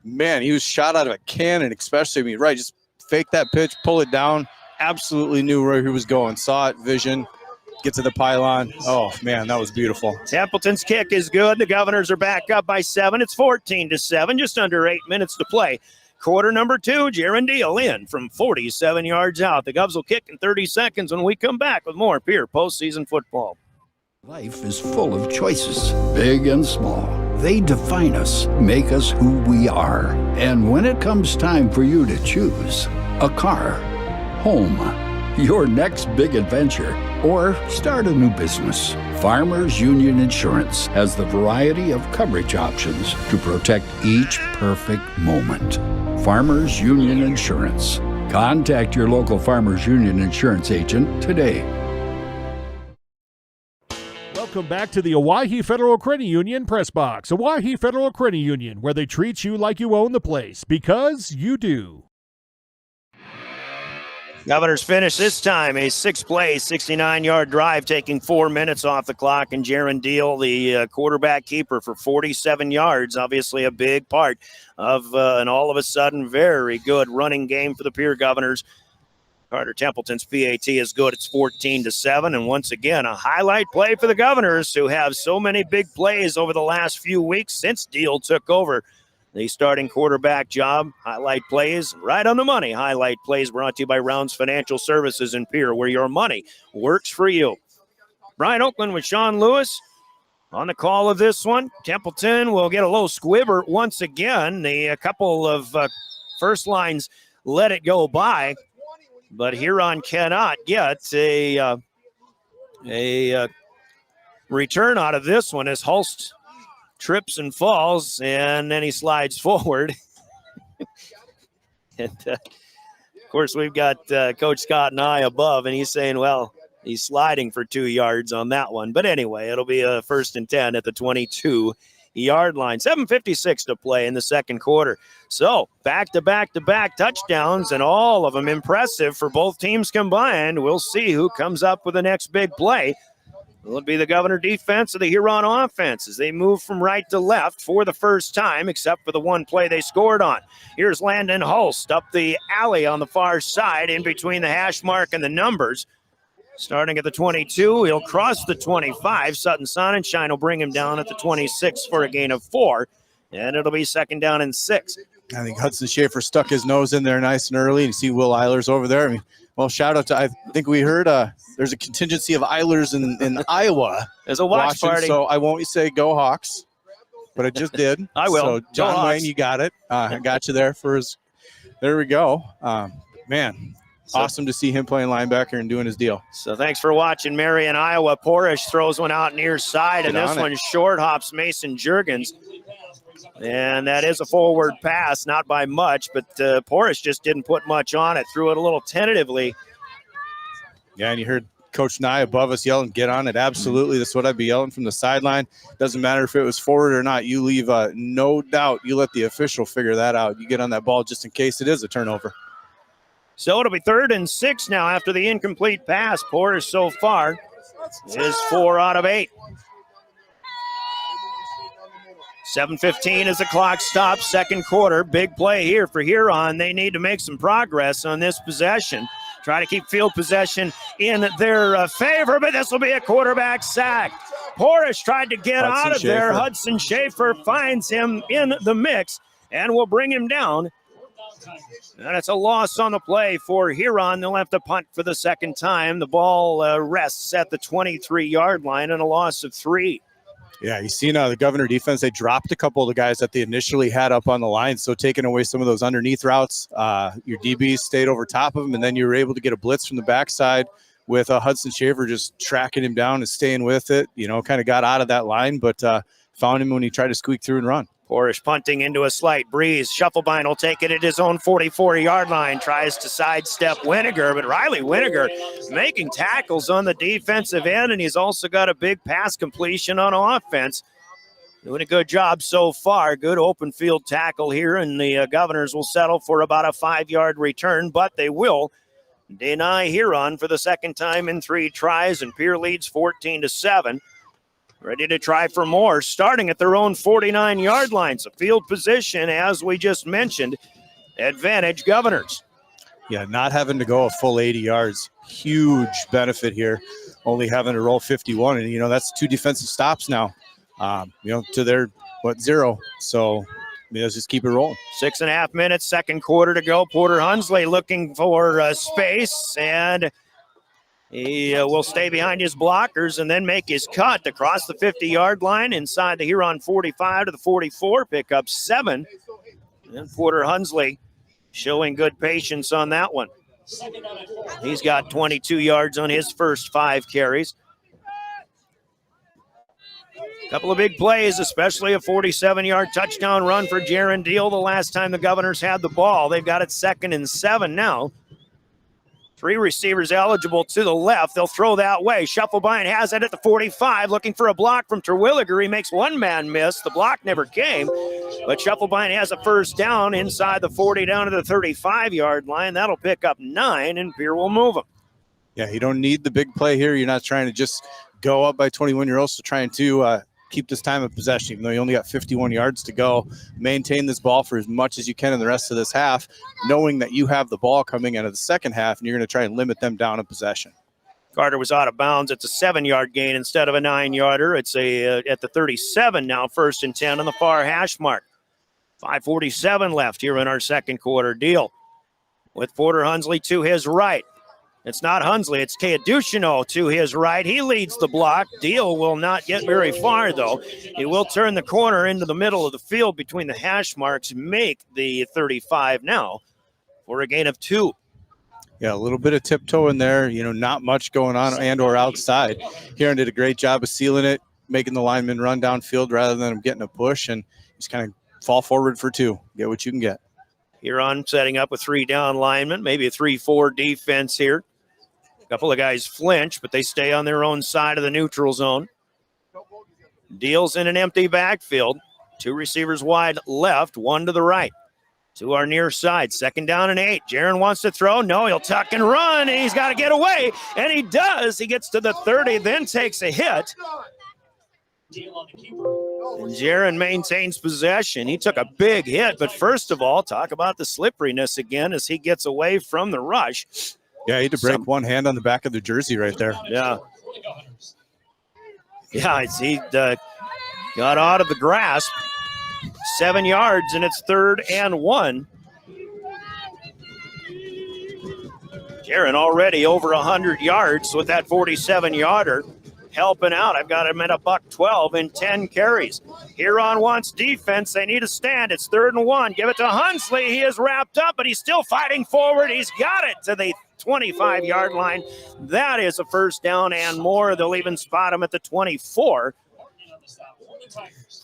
man, he was shot out of a cannon, especially, I mean, right, just fake that pitch, pull it down, absolutely knew where he was going, saw it, vision. Get to the pylon. Oh, man, that was beautiful. Templeton's kick is good. The Governors are back up by 7. It's 14-7, just under 8 minutes to play. Quarter number 2, Jarendale in from 47 yards out. The Govs will kick in 30 seconds when we come back with more Pierre postseason football. Life is full of choices, big and small. They define us, make us who we are. And when it comes time for you to choose a car, home, your next big adventure, or start a new business, Farmers Union Insurance has the variety of coverage options to protect each perfect moment. Farmers Union Insurance. Contact your local Farmers Union Insurance agent today. Welcome back to the Owyhee Federal Credit Union Press Box. Owyhee Federal Credit Union, where they treat you like you own the place, because you do. Governors finish this time a 6-play, 69-yard drive, taking 4 minutes off the clock, and Jaron Deal, the quarterback keeper, for 47 yards. Obviously a big part of an all of a sudden very good running game for the Pierre Governors. Carter Templeton's PAT is good. It's 14-7, and once again a highlight play for the Governors, who have so many big plays over the last few weeks since Deal took over the starting quarterback job. Highlight plays, right on the money. Highlight plays brought to you by Rounds Financial Services in Pierre, where your money works for you. Brian Oakland with Sean Lewis on the call of this one. Templeton will get a low squibber once again. A couple of first lines let it go by, but Huron cannot get a return out of this one as Hulst trips and falls, and then he slides forward. And, of course, we've got Coach Scott and I above, and he's saying, well, he's sliding for 2 yards on that one. But anyway, it'll be a 1st and 10 at the 22-yard line. 7:56 to play in the second quarter. So back-to-back-to-back touchdowns, and all of them impressive for both teams combined. We'll see who comes up with the next big play. Will it be the Governor defense or the Huron offense as they move from right to left for the first time, except for the one play they scored on? Here's Landon Hulst up the alley on the far side in between the hash mark and the numbers. Starting at the 22, he'll cross the 25. Sutton Sonnenschein will bring him down at the 26 for a gain of 4, and it'll be 2nd down and 6. I think Hudson Schaefer stuck his nose in there nice and early. You see Will Eilers over there. I mean, well, shout out to, I think we heard there's a contingency of Eilers in Iowa. There's a watch party. So I won't say go Hawks, but I just did. I will. So John Wayne, you got it. I got you there for his, there we go. Man, awesome to see him playing linebacker and doing his deal. So thanks for watching Marion, Iowa. Porish throws one out near side, and this one short hops Mason Juergens. And that is a forward pass, not by much, but Porish just didn't put much on it. Threw it a little tentatively. Yeah, and you heard Coach Nye above us yelling, get on it. Absolutely. That's what I'd be yelling from the sideline. Doesn't matter if it was forward or not. You leave no doubt. You let the official figure that out. You get on that ball just in case it is a turnover. So it'll be 3rd and 6 now after the incomplete pass. Porish so far is 4 out of 8. 7:15 as the clock stops, second quarter. Big play here for Huron. They need to make some progress on this possession. Try to keep field possession in their favor, but this will be a quarterback sack. Porish tried to get out of there. Hudson Schaefer finds him in the mix and will bring him down. And it's a loss on the play for Huron. They'll have to punt for the second time. The ball rests at the 23-yard line and a loss of 3. Yeah, you see now the Governor defense, they dropped a couple of the guys that they initially had up on the line, so taking away some of those underneath routes. Your DBs stayed over top of him, and then you were able to get a blitz from the backside with Hudson Schaefer just tracking him down and staying with it. You know, kind of got out of that line, but found him when he tried to squeak through and run. Porish punting into a slight breeze. Shufflebein will take it at his own 44-yard line. Tries to sidestep Winiger, but Riley Winiger making tackles on the defensive end, and he's also got a big pass completion on offense. Doing a good job so far. Good open field tackle here, and the Governors will settle for about a 5-yard return, but they will deny Huron for the second time in 3 tries, and Pierre leads 14-7. Ready to try for more, starting at their own 49-yard line. So field position, as we just mentioned, advantage Governors. Yeah, not having to go a full 80 yards. Huge benefit here. Only having to roll 51. And, you know, that's 2 defensive stops now, to their, 0. So, let's just keep it rolling. 6.5 minutes, second quarter to go. Porter Hunsley looking for space, and He will stay behind his blockers and then make his cut across the 50-yard line inside the Huron 45 to the 44, pick up 7. And Porter Hunsley showing good patience on that one. He's got 22 yards on his first 5 carries. Couple of big plays, especially a 47-yard touchdown run for Jaron Deal the last time the Governors had the ball. They've got it 2nd and 7 now. 3 receivers eligible to the left. They'll throw that way. Shufflebein has it at the 45, looking for a block from Terwilliger. He makes one man miss. The block never came, but Shufflebein has a first down inside the 40 down to the 35-yard line. That'll pick up 9, and Pierre will move him. Yeah, you don't need the big play here. You're not trying to just go up by 21. You're also trying to keep this time of possession, even though you only got 51 yards to go. Maintain this ball for as much as you can in the rest of this half, knowing that you have the ball coming out of the second half, and you're going to try and limit them down in possession. Carter was out of bounds. It's a 7-yard gain instead of a 9-yarder. It's at the 37 now, 1st and 10 on the far hash mark. 5:47 left here in our second quarter. Deal with Porter Hunsley to his right. It's not Hunsley, it's Teodushino to his right. He leads the block. Deal will not get very far, though. He will turn the corner into the middle of the field between the hash marks, make the 35 now for a gain of 2. Yeah, a little bit of tiptoe in there, not much going on and or outside. Huron did a great job of sealing it, making the lineman run downfield rather than him getting a push, and just kind of fall forward for 2. Get what you can get. Huron setting up with 3 down linemen, maybe a 3-4 defense here. A couple of guys flinch, but they stay on their own side of the neutral zone. Deals in an empty backfield. 2 receivers wide left, 1 to the right. To our near side, 2nd down and 8. Jaron wants to throw. No, he'll tuck and run, and he's got to get away. And he does. He gets to the 30, then takes a hit. And Jaron maintains possession. He took a big hit, but first of all, talk about the slipperiness again as he gets away from the rush. Yeah, he had to break one hand on the back of the jersey right there. Yeah. Yeah, he got out of the grasp. 7 yards, and it's 3rd and 1. Jaron already over 100 yards with that 47-yarder. Helping out. I've got him at $112 in 10 carries. Huron wants defense. They need a stand. It's 3rd and 1. Give it to Hunsley. He is wrapped up, but he's still fighting forward. He's got it to the 25-yard line. That is a first down and more. They'll even spot him at the 24.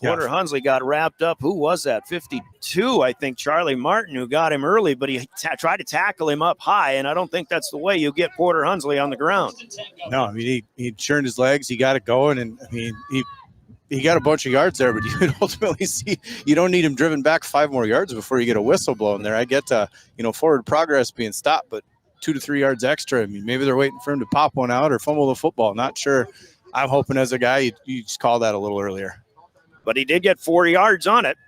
Porter Hunsley got wrapped up. Who was that? 52, I think, Charlie Martin, who got him early, but he tried to tackle him up high, and I don't think that's the way you get Porter Hunsley on the ground. No, I mean, he churned his legs. He got it going, and, I mean, he got a bunch of yards there, but you could ultimately see you don't need him driven back 5 more yards before you get a whistle blown there. I get, forward progress being stopped, but 2 to 3 yards extra. I mean, maybe they're waiting for him to pop one out or fumble the football. Not sure. I'm hoping as a guy, you just call that a little earlier. But he did get 4 yards on it.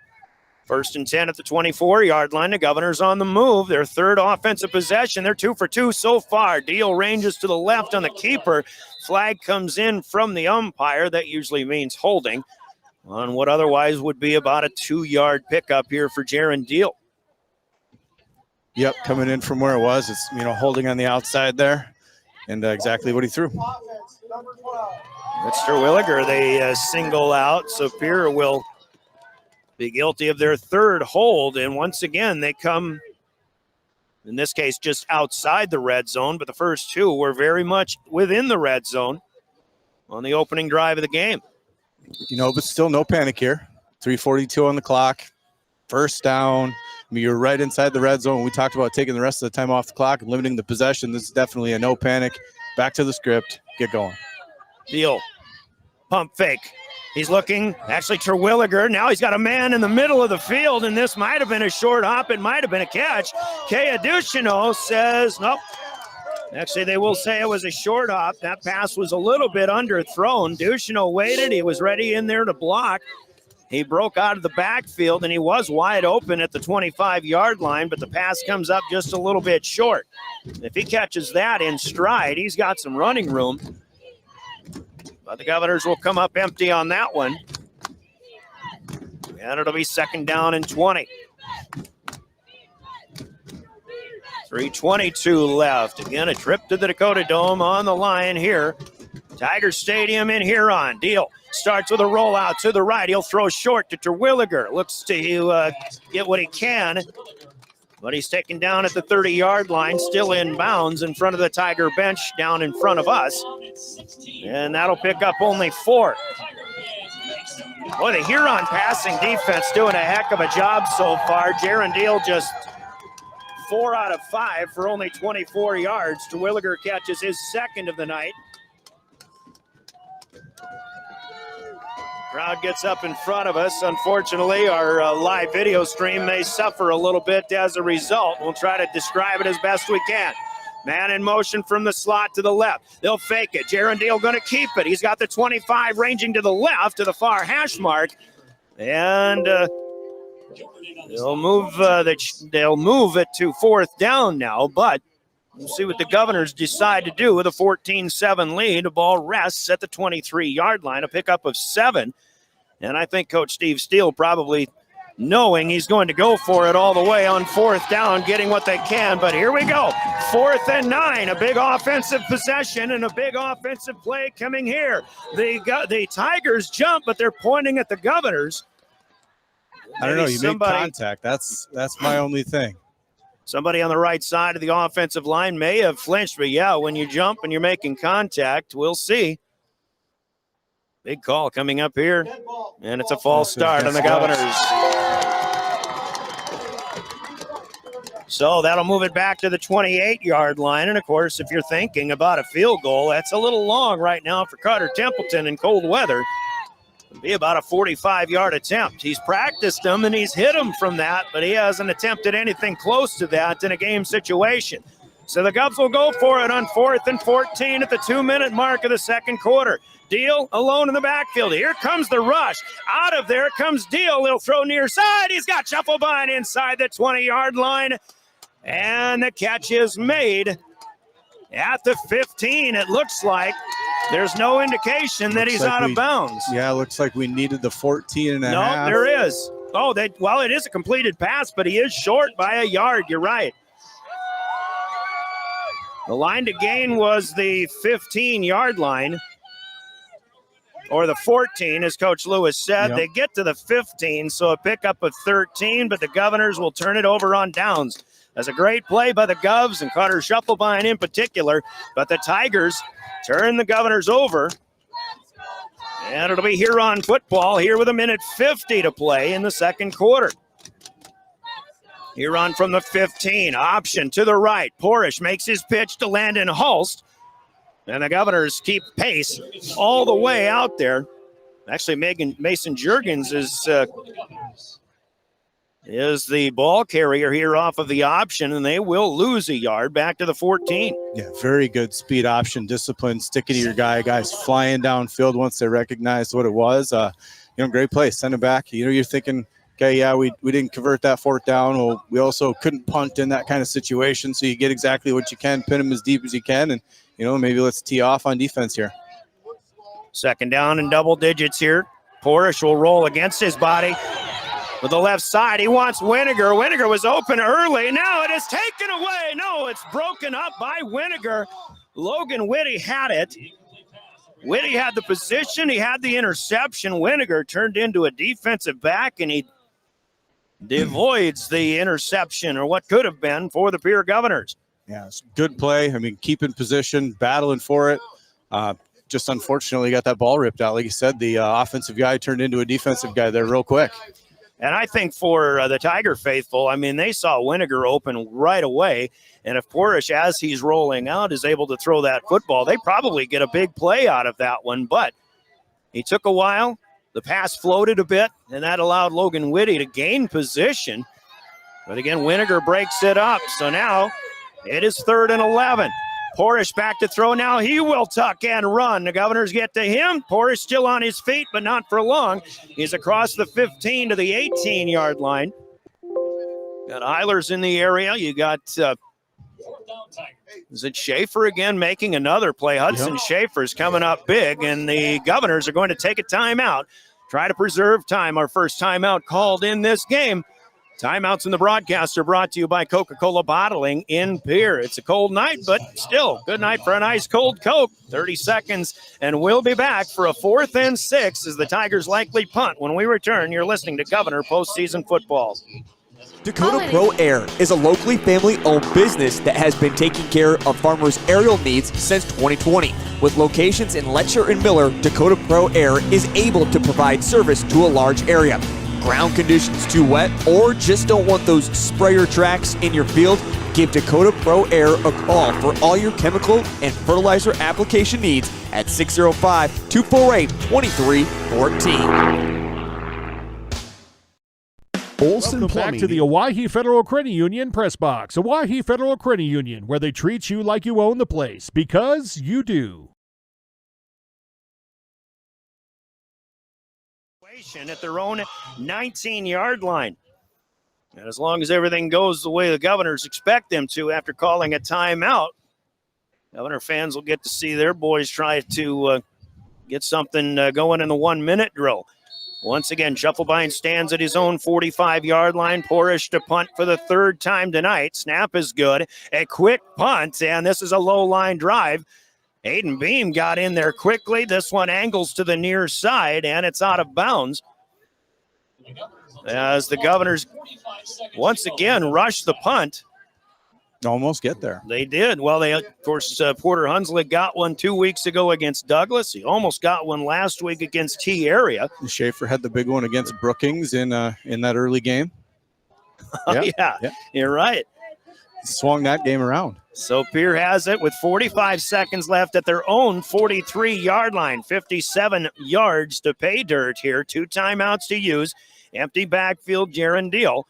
1st and 10 at the 24-yard line. The Governors on the move. Their 3rd offensive possession. They're 2 for 2 so far. Deal ranges to the left on the keeper. Flag comes in from the umpire. That usually means holding on what otherwise would be about a 2-yard pickup here for Jaron Deal. Yep, coming in from where it was. It's, holding on the outside there. And exactly what he threw. That's Terwilliger. They single out, so Pierre will be guilty of their 3rd hold. And once again, they come, in this case, just outside the red zone, but the first 2 were very much within the red zone on the opening drive of the game. But still no panic here. 3:42 on the clock. First down. I mean, you're right inside the red zone. We talked about taking the rest of the time off the clock and limiting the possession. This is definitely a no panic. Back to the script. Get going. Deal. Pump fake. He's looking. Actually, Terwilliger. Now he's got a man in the middle of the field, and this might have been a short hop. It might have been a catch. Teodushino says, nope. Actually, they will say it was a short hop. That pass was a little bit underthrown. Dushino waited. He was ready in there to block. He broke out of the backfield, and he was wide open at the 25-yard line, but the pass comes up just a little bit short. If he catches that in stride, he's got some running room. But the Governors will come up empty on that one. And it'll be 2nd down and 20. 3:22 left. Again, a trip to the Dakota Dome on the line here. Tiger Stadium in Huron. Deal starts with a rollout to the right. He'll throw short to Terwilliger. Looks to get what he can, but he's taken down at the 30-yard line, still in bounds in front of the Tiger bench down in front of us. And that'll pick up only 4. Boy, the Huron passing defense doing a heck of a job so far. Jaron Deal just 4 out of 5 for only 24 yards. Terwilliger catches his second of the night. Crowd gets up in front of us. Unfortunately, our live video stream may suffer a little bit as a result. We'll try to describe it as best we can. Man in motion from the slot to the left. They'll fake it. Jaron Deal going to keep it. He's got the 25 ranging to the left to the far hash mark. And they'll move it to 4th down now, but we'll see what the Governors decide to do with a 14-7 lead. The ball rests at the 23-yard line, a pickup of 7. And I think Coach Steve Steele probably knowing he's going to go for it all the way on 4th down, getting what they can. But here we go, 4th and 9, a big offensive possession and a big offensive play coming here. The Tigers jump, but they're pointing at the Governors. I don't know, you make contact. That's my only thing. Somebody on the right side of the offensive line may have flinched, but yeah, when you jump and you're making contact, we'll see. Big call coming up here, and it's a false start on the Governors. So that'll move it back to the 28-yard line, and of course, if you're thinking about a field goal, that's a little long right now for Carter Templeton in cold weather. It'll be about a 45-yard attempt. He's practiced them, and he's hit them from that, but he hasn't attempted anything close to that in a game situation. So the Govs will go for it on 4th and 14 at the 2-minute mark of the second quarter. Deal alone in the backfield. Here comes the rush. Out of there comes Deal. He'll throw near side. He's got Shufflebine inside the 20-yard line. And the catch is made at the 15, it looks like. There's no indication that he's out of bounds. Yeah, it looks like we needed the 14 and a half. No, there is. Oh, well, it is a completed pass, but he is short by a yard. You're right. The line to gain was the 15-yard line, or the 14, as Coach Lewis said. Yep. They get to the 15, so a pickup of 13, but the Governors will turn it over on downs. That's a great play by the Govs and Carter Shufflebine in particular, but the Tigers turn the Governors over. And it'll be Huron football here with 1:50 to play in the second quarter. Huron from the 15, option to the right. Porish makes his pitch to Landon Hulst. And the Governors keep pace all the way out there. Actually, Mason Juergens is the ball carrier here off of the option, and they will lose a yard back to the 14. Yeah, very good speed option, discipline, sticking to your guy. Guys flying downfield once they recognized what it was. Great play. Send it back. You're thinking, okay, yeah, we didn't convert that 4th down. Well, we also couldn't punt in that kind of situation, so you get exactly what you can, pin them as deep as you can, and maybe let's tee off on defense here. Second down in double digits here. Porish will roll against his body with the left side. He wants Winiger. Winiger was open early. Now it is taken away. No, it's broken up by Winiger. Logan Whitty had it. Whitty had the position. He had the interception. Winiger turned into a defensive back, and he devoids the interception, or what could have been, for the Pierre Governors. Yeah, it's good play. I mean, keeping position, battling for it. Just unfortunately got that ball ripped out. Like you said, the offensive guy turned into a defensive guy there real quick. And I think for the Tiger faithful, I mean, they saw Winiger open right away. And if Porish, as he's rolling out, is able to throw that football, they probably get a big play out of that one. But he took a while. The pass floated a bit, and that allowed Logan Whitty to gain position. But again, Winiger breaks it up. So now it is 3rd and 11. Porish back to throw now. He will tuck and run. The Governors get to him. Porish still on his feet, but not for long. He's across the 15 to the 18-yard line. Got Eilers in the area. You got, is it Schaefer again making another play? Hudson Schaefer's coming up big, and the Governors are going to take a timeout. Try to preserve time. Our first timeout called in this game. Timeouts in the broadcast are brought to you by Coca-Cola Bottling in Pierre. It's a cold night, but still, good night for an ice cold Coke. 30 seconds, and we'll be back for a 4th and 6 as the Tigers likely punt. When we return, you're listening to Governor Postseason Football. Dakota Pro Air is a locally family-owned business that has been taking care of farmers' aerial needs since 2020. With locations in Letcher and Miller, Dakota Pro Air is able to provide service to a large area. Ground conditions too wet, or just don't want those sprayer tracks in your field? Give Dakota Pro Air a call for all your chemical and fertilizer application needs at 605-248-2314. Welcome back to the Owyhee Federal Credit Union Press Box. Owyhee Federal Credit Union, where they treat you like you own the place, because you do. At their own 19-yard line. And as long as everything goes the way the Governors expect them to after calling a timeout, Governor fans will get to see their boys try to get something going in the 1-minute drill. Once again, Shufflebein stands at his own 45-yard line. Porish to punt for the 3rd time tonight. Snap is good. A quick punt, and this is a low-line drive. Aiden Beam got in there quickly. This one angles to the near side, and it's out of bounds. As the Governors once again rush the punt. Almost get there. They did. Well, of course, Porter Hunslick got one 2 weeks ago against Douglas. He almost got one last week against T-Area. Schaefer had the big one against Brookings in that early game. Yeah, you're right. Swung that game around. So Pierre has it with 45 seconds left at their own 43-yard line. 57 yards to pay dirt here. 2 timeouts to use. Empty backfield, Jaron Deal.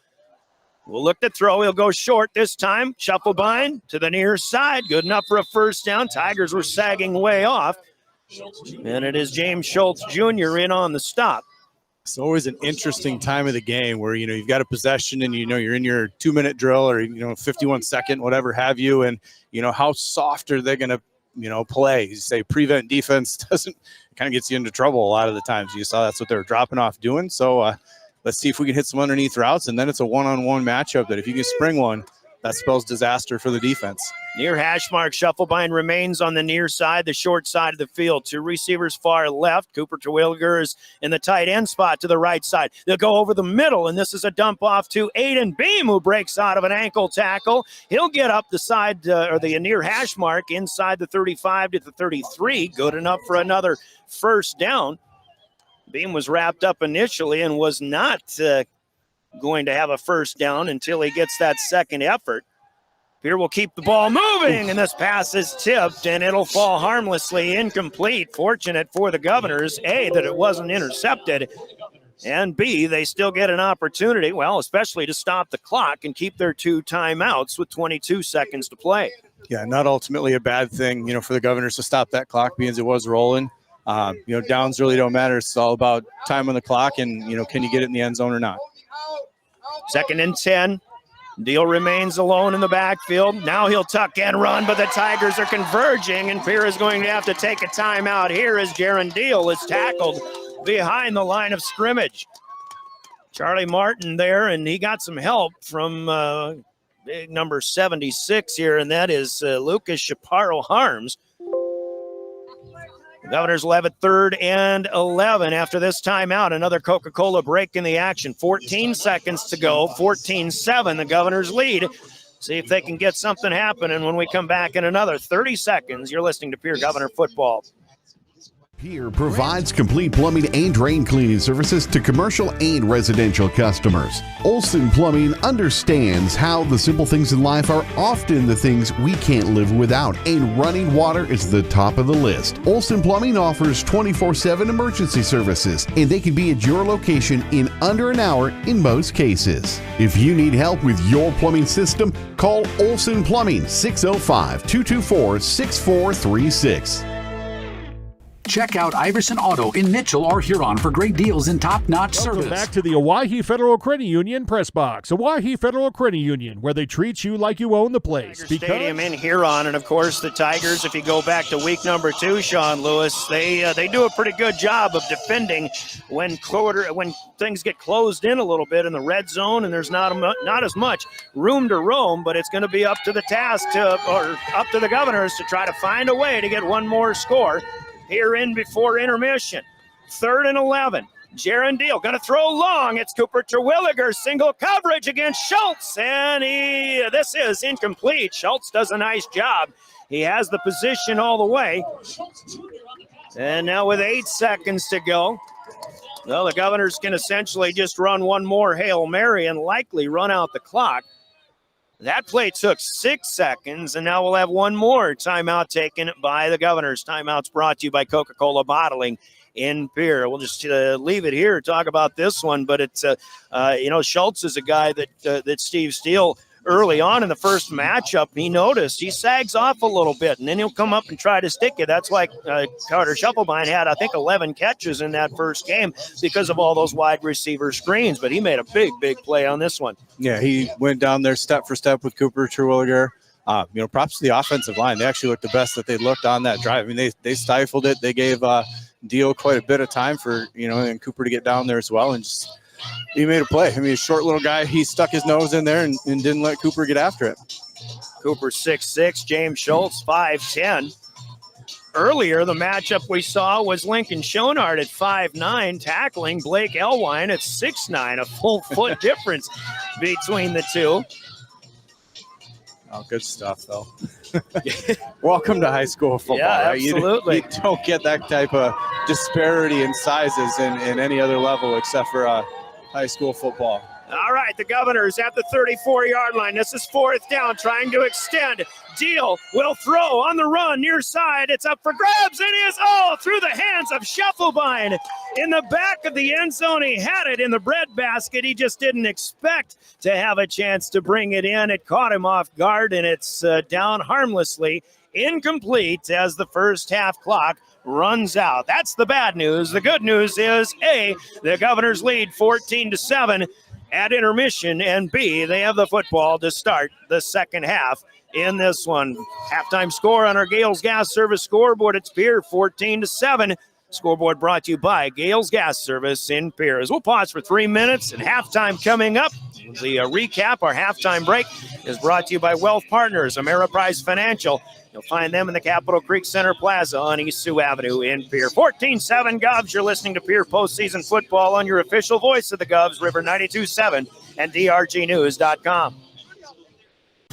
We'll look to throw. He'll go short this time. Shufflebein to the near side. Good enough for a 1st down. Tigers were sagging way off. And it is James Schultz Jr. in on the stop. It's always an interesting time of the game where, you've got a possession and, you're in your 2-minute drill or, 51-second, whatever have you. And, how soft are they going to, play? You say prevent defense kind of gets you into trouble a lot of the times. You saw that's what they were dropping off doing. So let's see if we can hit some underneath routes. And then it's a one-on-one matchup that if you can spring one, that spells disaster for the defense. Near hash mark, Shufflebein remains on the near side, the short side of the field. 2 receivers far left. Cooper Terwilliger is in the tight end spot to the right side. They'll go over the middle, and this is a dump off to Aiden Beam, who breaks out of an ankle tackle. He'll get up the side, or the near hash mark, inside the 35 to the 33. Good enough for another 1st down. Beam was wrapped up initially and was not going to have a 1st down until he gets that 2nd effort. Pierre will keep the ball moving, and this pass is tipped, and it'll fall harmlessly incomplete. Fortunate for the Governors, A, that it wasn't intercepted, and B, they still get an opportunity, well, especially to stop the clock and keep their 2 timeouts with 22 seconds to play. Yeah, not ultimately a bad thing, for the Governors to stop that clock because it was rolling. Downs really don't matter. It's all about time on the clock and, can you get it in the end zone or not? 2nd and 10. Deal remains alone in the backfield. Now he'll tuck and run, but the Tigers are converging, and Pierre is going to have to take a timeout here as Jaron Deal is tackled behind the line of scrimmage. Charlie Martin there, and he got some help from big number 76 here, and that is Lucas Chaparro Harms. The Governors will have it 3rd and 11 after this timeout. Another Coca-Cola break in the action. 14 seconds to go. 14-7, the Governors lead. See if they can get something happening when we come back in another 30 seconds. You're listening to Pierre Governor Football. Pierre provides complete plumbing and drain cleaning services to commercial and residential customers. Olson Plumbing understands how the simple things in life are often the things we can't live without, and running water is the top of the list. Olson Plumbing offers 24/7 emergency services, and they can be at your location in under an hour in most cases. If you need help with your plumbing system, call Olson Plumbing 605-224-6436. Check out Iverson Auto in Mitchell or Huron for great deals and top-notch service. Welcome back to the Owyhee Federal Credit Union Press Box. Owyhee Federal Credit Union, where they treat you like you own the place. Tiger Stadium in Huron, and of course the Tigers, if you go back to week number 2, Sean Lewis, they do a pretty good job of defending when things get closed in a little bit in the red zone and there's not as much room to roam, but it's going to be up to the task or up to the Governors to try to find a way to get one more score here in before intermission. 3rd and 11. Jaron Deal going to throw long. It's Cooper Terwilliger, single coverage against Schultz, and this is incomplete. Schultz does a nice job. He has the position all the way. And now with 8 seconds to go, well, the Governors can essentially just run one more Hail Mary and likely run out the clock. That play took 6 seconds, and now we'll have one more timeout taken by the Governors. Timeouts brought to you by Coca-Cola Bottling in Pierre. We'll just leave it here, talk about this one, but it's, Schultz is a guy that Steve Steele, early on in the first matchup, he noticed he sags off a little bit, and then he'll come up and try to stick you. That's why Carter Shufflebine had, I think, 11 catches in that first game because of all those wide receiver screens, but he made a big play on this one. Yeah, he went down there step for step with Cooper Terwilliger. Props to the offensive line. They actually looked the best that they looked on that drive. I mean, they stifled it. They gave Deal quite a bit of time for, and Cooper to get down there as well, and just he made a play. I mean, a short little guy, he stuck his nose in there and didn't let Cooper get after it. Cooper 6'6", James Schultz 5'10". Earlier, the matchup we saw was Lincoln Schonard at 5'9", tackling Blake Elwine at 6'9", a full foot difference between the two. Oh, good stuff, though. Welcome to high school football. Yeah, right? absolutely. You don't get that type of disparity in sizes in any other level except for high school football. All right, the Governors at the 34-yard line. This is 4th down, trying to extend. Deal will throw on the run near side. It's up for grabs. It is through the hands of Shufflebine. In the back of the end zone, he had it in the breadbasket. He just didn't expect to have a chance to bring it in. It caught him off guard, and it's down harmlessly. Incomplete as the first half clock runs out. That's the bad news. The good news is, A, the Governors lead 14-7 at intermission, and B, they have the football to start the second half in this one. Halftime score on our Gales Gas Service scoreboard. It's Pierre 14-7. Scoreboard brought to you by Gales Gas Service in Pierre. As we'll pause for 3 minutes and halftime coming up. The recap, our halftime break, is brought to you by Wealth Partners, Ameriprise Financial. You'll find them in the Capitol Creek Center Plaza on East Sioux Avenue in Pierre. 14-7 Govs. You're listening to Pierre postseason football on your official voice of the Govs, River 92.7 and DRGnews.com.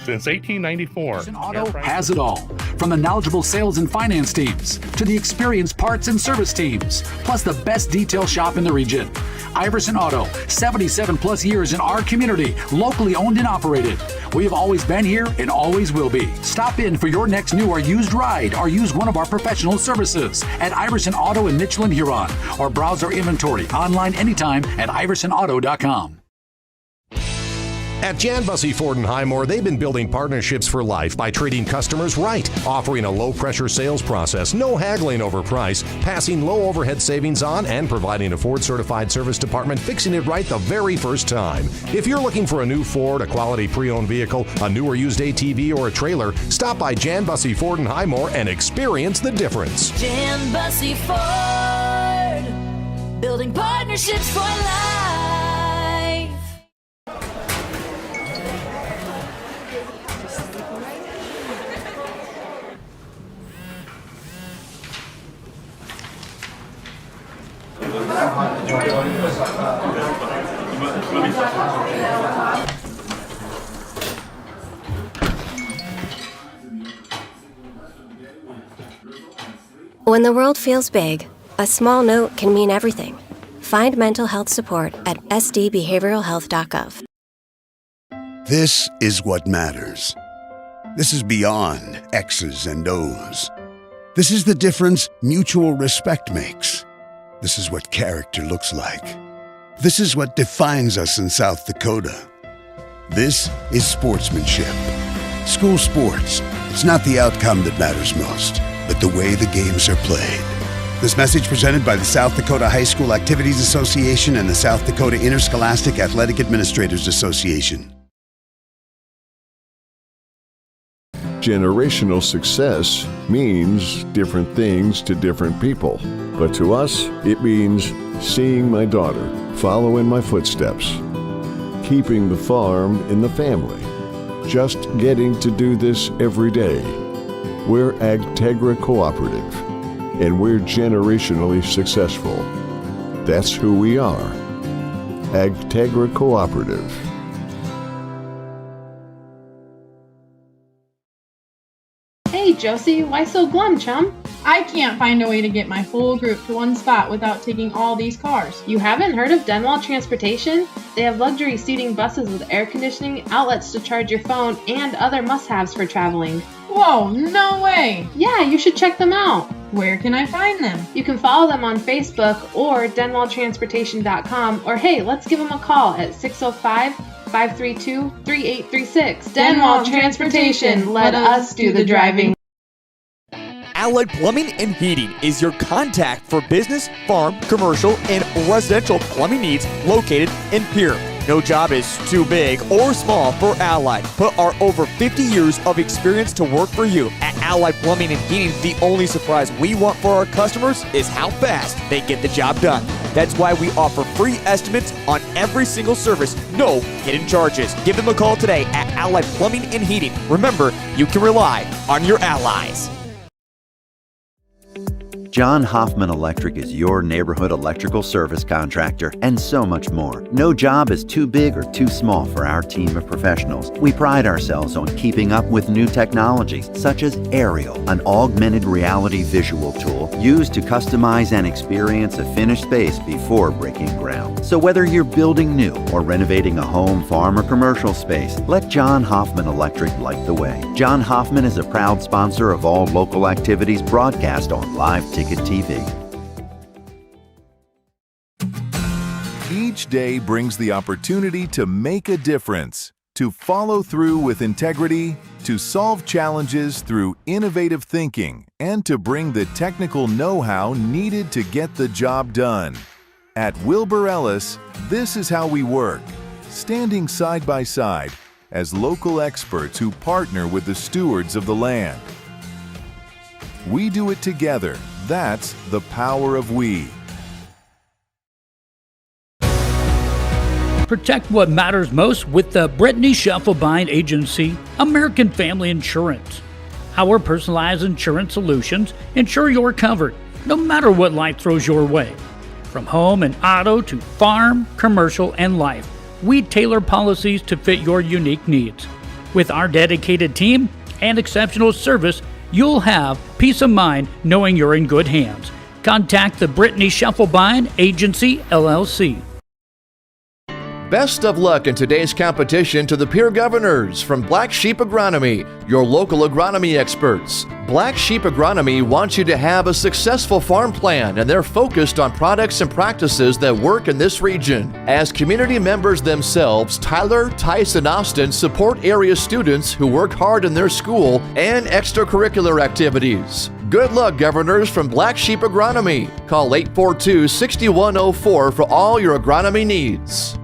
Since 1894, Auto has it all. From the knowledgeable sales and finance teams to the experienced parts and service teams, plus the best detail shop in the region. Iverson Auto, 77 plus years in our community, locally owned and operated. We have always been here and always will be. Stop in for your next new or used ride or use one of our professional services at Iverson Auto in Mitchell and Huron, or browse our inventory online anytime at iversonauto.com. At Jan Bussey Ford & Highmore, they've been building partnerships for life by treating customers right, offering a low-pressure sales process, no haggling over price, passing low overhead savings on, and providing a Ford-certified service department fixing it right the very first time. If you're looking for a new Ford, a quality pre-owned vehicle, a new or used ATV, or a trailer, stop by Jan Bussey Ford & Highmore and experience the difference. Jan Bussey Ford, building partnerships for life. When the world feels big, a small note can mean everything. Find mental health support at sdbehavioralhealth.gov. This is what matters. This is beyond X's and O's. This is the difference mutual respect makes. This is what character looks like. This is what defines us in South Dakota. This is sportsmanship. School sports, it's not the outcome that matters most, but the way the games are played. This message presented by the South Dakota High School Activities Association and the South Dakota Interscholastic Athletic Administrators Association. Generational success means different things to different people. But to us, it means seeing my daughter follow in my footsteps, keeping the farm in the family, just getting to do this every day. We're Agtegra Cooperative, and we're generationally successful. That's who we are. Agtegra Cooperative. Hey Josie, why so glum, chum? I can't find a way to get my whole group to one spot without taking all these cars. You haven't heard of Denwall Transportation? They have luxury seating buses with air conditioning, outlets to charge your phone, and other must-haves for traveling. Whoa, no way! Yeah, you should check them out. Where can I find them? You can follow them on Facebook or denwalltransportation.com, or hey, let's give them a call at 605-532-3836. Denwall Transportation, let us do the driving. Allied Plumbing and Heating is your contact for business, farm, commercial, and residential plumbing needs located in Pierre. No job is too big or small for Allied. Put our over 50 years of experience to work for you. At Allied Plumbing and Heating, the only surprise we want for our customers is how fast they get the job done. That's why we offer free estimates on every single service, no hidden charges. Give them a call today at Allied Plumbing and Heating. Remember, you can rely on your allies. John Hoffman Electric is your neighborhood electrical service contractor and so much more. No job is too big or too small for our team of professionals. We pride ourselves on keeping up with new technologies such as Aerial, an augmented reality visual tool used to customize and experience a finished space before breaking ground. So whether you're building new or renovating a home, farm, or commercial space, let John Hoffman Electric light the way. John Hoffman is a proud sponsor of all local activities broadcast on Live Ticket TV. Each day brings the opportunity to make a difference, to follow through with integrity, to solve challenges through innovative thinking, and to bring the technical know-how needed to get the job done. At Wilbur Ellis, this is how we work, standing side by side as local experts who partner with the stewards of the land. We do it together. That's the power of we. Protect what matters most with the Brittany Scheffelbein Agency, American Family Insurance. Our personalized insurance solutions ensure you're covered, no matter what life throws your way. From home and auto to farm, commercial, and life, we tailor policies to fit your unique needs. With our dedicated team and exceptional service, you'll have peace of mind knowing you're in good hands. Contact the Brittany Scheffelbein Agency, LLC. Best of luck in today's competition to the Pierre Governors from Black Sheep Agronomy, your local agronomy experts. Black Sheep Agronomy wants you to have a successful farm plan, and they're focused on products and practices that work in this region. As community members themselves, Tyler, Tice, and Austin support area students who work hard in their school and extracurricular activities. Good luck, Governors from Black Sheep Agronomy. Call 842-6104 for all your agronomy needs.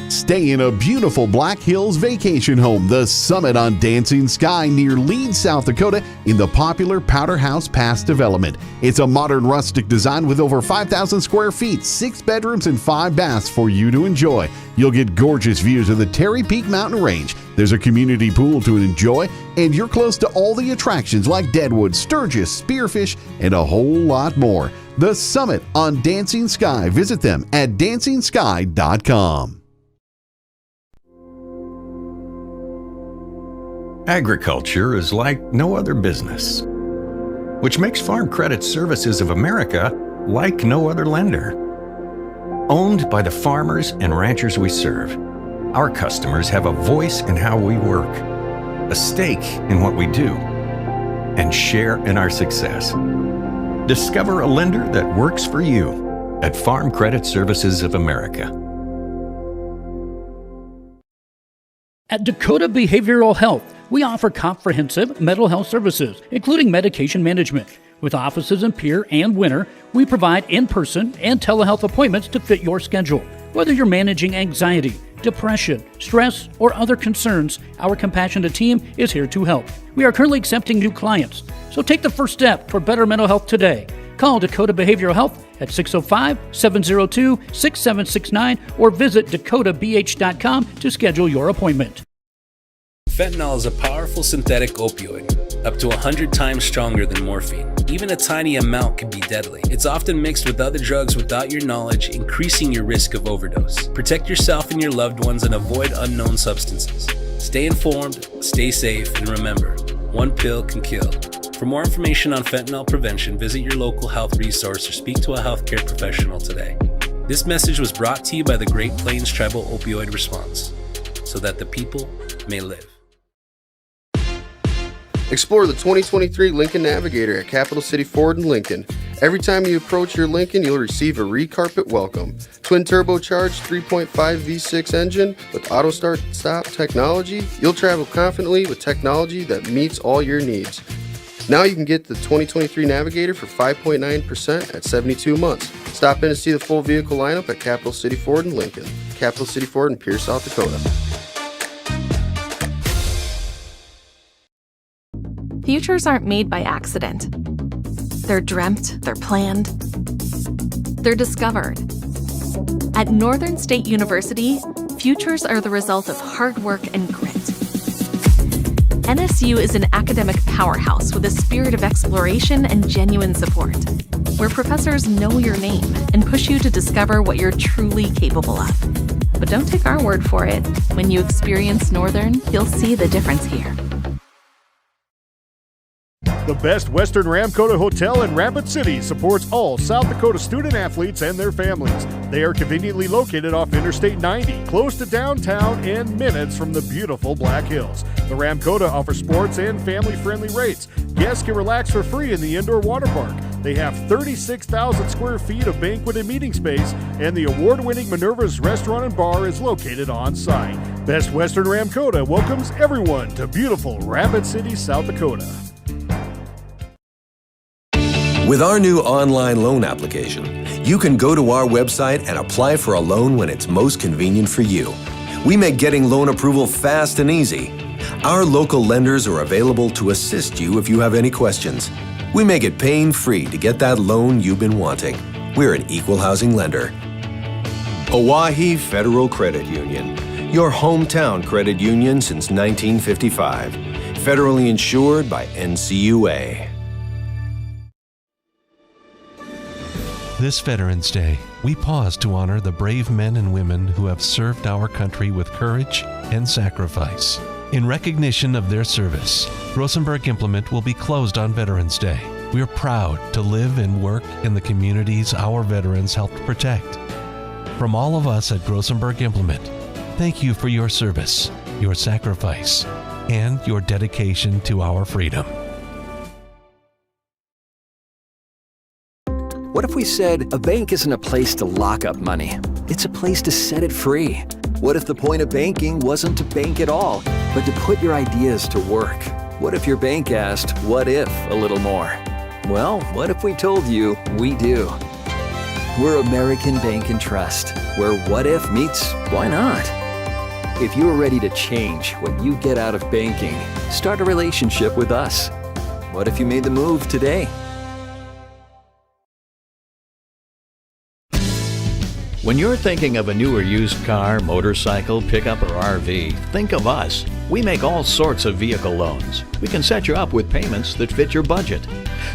Stay in a beautiful Black Hills vacation home, the Summit on Dancing Sky near Leeds, South Dakota, in the popular Powder House Pass development. It's a modern rustic design with over 5,000 square feet, 6 bedrooms, and 5 baths for you to enjoy. You'll get gorgeous views of the Terry Peak Mountain Range. There's a community pool to enjoy, and you're close to all the attractions like Deadwood, Sturgis, Spearfish, and a whole lot more. The Summit on Dancing Sky. Visit them at dancingsky.com. Agriculture is like no other business, which makes Farm Credit Services of America like no other lender. Owned by the farmers and ranchers we serve, our customers have a voice in how we work, a stake in what we do, and share in our success. Discover a lender that works for you at Farm Credit Services of America. At Dakota Behavioral Health, we offer comprehensive mental health services, including medication management. With offices in Pierre and Winter, we provide in-person and telehealth appointments to fit your schedule. Whether you're managing anxiety, depression, stress, or other concerns, our compassionate team is here to help. We are currently accepting new clients, so take the first step for better mental health today. Call Dakota Behavioral Health at 605-702-6769 or visit dakotabh.com to schedule your appointment. Fentanyl is a powerful synthetic opioid, up to 100 times stronger than morphine. Even a tiny amount can be deadly. It's often mixed with other drugs without your knowledge, increasing your risk of overdose. Protect yourself and your loved ones and avoid unknown substances. Stay informed, stay safe, and remember, one pill can kill. For more information on fentanyl prevention, visit your local health resource or speak to a healthcare professional today. This message was brought to you by the Great Plains Tribal Opioid Response, so that the people may live. Explore the 2023 Lincoln Navigator at Capital City Ford in Lincoln. Every time you approach your Lincoln, you'll receive a re-carpet welcome. Twin turbocharged 3.5 V6 engine with auto start-stop technology, you'll travel confidently with technology that meets all your needs. Now you can get the 2023 Navigator for 5.9% at 72 months. Stop in to see the full vehicle lineup at Capital City Ford in Lincoln. Capital City Ford in Pierre, South Dakota. Futures aren't made by accident. They're dreamt, they're planned, they're discovered. At Northern State University, futures are the result of hard work and grit. NSU is an academic powerhouse with a spirit of exploration and genuine support, where professors know your name and push you to discover what you're truly capable of. But don't take our word for it. When you experience Northern, you'll see the difference here. The Best Western Ramkota Hotel in Rapid City supports all South Dakota student athletes and their families. They are conveniently located off Interstate 90, close to downtown and minutes from the beautiful Black Hills. The Ramkota offers sports and family-friendly rates. Guests can relax for free in the indoor water park. They have 36,000 square feet of banquet and meeting space, and the award-winning Minerva's Restaurant and Bar is located on site. Best Western Ramkota welcomes everyone to beautiful Rapid City, South Dakota. With our new online loan application, you can go to our website and apply for a loan when it's most convenient for you. We make getting loan approval fast and easy. Our local lenders are available to assist you if you have any questions. We make it pain-free to get that loan you've been wanting. We're an equal housing lender. Oahe Federal Credit Union, your hometown credit union since 1955. Federally insured by NCUA. This Veterans Day, we pause to honor the brave men and women who have served our country with courage and sacrifice. In recognition of their service, Grosenberg Implement will be closed on Veterans Day. We are proud to live and work in the communities our veterans helped protect. From all of us at Grosenberg Implement, thank you for your service, your sacrifice, and your dedication to our freedom. What if we said a bank isn't a place to lock up money? It's a place to set it free. What if the point of banking wasn't to bank at all, but to put your ideas to work? What if your bank asked, what if, a little more? Well, what if we told you we do? We're American Bank and Trust, where what if meets why not? If you're ready to change what you get out of banking, start a relationship with us. What if you made the move today? When you're thinking of a new or used car, motorcycle, pickup, or RV, think of us. We make all sorts of vehicle loans. We can set you up with payments that fit your budget.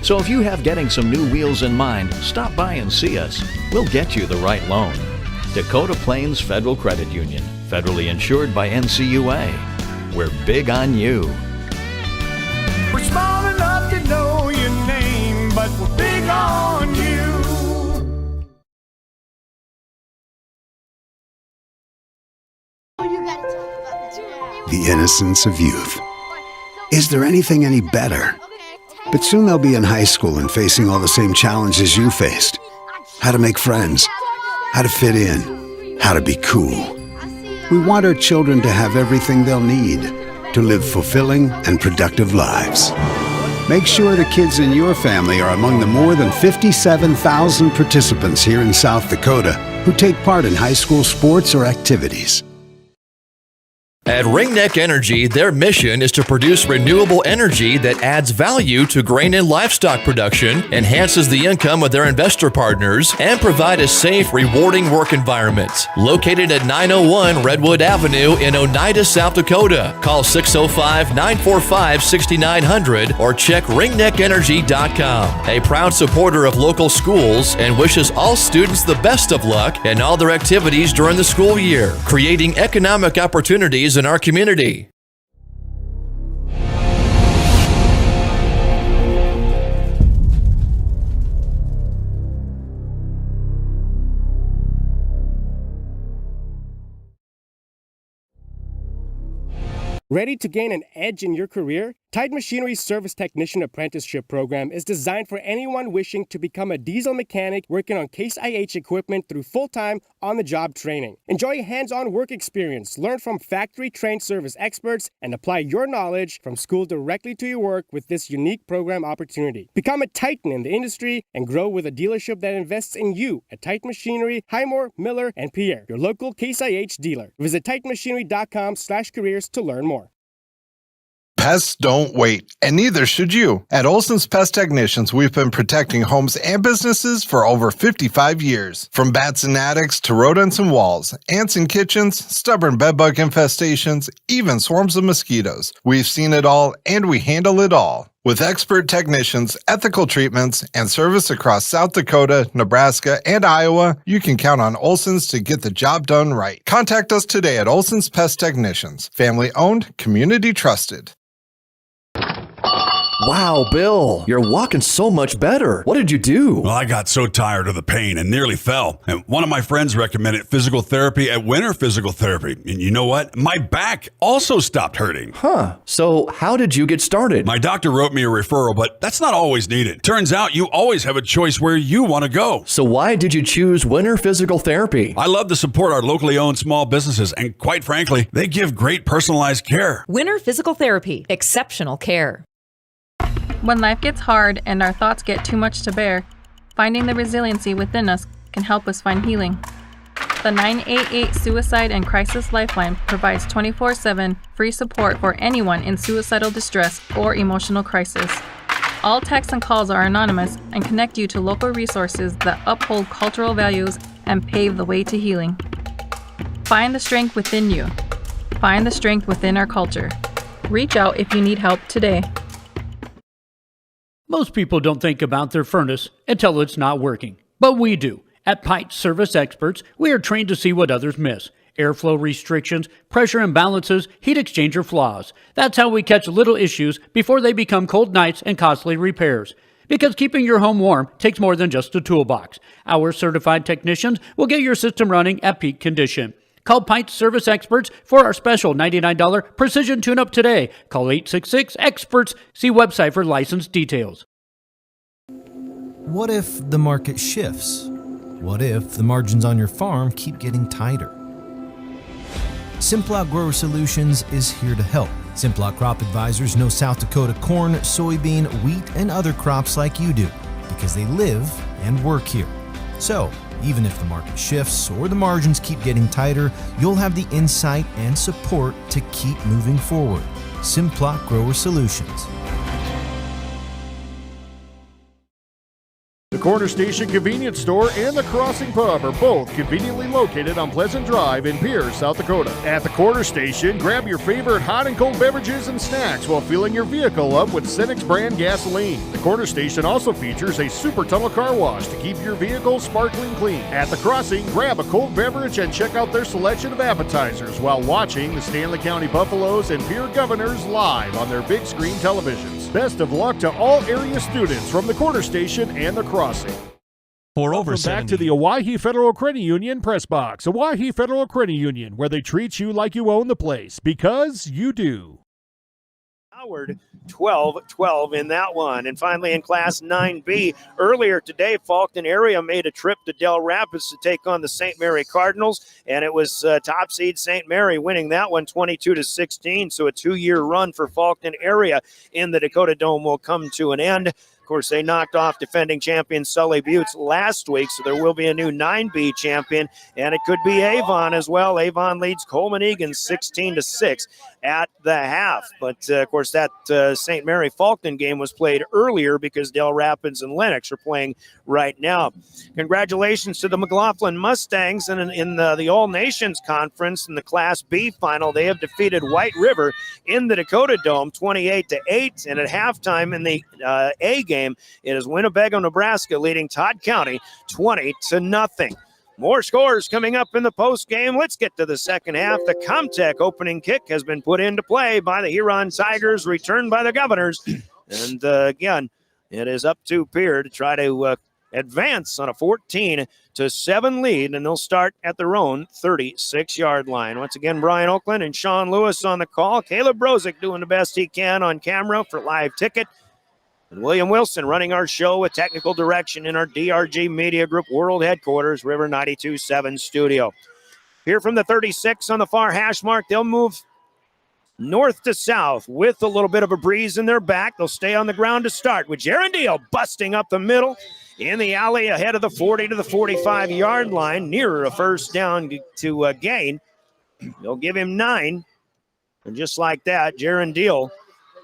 So if you have getting some new wheels in mind, stop by and see us. We'll get you the right loan. Dakota Plains Federal Credit Union, federally insured by NCUA. We're big on you. We're small enough to know your name, but we're big on you. The innocence of youth. Is there anything any better? But soon they'll be in high school and facing all the same challenges you faced. How to make friends, how to fit in, how to be cool. We want our children to have everything they'll need to live fulfilling and productive lives. Make sure the kids in your family are among the more than 57,000 participants here in South Dakota who take part in high school sports or activities. At Ringneck Energy, their mission is to produce renewable energy that adds value to grain and livestock production, enhances the income of their investor partners, and provide a safe, rewarding work environment. Located at 901 Redwood Avenue in Oneida, South Dakota. Call 605-945-6900 or check ringneckenergy.com. A proud supporter of local schools and wishes all students the best of luck in all their activities during the school year, creating economic opportunities in our community. Ready to gain an edge in your career? Tide Machinery's Service Technician Apprenticeship Program is designed for anyone wishing to become a diesel mechanic working on Case IH equipment through full-time, on-the-job training. Enjoy hands-on work experience, learn from factory-trained service experts, and apply your knowledge from school directly to your work with this unique program opportunity. Become a titan in the industry and grow with a dealership that invests in you at Tide Machinery, Highmore, Miller, and Pierre, your local Case IH dealer. Visit TitanMachinery.com/careers to learn more. Pests don't wait, and neither should you. At Olson's Pest Technicians, we've been protecting homes and businesses for over 55 years. From bats and attics to rodents and walls, ants in kitchens, stubborn bedbug infestations, even swarms of mosquitoes. We've seen it all, and we handle it all. With expert technicians, ethical treatments, and service across South Dakota, Nebraska, and Iowa, you can count on Olson's to get the job done right. Contact us today at Olson's Pest Technicians. Family owned, community trusted. Wow, Bill, you're walking so much better. What did you do? Well, I got so tired of the pain and nearly fell. And one of my friends recommended physical therapy at Winter Physical Therapy. And you know what? My back also stopped hurting. Huh. So how did you get started? My doctor wrote me a referral, but that's not always needed. Turns out you always have a choice where you want to go. So why did you choose Winter Physical Therapy? I love to support our locally owned small businesses. And quite frankly, they give great personalized care. Winter Physical Therapy. Exceptional care. When life gets hard and our thoughts get too much to bear, finding the resiliency within us can help us find healing. The 988 Suicide and Crisis Lifeline provides 24/7 free support for anyone in suicidal distress or emotional crisis. All texts and calls are anonymous and connect you to local resources that uphold cultural values and pave the way to healing. Find the strength within you. Find the strength within our culture. Reach out if you need help today. Most people don't think about their furnace until it's not working, but we do. At Pipe Service Experts, we are trained to see what others miss. Airflow restrictions, pressure imbalances, heat exchanger flaws. That's how we catch little issues before they become cold nights and costly repairs. Because keeping your home warm takes more than just a toolbox. Our certified technicians will get your system running at peak condition. Call Pint Service Experts for our special $99 precision tune-up today. Call 866-EXPERTS. See website for license details. What if the market shifts? What if the margins on your farm keep getting tighter? Simplot Grower Solutions is here to help. Simplot Crop Advisors know South Dakota corn, soybean, wheat, and other crops like you do because they live and work here. So, even if the market shifts or the margins keep getting tighter, you'll have the insight and support to keep moving forward. Simplot Grower Solutions. The Corner Station Convenience Store and the Crossing Pub are both conveniently located on Pleasant Drive in Pierre, South Dakota. At the Corner Station, grab your favorite hot and cold beverages and snacks while filling your vehicle up with Cenex brand gasoline. The Corner Station also features a super tunnel car wash to keep your vehicle sparkling clean. At the Crossing, grab a cold beverage and check out their selection of appetizers while watching the Stanley County Buffaloes and Pierre Governors live on their big screen televisions. Best of luck to all area students from the Corner Station and the Crossing. For over Welcome 70. back to the Owyhee Federal Credit Union Press Box. Owyhee Federal Credit Union, where they treat you like you own the place, because you do. Howard 12-12 in that one. And finally in Class 9B, earlier today, Faulkton area made a trip to Del Rapids to take on the St. Mary Cardinals, and it was top seed St. Mary winning that one 22-16. So a 2-year run for Faulkton area in the Dakota Dome will come to an end. Of course, they knocked off defending champion Sully Buttes last week, so there will be a new 9B champion, and it could be Avon as well. Avon leads Coleman Egan 16-6 at the half. But, of course, that St. Mary Faulkton game was played earlier because Del Rapids and Lennox are playing right now. Congratulations to the McLaughlin Mustangs in the All-Nations Conference in the Class B final. They have defeated White River in the Dakota Dome 28-8, and at halftime in the A game, it is Winnebago, Nebraska leading Todd County 20-0. More scores coming up in the post game. Let's get to the second half. The Comtech opening kick has been put into play by the Huron Tigers, returned by the Governors. And again, it is up to Pierre to try to advance on a 14-7 lead, and they'll start at their own 36-yard line. Once again, Brian Oakland and Sean Lewis on the call. Caleb Brozick doing the best he can on camera for Live Ticket. And William Wilson running our show with technical direction in our DRG Media Group World Headquarters, River 92.7 studio. Here from the 36 on the far hash mark, they'll move north to south with a little bit of a breeze in their back. They'll stay on the ground to start with Jaron Deal busting up the middle in the alley ahead of the 40 to the 45-yard line, nearer a first down to gain. They'll give him 9. And just like that, Jaron Deal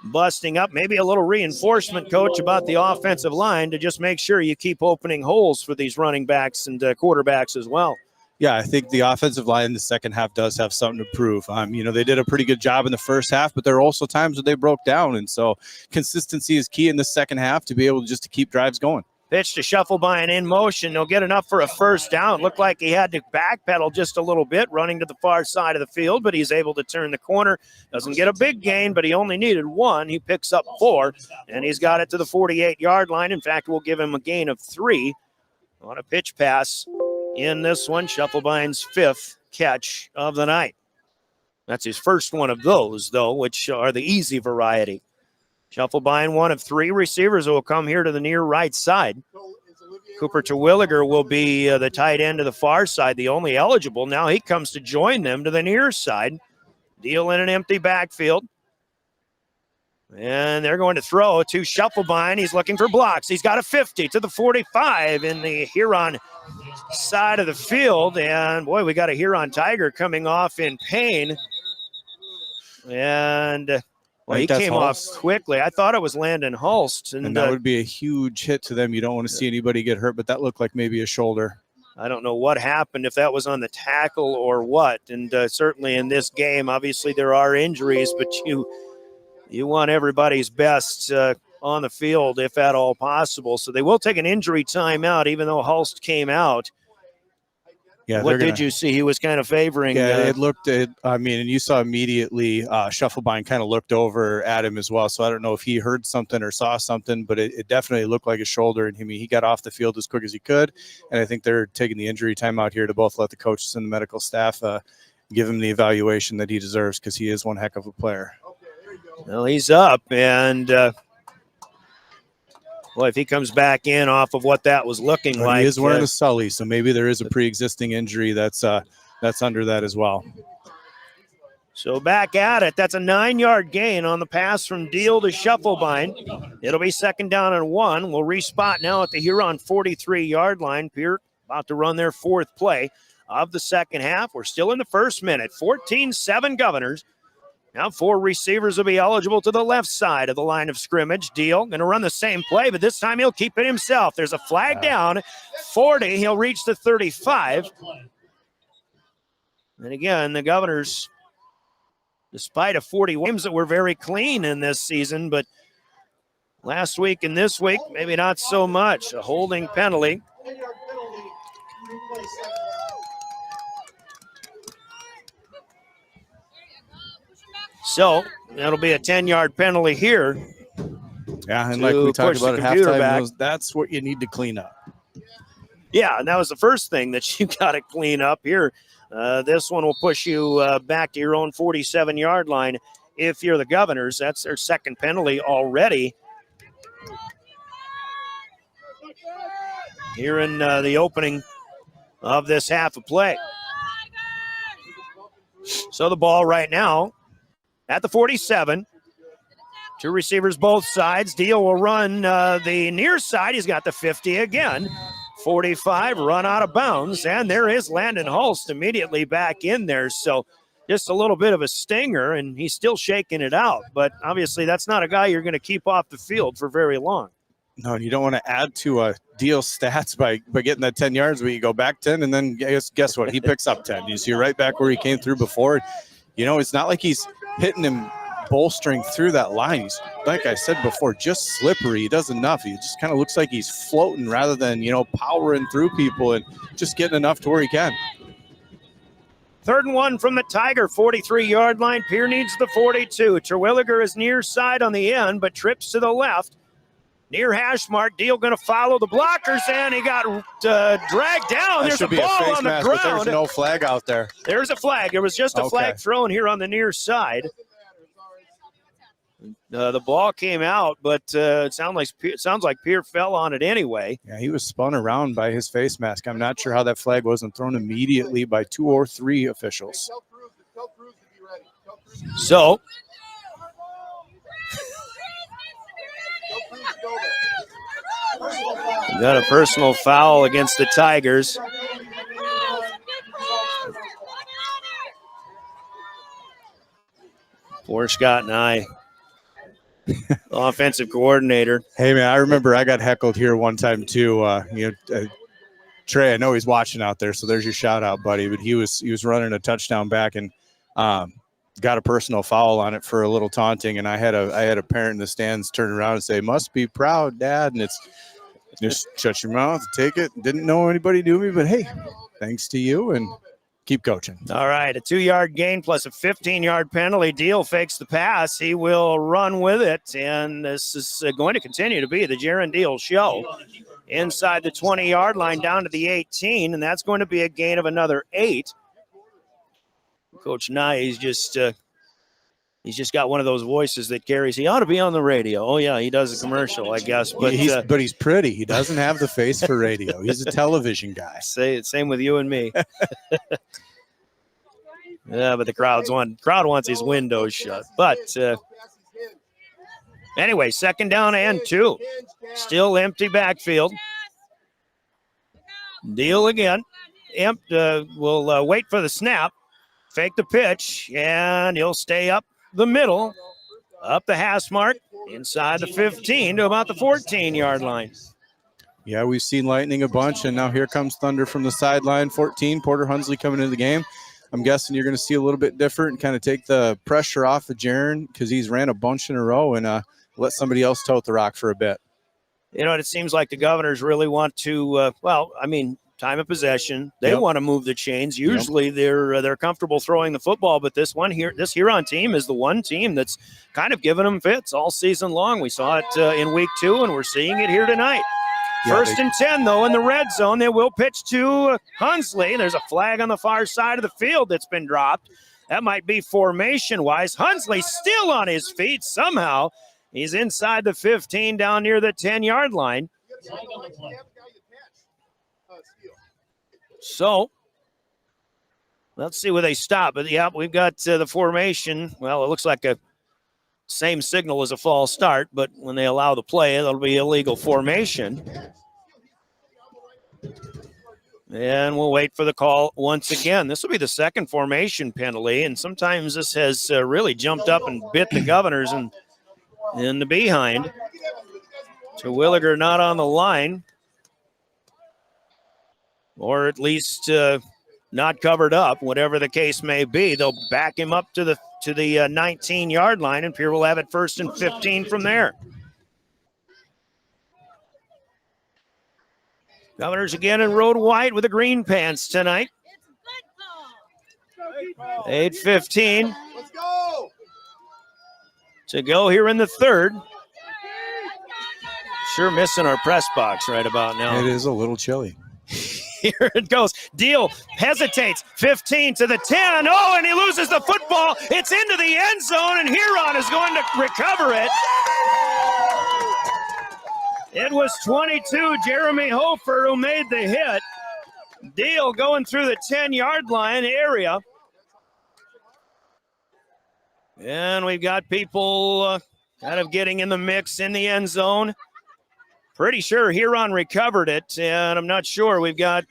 busting up, maybe a little reinforcement, coach, about the offensive line to just make sure you keep opening holes for these running backs and quarterbacks as well. Yeah, I think the offensive line in the second half does have something to prove. They did a pretty good job in the first half, but there are also times where they broke down. And so consistency is key in the second half to be able to keep drives going. Pitch to Shufflebein in motion. They'll get enough for a first down. Looked like he had to backpedal just a little bit, running to the far side of the field, but he's able to turn the corner. Doesn't get a big gain, but he only needed 1. He picks up 4, and he's got it to the 48-yard line. In fact, we'll give him a gain of 3 on a pitch pass in this one. Shufflebein's 5th catch of the night. That's his first one of those, though, which are the easy variety. Shufflebein, one of 3 receivers who will come here to the near right side. Cooper Terwilliger will be the tight end to the far side, the only eligible. Now he comes to join them to the near side. Deal in an empty backfield. And they're going to throw to Shufflebein. He's looking for blocks. He's got a 50 to the 45 in the Huron side of the field. And, boy, we got a Huron Tiger coming off in pain. And he came off quickly. I thought it was Landon Hulst. And that would be a huge hit to them. You don't want to see anybody get hurt, but that looked like maybe a shoulder. I don't know what happened, if that was on the tackle or what. And certainly in this game, obviously there are injuries, but you want everybody's best on the field if at all possible. So they will take an injury timeout, even though Hulst came out. Yeah, what did you see? He was kind of favoring. Yeah, it looked at, and you saw immediately Shufflebein kind of looked over at him as well. So I don't know if he heard something or saw something, but it definitely looked like a shoulder. And he got off the field as quick as he could. And I think they're taking the injury timeout here to both let the coaches and the medical staff give him the evaluation that he deserves, because he is one heck of a player. Well, he's up, and if he comes back in off of what that was looking like. He is wearing a Sully, so maybe there is a pre-existing injury that's under that as well. So back at it. That's a 9-yard gain on the pass from Deal to Shufflebein. It'll be second down and 1. We'll respot now at the Huron 43-yard line. Pierre about to run their 4th play of the second half. We're still in the first minute. 14-7 Governors. Now 4 receivers will be eligible to the left side of the line of scrimmage. Deal going to run the same play, but this time he'll keep it himself. There's a flag down. 40. He'll reach the 35. And again, the Governors, despite a 40 games that were very clean in this season, but last week and this week, maybe not so much. A holding penalty. So that'll be a 10-yard penalty here. Yeah, and like we talked about at halftime, that's what you need to clean up. Yeah, and that was the first thing that you got to clean up here. This one will push you back to your own 47-yard line if you're the Governors. That's their second penalty already here in the opening of this half of play. So the ball right now at the 47. Two receivers both sides. Deal will run the near side. He's got the 50 again. 45, run out of bounds. And there is Landon Hulst immediately back in there. So just a little bit of a stinger, and he's still shaking it out. But obviously that's not a guy you're going to keep off the field for very long. No, you don't want to add to Deal's stats by getting that 10 yards where you go back 10, and then guess what? He picks up 10. You see right back where he came through before. You know, it's not like he's hitting him bolstering through that line. He's, like I said before, just slippery. He does enough. He just kind of looks like he's floating rather than, powering through people and just getting enough to where he can. 3rd and 1 from the Tiger 43-yard line. Pierre needs the 42. Terwilliger is near side on the end, but trips to the left. Near hash mark. Deal going to follow the blockers, and he got dragged down. There's a ball on the ground. There's no flag out there. There's a flag. There was just a flag thrown here on the near side. The ball came out, but it sounds like Pierre fell on it anyway. Yeah, he was spun around by his face mask. I'm not sure how that flag wasn't thrown immediately by 2 or 3 officials. So, we got a personal foul against the Tigers. Poor Scott and I. Offensive coordinator. Hey, man, I remember I got heckled here one time, too. Trey, I know he's watching out there, so there's your shout-out, buddy. But he was running a touchdown back and got a personal foul on it for a little taunting. And I had a parent in the stands turn around and say, "Must be proud, Dad." And it's just shut your mouth, take it. Didn't know anybody knew me, but hey, thanks to you, and keep coaching. All right, a 2-yard gain plus a 15-yard penalty. Deal fakes the pass. He will run with it, and this is going to continue to be the Jaron Deal show. Inside the 20-yard line down to the 18, and that's going to be a gain of another 8. Coach Nye, he's just got one of those voices that carries. He ought to be on the radio. Oh, yeah, he does a commercial, I guess. But he's pretty. He doesn't have the face for radio. He's a television guy. Same with you and me. Yeah, but the crowd wants his windows shut. But anyway, 2nd down and 2. Still empty backfield. Deal again. Will wait for the snap. Fake the pitch, and he'll stay up the middle, up the hash mark, inside the 15 to about the 14-yard line. Yeah, we've seen lightning a bunch, and now here comes thunder from the sideline. 14, Porter Hunsley coming into the game. I'm guessing you're going to see a little bit different and kind of take the pressure off of Jaron because he's ran a bunch in a row and let somebody else tote the rock for a bit. It seems like the Governors really want to, time of possession. They want to move the chains. Usually they're comfortable throwing the football, but this Huron team is the one team that's kind of given them fits all season long. We saw it in week 2, and we're seeing it here tonight. First and 10, though, in the red zone. They will pitch to Hunsley. There's a flag on the far side of the field that's been dropped. That might be formation-wise. Hunsley still on his feet somehow. He's inside the 15 down near the 10-yard line. So, let's see where they stop. But, yeah, we've got the formation. Well, it looks like a same signal as a false start, but when they allow the play, it'll be illegal formation. And we'll wait for the call once again. This will be the second formation penalty, and sometimes this has really jumped up and bit the Governors in the behind. Terwilliger not on the line, or at least not covered up, whatever the case may be. They'll back him up to the 19-yard line, and Pierre will have it 1st and 15 from there. Governors again in road white with the green pants tonight. 8:15 to go here in the 3rd. Sure missing our press box right about now. It is a little chilly. Here it goes. Deal hesitates. 15 to the 10. Oh, and he loses the football. It's into the end zone, and Huron is going to recover it. It was 22, Jeremy Hofer, who made the hit. Deal going through the 10-yard line area. And we've got people kind of getting in the mix in the end zone. Pretty sure Huron recovered it, and I'm not sure. We've got,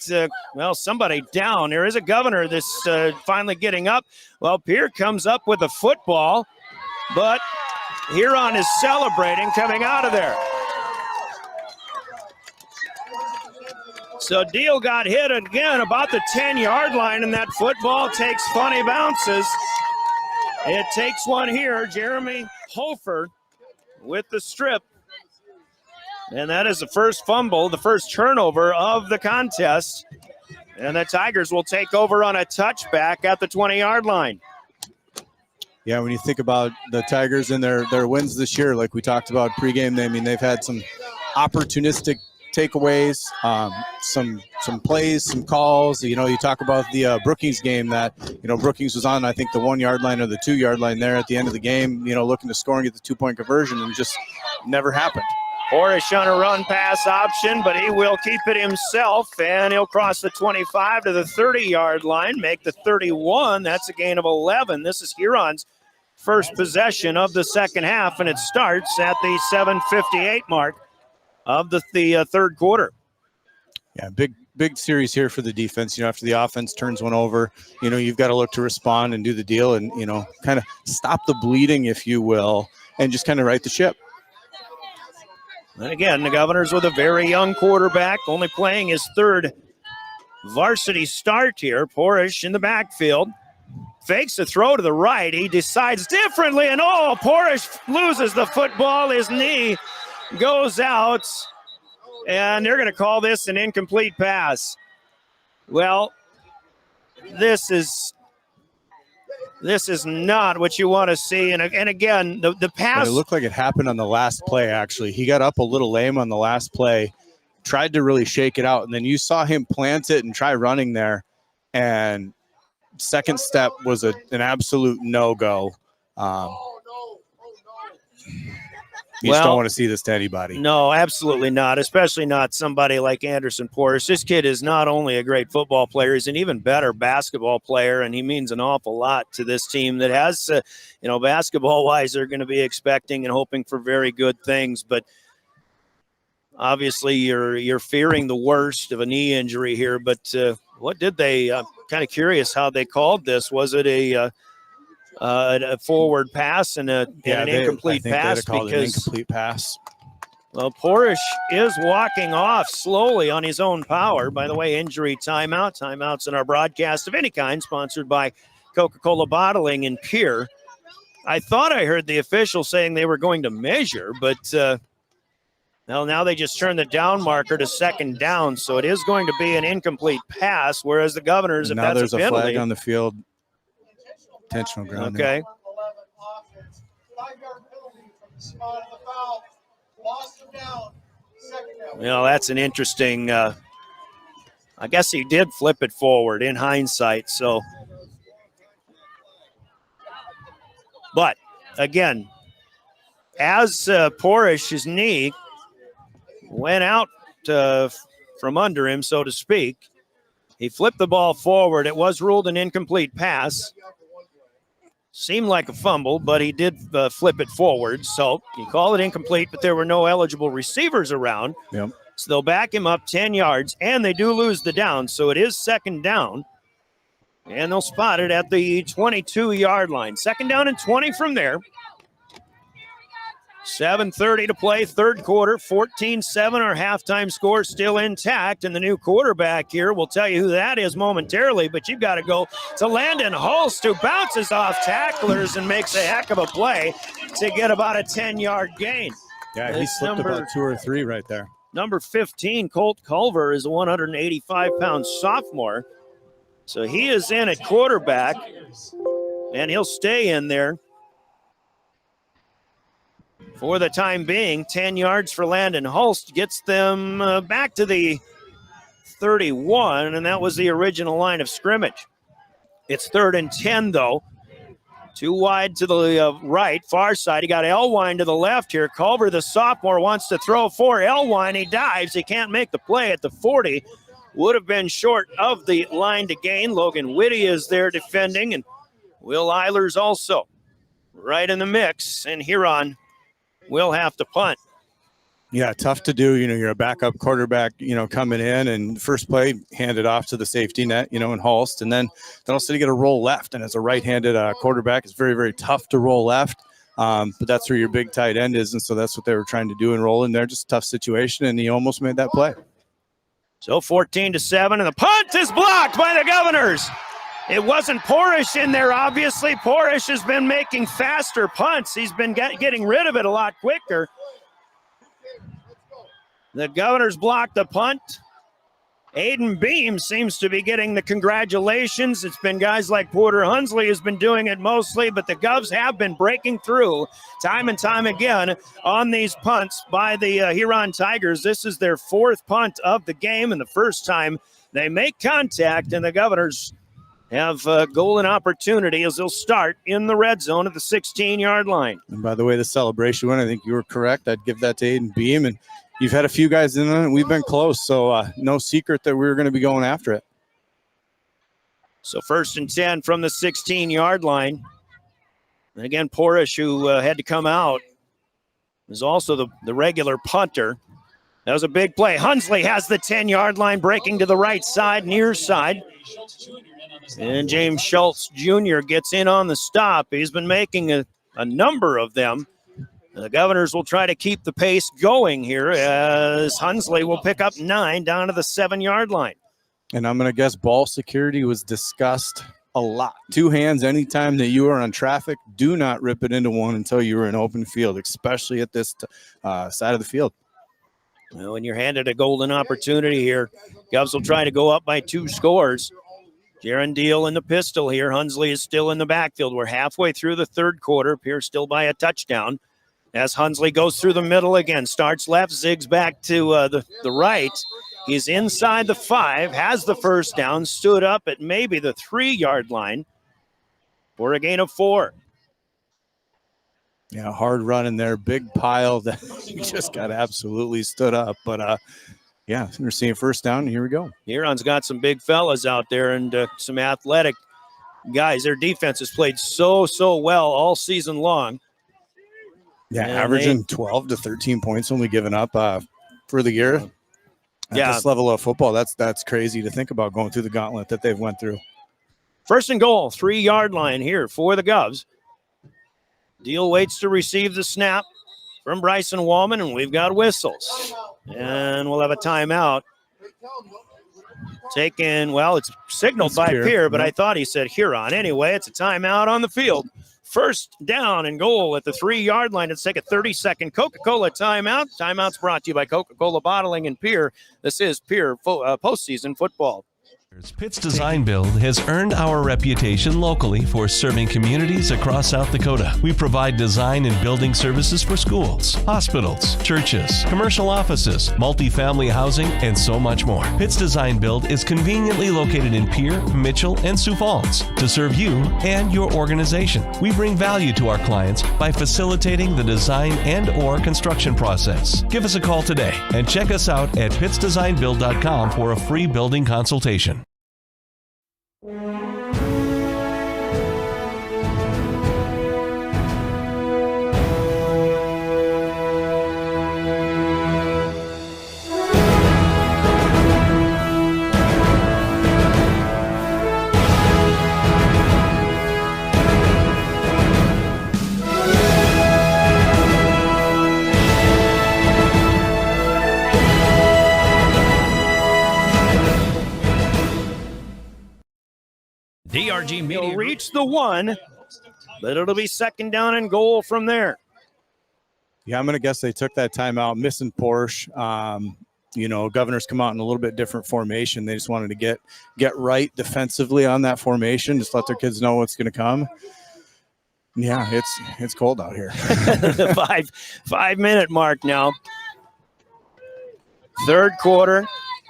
somebody down. There is a governor that's finally getting up. Well, Pierre comes up with a football, but Huron is celebrating coming out of there. So Deal got hit again about the 10-yard line, and that football takes funny bounces. It takes one here. Jeremy Hofer with the strip. And that is the first fumble, the first turnover of the contest. And the Tigers will take over on a touchback at the 20-yard line. Yeah, when you think about the Tigers and their wins this year, like we talked about pregame, they've had some opportunistic takeaways, some plays, some calls. You talk about the Brookings game that, Brookings was on, I think, the 1-yard line or the 2-yard line there at the end of the game, looking to score and get the 2-point conversion, and just never happened. Orish on a run pass option, but he will keep it himself, and he'll cross the 25 to the 30-yard line, make the 31. That's a gain of 11. This is Huron's first possession of the second half, and it starts at the 7:58 mark of the third quarter. Yeah, big series here for the defense. After the offense turns one over, you've got to look to respond and do the deal and, kind of stop the bleeding, if you will, and just kind of right the ship. And again, the Governors with a very young quarterback, only playing his third varsity start here. Porish in the backfield. Fakes the throw to the right. He decides differently, and Porish loses the football. His knee goes out, and they're going to call this an incomplete pass. Well, this is not what you want to see. And again, the pass. But it looked like it happened on the last play, actually. He got up a little lame on the last play, tried to really shake it out, and then you saw him plant it and try running there. And second step was an absolute no-go. You just don't want to see this to anybody. No, absolutely not, especially not somebody like Anderson Portis. This kid is not only a great football player, he's an even better basketball player, and he means an awful lot to this team that has, basketball-wise, they're going to be expecting and hoping for very good things. But obviously you're fearing the worst of a knee injury here. But what did they I'm kind of curious how they called this. Was it a forward pass and an incomplete pass? Because an incomplete pass. Well, Porish is walking off slowly on his own power. By the way, injury timeout. Timeouts in our broadcast of any kind, sponsored by Coca-Cola Bottling in Pierre. I thought I heard the official saying they were going to measure, but now they just turned the down marker to second down, so it is going to be an incomplete pass, whereas the Governors, if now that's there's a penalty. Flag on the field. Intentional ground. Okay. That's an interesting. I guess he did flip it forward in hindsight. So, but again, as Porish's knee went out from under him, so to speak, he flipped the ball forward. It was ruled an incomplete pass. Seemed like a fumble, but he did flip it forward. So you call it incomplete, but there were no eligible receivers around. Yep. So they'll back him up 10 yards, and they do lose the down. So it is second down, and they'll spot it at the 22-yard line. Second down and 20 from there. 7:30 to play, third quarter, 14-7. Our halftime score still intact, and the new quarterback here, we'll tell you who that is momentarily, but you've got to go to Landon Holst, who bounces off tacklers and makes a heck of a play to get about a 10-yard gain. Yeah, he slipped about 2 or 3 right there. Number 15, Colt Culver, is a 185-pound sophomore, so he is in at quarterback, and he'll stay in there for the time being. 10 yards for Landon Holst gets them back to the 31, and that was the original line of scrimmage. It's 3rd and 10, though. Too wide to the right, far side. He got Elwine to the left here. Culver, the sophomore, wants to throw for Elwine. He dives. He can't make the play at the 40. Would have been short of the line to gain. Logan Whitty is there defending, and Will Eilers also right in the mix. And Huron will have to punt. Yeah, tough to do. You're a backup quarterback, coming in, and first play handed off to the safety net, in Hulst, and then also you get a roll left. And as a right-handed quarterback, it's very, very tough to roll left. But that's where your big tight end is, and so that's what they were trying to do and roll in there. Just a tough situation, and he almost made that play. So 14-7, and the punt is blocked by the Governors. It wasn't Porish in there, obviously. Porish has been making faster punts. He's been getting rid of it a lot quicker. The Governors blocked the punt. Aiden Beam seems to be getting the congratulations. It's been guys like Porter Hunsley who's been doing it mostly, but the Govs have been breaking through time and time again on these punts by the Huron Tigers. This is their 4th punt of the game, and the first time they make contact, and the Governors have a golden opportunity as they'll start in the red zone at the 16-yard line. And by the way, the celebration one, I think you were correct. I'd give that to Aiden Beam, and you've had a few guys in it, and we've been close, so no secret that we were going to be going after it. So 1st and 10 from the 16-yard line. And again, Porish, who had to come out, is also the regular punter. That was a big play. Hunsley has the 10-yard line, breaking to the right side, near side. And James Schultz Jr. gets in on the stop. He's been making a number of them. The Governors will try to keep the pace going here as Hunsley will pick up 9 down to the 7-yard line. And I'm going to guess ball security was discussed a lot. 2 hands anytime that you are on traffic. Do not rip it into one until you're in open field, especially at this side of the field. Well, when you're handed a golden opportunity here, Govs will try to go up by 2 scores. Jaron Deal in the pistol here. Hunsley is still in the backfield. We're halfway through the 3rd quarter. Pierre still by a touchdown. As Hunsley goes through the middle again, starts left, zigs back to the right. He's inside the 5, has the first down, stood up at maybe the 3-yard line for a gain of 4. Yeah, hard run in there, big pile that he just got absolutely stood up. But, yeah, we're seeing first down, and here we go. Huron's got some big fellas out there and some athletic guys. Their defense has played so well all season long. Yeah, and averaging 12 to 13 points only given up for the year. At this level of football, that's crazy to think about going through the gauntlet that they've went through. 1st and goal, 3-yard line here for the Govs. Deal waits to receive the snap from Bryson Wallman, and we've got whistles. And we'll have a timeout. Taken, well, it's signaled by Pierre, but I thought he said Huron. Anyway, it's a timeout on the field. 1st down and goal at the 3-yard line. Let's take a 30-second Coca-Cola timeout. Timeout's brought to you by Coca-Cola Bottling and Pierre. This is Pierre postseason football. Pitt's Design Build has earned our reputation locally for serving communities across South Dakota. We provide design and building services for schools, hospitals, churches, commercial offices, multifamily housing, and so much more. Pitt's Design Build is conveniently located in Pierre, Mitchell, and Sioux Falls to serve you and your organization. We bring value to our clients by facilitating the design and/or construction process. Give us a call today and check us out at pittsdesignbuild.com for a free building consultation. DRG Media will reach the 1, but it'll be 2nd down and goal from there. Yeah, I'm going to guess they took that timeout, missing Porsche. Governors come out in a little bit different formation. They just wanted to get right defensively on that formation, just let their kids know what's going to come. Yeah, it's cold out here. The 5-minute mark now. 3rd quarter.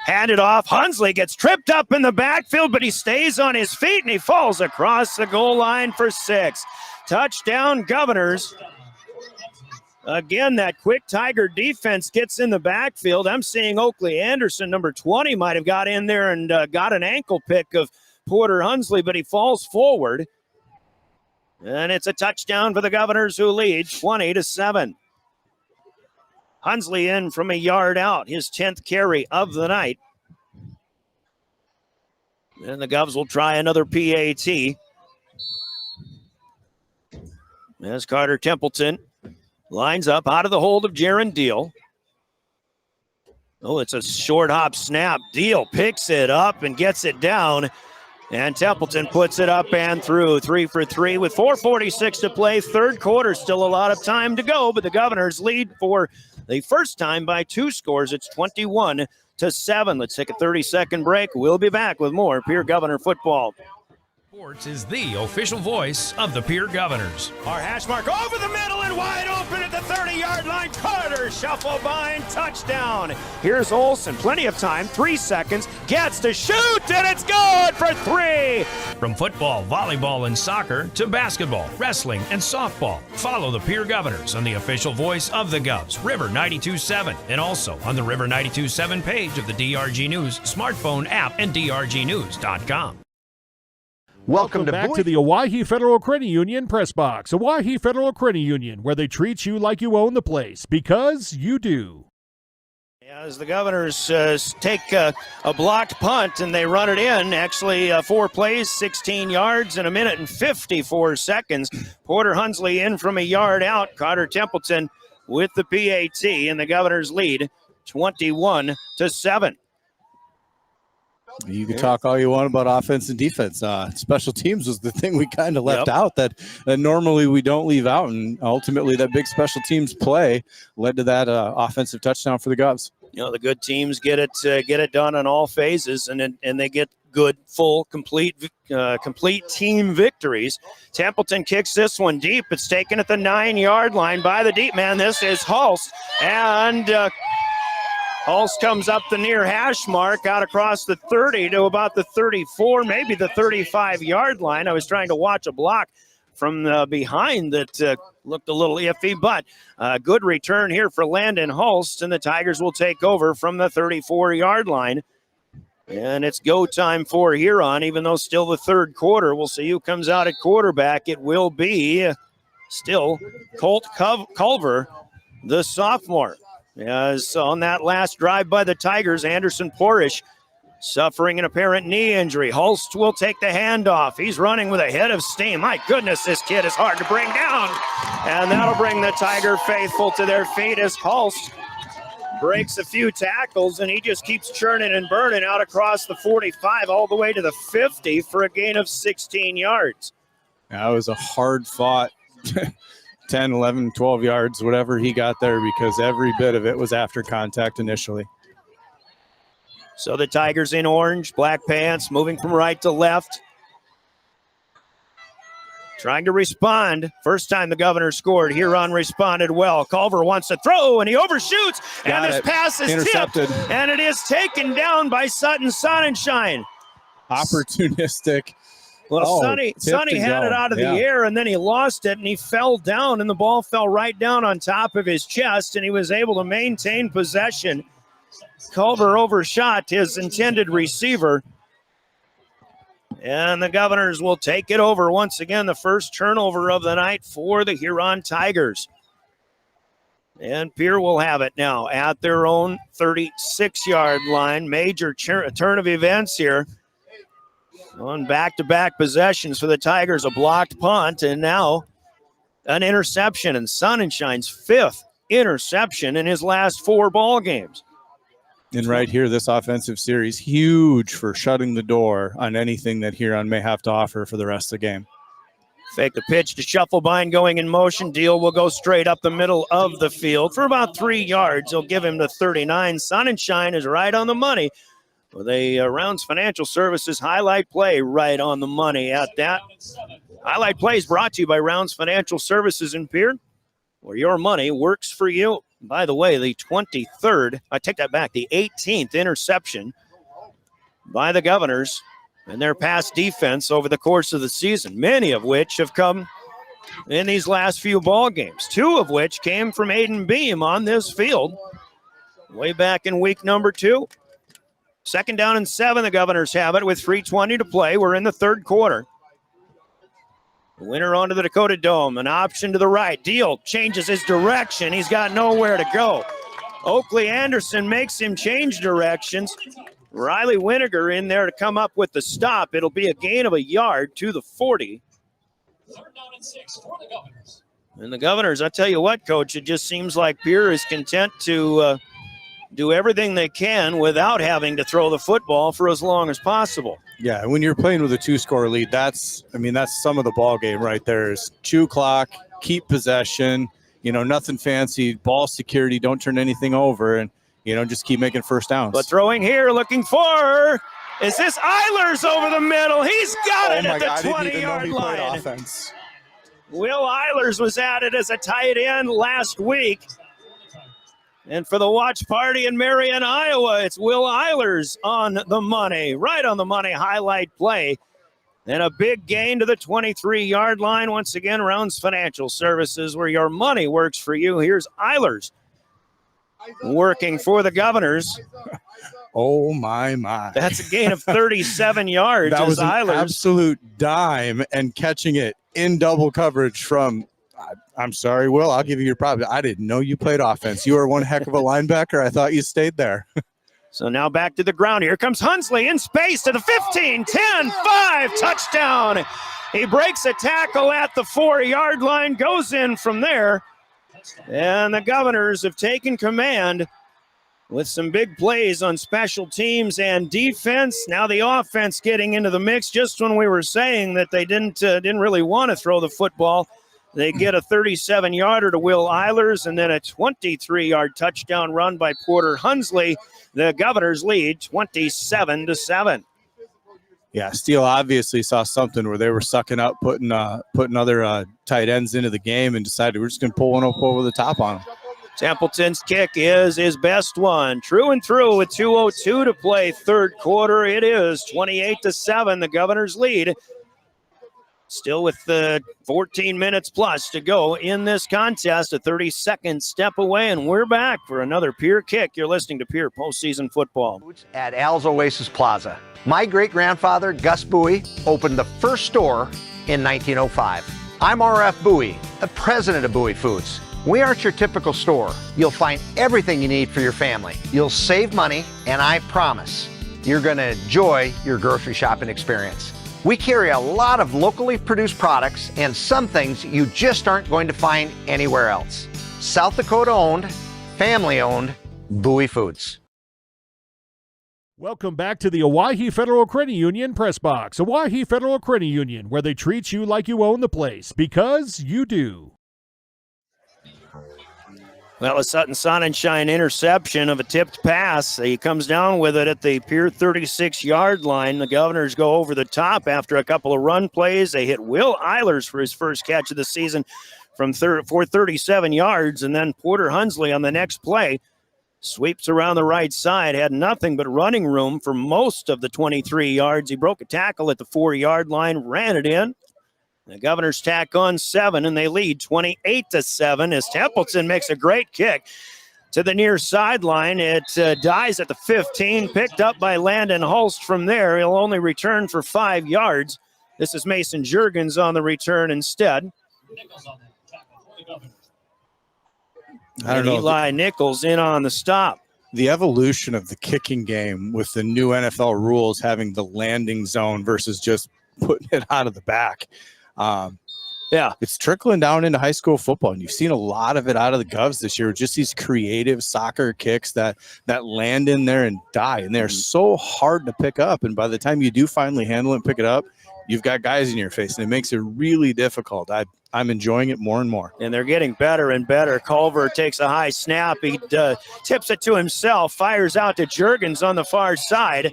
Handed off. Hunsley gets tripped up in the backfield, but he stays on his feet and he falls across the goal line for 6. Touchdown, Governors. Again, that quick Tiger defense gets in the backfield. I'm seeing Oakley Anderson, number 20, might have got in there and got an ankle pick of Porter Hunsley, but he falls forward. And it's a touchdown for the Governors, who lead 20-7. Hunsley in from a yard out, his 10th carry of the night. And the Govs will try another PAT. As Carter Templeton lines up out of the hold of Jaron Deal. Oh, it's a short hop snap. Deal picks it up and gets it down. And Templeton puts it up and through. 3 for 3 with 4:46 to play. Third quarter, still a lot of time to go, but the Governors lead for the first time by 2 scores. It's 21-7. Let's take a 30-second break. We'll be back with more Pierre Governor football. Sports is the official voice of the Pierre Governors. Our hash mark over the middle and wide open at the 30-yard line. Carter shuffle bind, touchdown. Here's Olsen, plenty of time, 3 seconds, gets to shoot, and it's good for 3. From football, volleyball, and soccer to basketball, wrestling, and softball, follow the Pierre Governors on the official voice of the Govs, River 92.7, and also on the River 92.7 page of the DRG News smartphone app and drgnews.com. Welcome back to the Owyhee Federal Credit Union Press Box. Owyhee Federal Credit Union, where they treat you like you own the place, because you do. As the Governors take a blocked punt and they run it in, actually 4 plays, 16 yards in a minute and 54 seconds. Porter Hunsley in from a yard out. Carter Templeton with the PAT, and the Governors lead 21-7. You can talk all you want about offense and defense. Special teams was the thing we kind of left out that normally we don't leave out, and ultimately that big special teams play led to that offensive touchdown for the Govs. You know, the good teams get it done on all phases, and they get good, full, complete team victories. Templeton kicks this one deep. It's taken at the 9-yard line by the deep man. This is Hulse, and Hulse comes up the near hash mark out across the 30 to about the 34, maybe the 35-yard line. I was trying to watch a block from behind that looked a little iffy, but good return here for Landon Hulse, and the Tigers will take over from the 34-yard line. And it's go time for Huron, even though still the third quarter. We'll see who comes out at quarterback. It will be still Colt Culver, the sophomore. As on that last drive by the Tigers, Anderson Porish suffering an apparent knee injury. Hulst will take the handoff. He's running with a head of steam. My goodness, this kid is hard to bring down. And that'll bring the Tiger faithful to their feet as Hulst breaks a few tackles, and he just keeps churning and burning out across the 45 all the way to the 50 for a gain of 16 yards. That was a hard-fought 10, 11, 12 yards, whatever he got there, because every bit of it was after contact initially. So the Tigers in orange, black pants, moving from right to left. Trying to respond. First time the Governor scored, Huron responded well. Culver wants to throw, and he overshoots, and this pass is intercepted, tipped, and it is taken down by Sutton Sonnenschein. Opportunistic. Well, Sonny had it out of the air, and then he lost it, and he fell down, and the ball fell right down on top of his chest, and he was able to maintain possession. Culver overshot his intended receiver, and the Governors will take it over once again, the first turnover of the night for the Huron Tigers. And Pierre will have it now at their own 36-yard line. Major turn of events here. On back-to-back possessions for the Tigers, a blocked punt, and now an interception, and Sonnenschein's 5th interception in his last 4 ball games. And right here, this offensive series, huge for shutting the door on anything that Huron may have to offer for the rest of the game. Fake the pitch to Shufflebein going in motion. Deal will go straight up the middle of the field for about 3 yards. He'll give him the 39. Sonnenschein is right on the money with a Rounds Financial Services highlight play right on the money at that. Highlight play is brought to you by Rounds Financial Services in Pierre, where your money works for you. By the way, the 23rd, I take that back, the 18th interception by the Governors and their pass defense over the course of the season, many of which have come in these last few ball games, 2 of which came from Aiden Beam on this field way back in week number 2. 2nd down and 7, the Governors have it with 3:20 to play. We're in the 3rd quarter. The winner onto the Dakota Dome, an option to the right. Deal changes his direction. He's got nowhere to go. Oakley Anderson makes him change directions. Riley Winiger in there to come up with the stop. It'll be a gain of a yard to the 40. 3rd down and 6 for the Governors. And the Governors, I tell you what, Coach, it just seems like Pierre is content to do everything they can without having to throw the football for as long as possible. Yeah, when you're playing with a 2-score lead, that's some of the ball game right there. Is chew clock, keep possession, nothing fancy, ball security, don't turn anything over, and just keep making first downs. But throwing here, looking for, is this Eilers over the middle? He's got it at the 20-yard line. Offense. Will Eilers was added as a tight end last week. And for the watch party in Marion, Iowa, it's Will Eilers on the money, right on the money highlight play. And a big gain to the 23-yard line. Once again, Rounds Financial Services, where your money works for you. Here's Eilers working for the Governors. Oh, my. That's a gain of 37 yards. That was an Eilers. absolute dime, and catching it in double coverage from, I'm sorry, Will, I'll give you your props. I didn't know you played offense. You are one heck of a linebacker. I thought you stayed there. So now back to the ground. Here comes Hunsley in space to the 15, 10, 5, touchdown. He breaks a tackle at the 4-yard line, goes in from there. And the Governors have taken command with some big plays on special teams and defense. Now the offense getting into the mix. Just when we were saying that they didn't really want to throw the football, they get a 37-yarder to Will Eilers and then a 23-yard touchdown run by Porter Hunsley. The Governors lead 27-7. Yeah, Steele obviously saw something where they were sucking up, putting other tight ends into the game, and decided we're just going to pull one up over the top on them. Templeton's kick is his best one. True and through with 2:02 to play, 3rd quarter. It is 28-7, the Governors lead. Still with 14 minutes plus to go in this contest, a 30-second step away, and we're back for another Pierre kick. You're listening to Pierre Postseason Football. At Al's Oasis Plaza. My great-grandfather, Gus Bowie, opened the first store in 1905. I'm R.F. Bowie, the president of Bowie Foods. We aren't your typical store. You'll find everything you need for your family. You'll save money, and I promise you're going to enjoy your grocery shopping experience. We carry a lot of locally produced products and some things you just aren't going to find anywhere else. South Dakota owned, family owned, Bowie Foods. Welcome back to the Owyhee Federal Credit Union Press Box. Owyhee Federal Credit Union, where they treat you like you own the place, because you do. Well, a Sutton Sonnenschein interception of a tipped pass. He comes down with it at the Pierre 36-yard line. The Governors go over the top after a couple of run plays. They hit Will Eilers for his first catch of the season for 37 yards, and then Porter Hunsley on the next play sweeps around the right side, had nothing but running room for most of the 23 yards. He broke a tackle at the 4-yard line, ran it in. The Governors tack on 7, and they lead 28-7 as Templeton makes a great kick to the near sideline. It dies at the 15, picked up by Landon Hulst from there. He'll only return for 5 yards. This is Mason Juergens on the return instead. I don't know. Eli Nichols in on the stop. The evolution of the kicking game with the new NFL rules having the landing zone versus just putting it out of the back. Yeah, it's trickling down into high school football, and you've seen a lot of it out of the Govs this year. Just these creative soccer kicks that land in there and die, and they're so hard to pick up. And by the time you do finally handle it and pick it up, you've got guys in your face, and it makes it really difficult. I'm enjoying it more and more. And they're getting better and better. Culver takes a high snap. He tips it to himself, fires out to Juergens on the far side.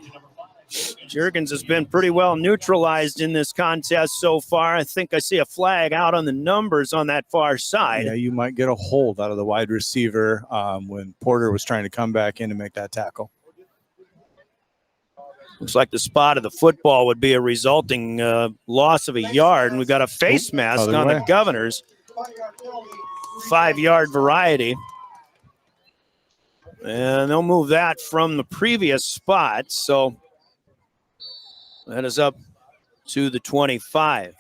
Juergens has been pretty well neutralized in this contest so far. I think I see a flag out on the numbers on that far side. Yeah, you might get a hold out of the wide receiver when Porter was trying to come back in to make that tackle. Looks like the spot of the football would be a resulting loss of a yard, and we've got a face mask on the Governors. 5-yard variety. And they'll move that from the previous spot, so that is up to the 25.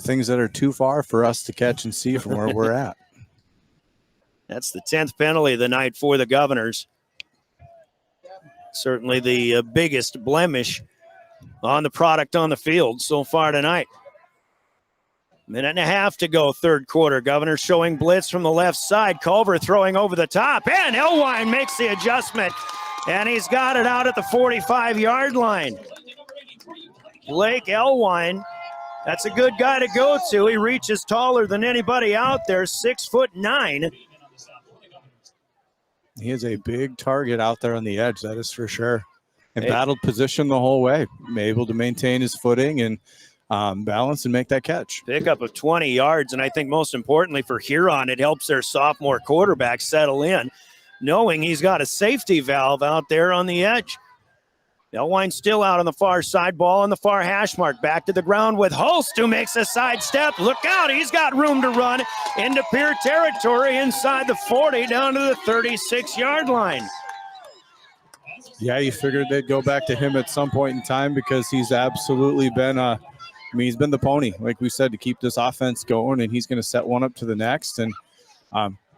Things that are too far for us to catch and see from where we're at. That's the 10th penalty of the night for the Governors. Certainly the biggest blemish on the product on the field so far tonight. Minute and a half to go, third quarter. Governors showing blitz from the left side. Culver throwing over the top, and Elwine makes the adjustment, and he's got it out at the 45-yard line. Blake Elwine, that's a good guy to go to. He reaches taller than anybody out there, 6'9". He is a big target out there on the edge, that is for sure. And battled position the whole way, able to maintain his footing and balance and make that catch. Pickup of 20 yards, and I think most importantly for Huron, it helps their sophomore quarterback settle in, knowing he's got a safety valve out there on the edge. Elwine still out on the far side, ball on the far hash mark. Back to the ground with Hulst, who makes a sidestep. Look out, he's got room to run into Pierre territory inside the 40 down to the 36-yard line. Yeah, you figured they'd go back to him at some point in time because he's absolutely been he's been the pony, like we said, to keep this offense going, and he's going to set one up to the next. And,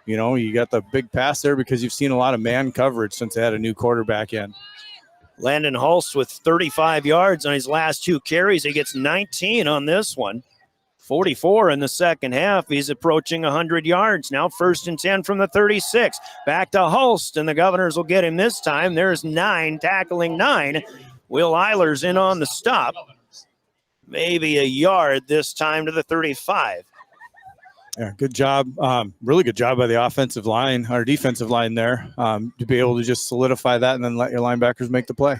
you got the big pass there because you've seen a lot of man coverage since they had a new quarterback in. Landon Hulst with 35 yards on his last 2 carries. He gets 19 on this one. 44 in the second half. He's approaching 100 yards. Now 1st and 10 from the 36. Back to Hulst, and the Governors will get him this time. There's 9, tackling 9. Will Eilers in on the stop. Maybe a yard this time to the 35. Yeah, good job. Really good job by the offensive line, our defensive line there, to be able to just solidify that and then let your linebackers make the play.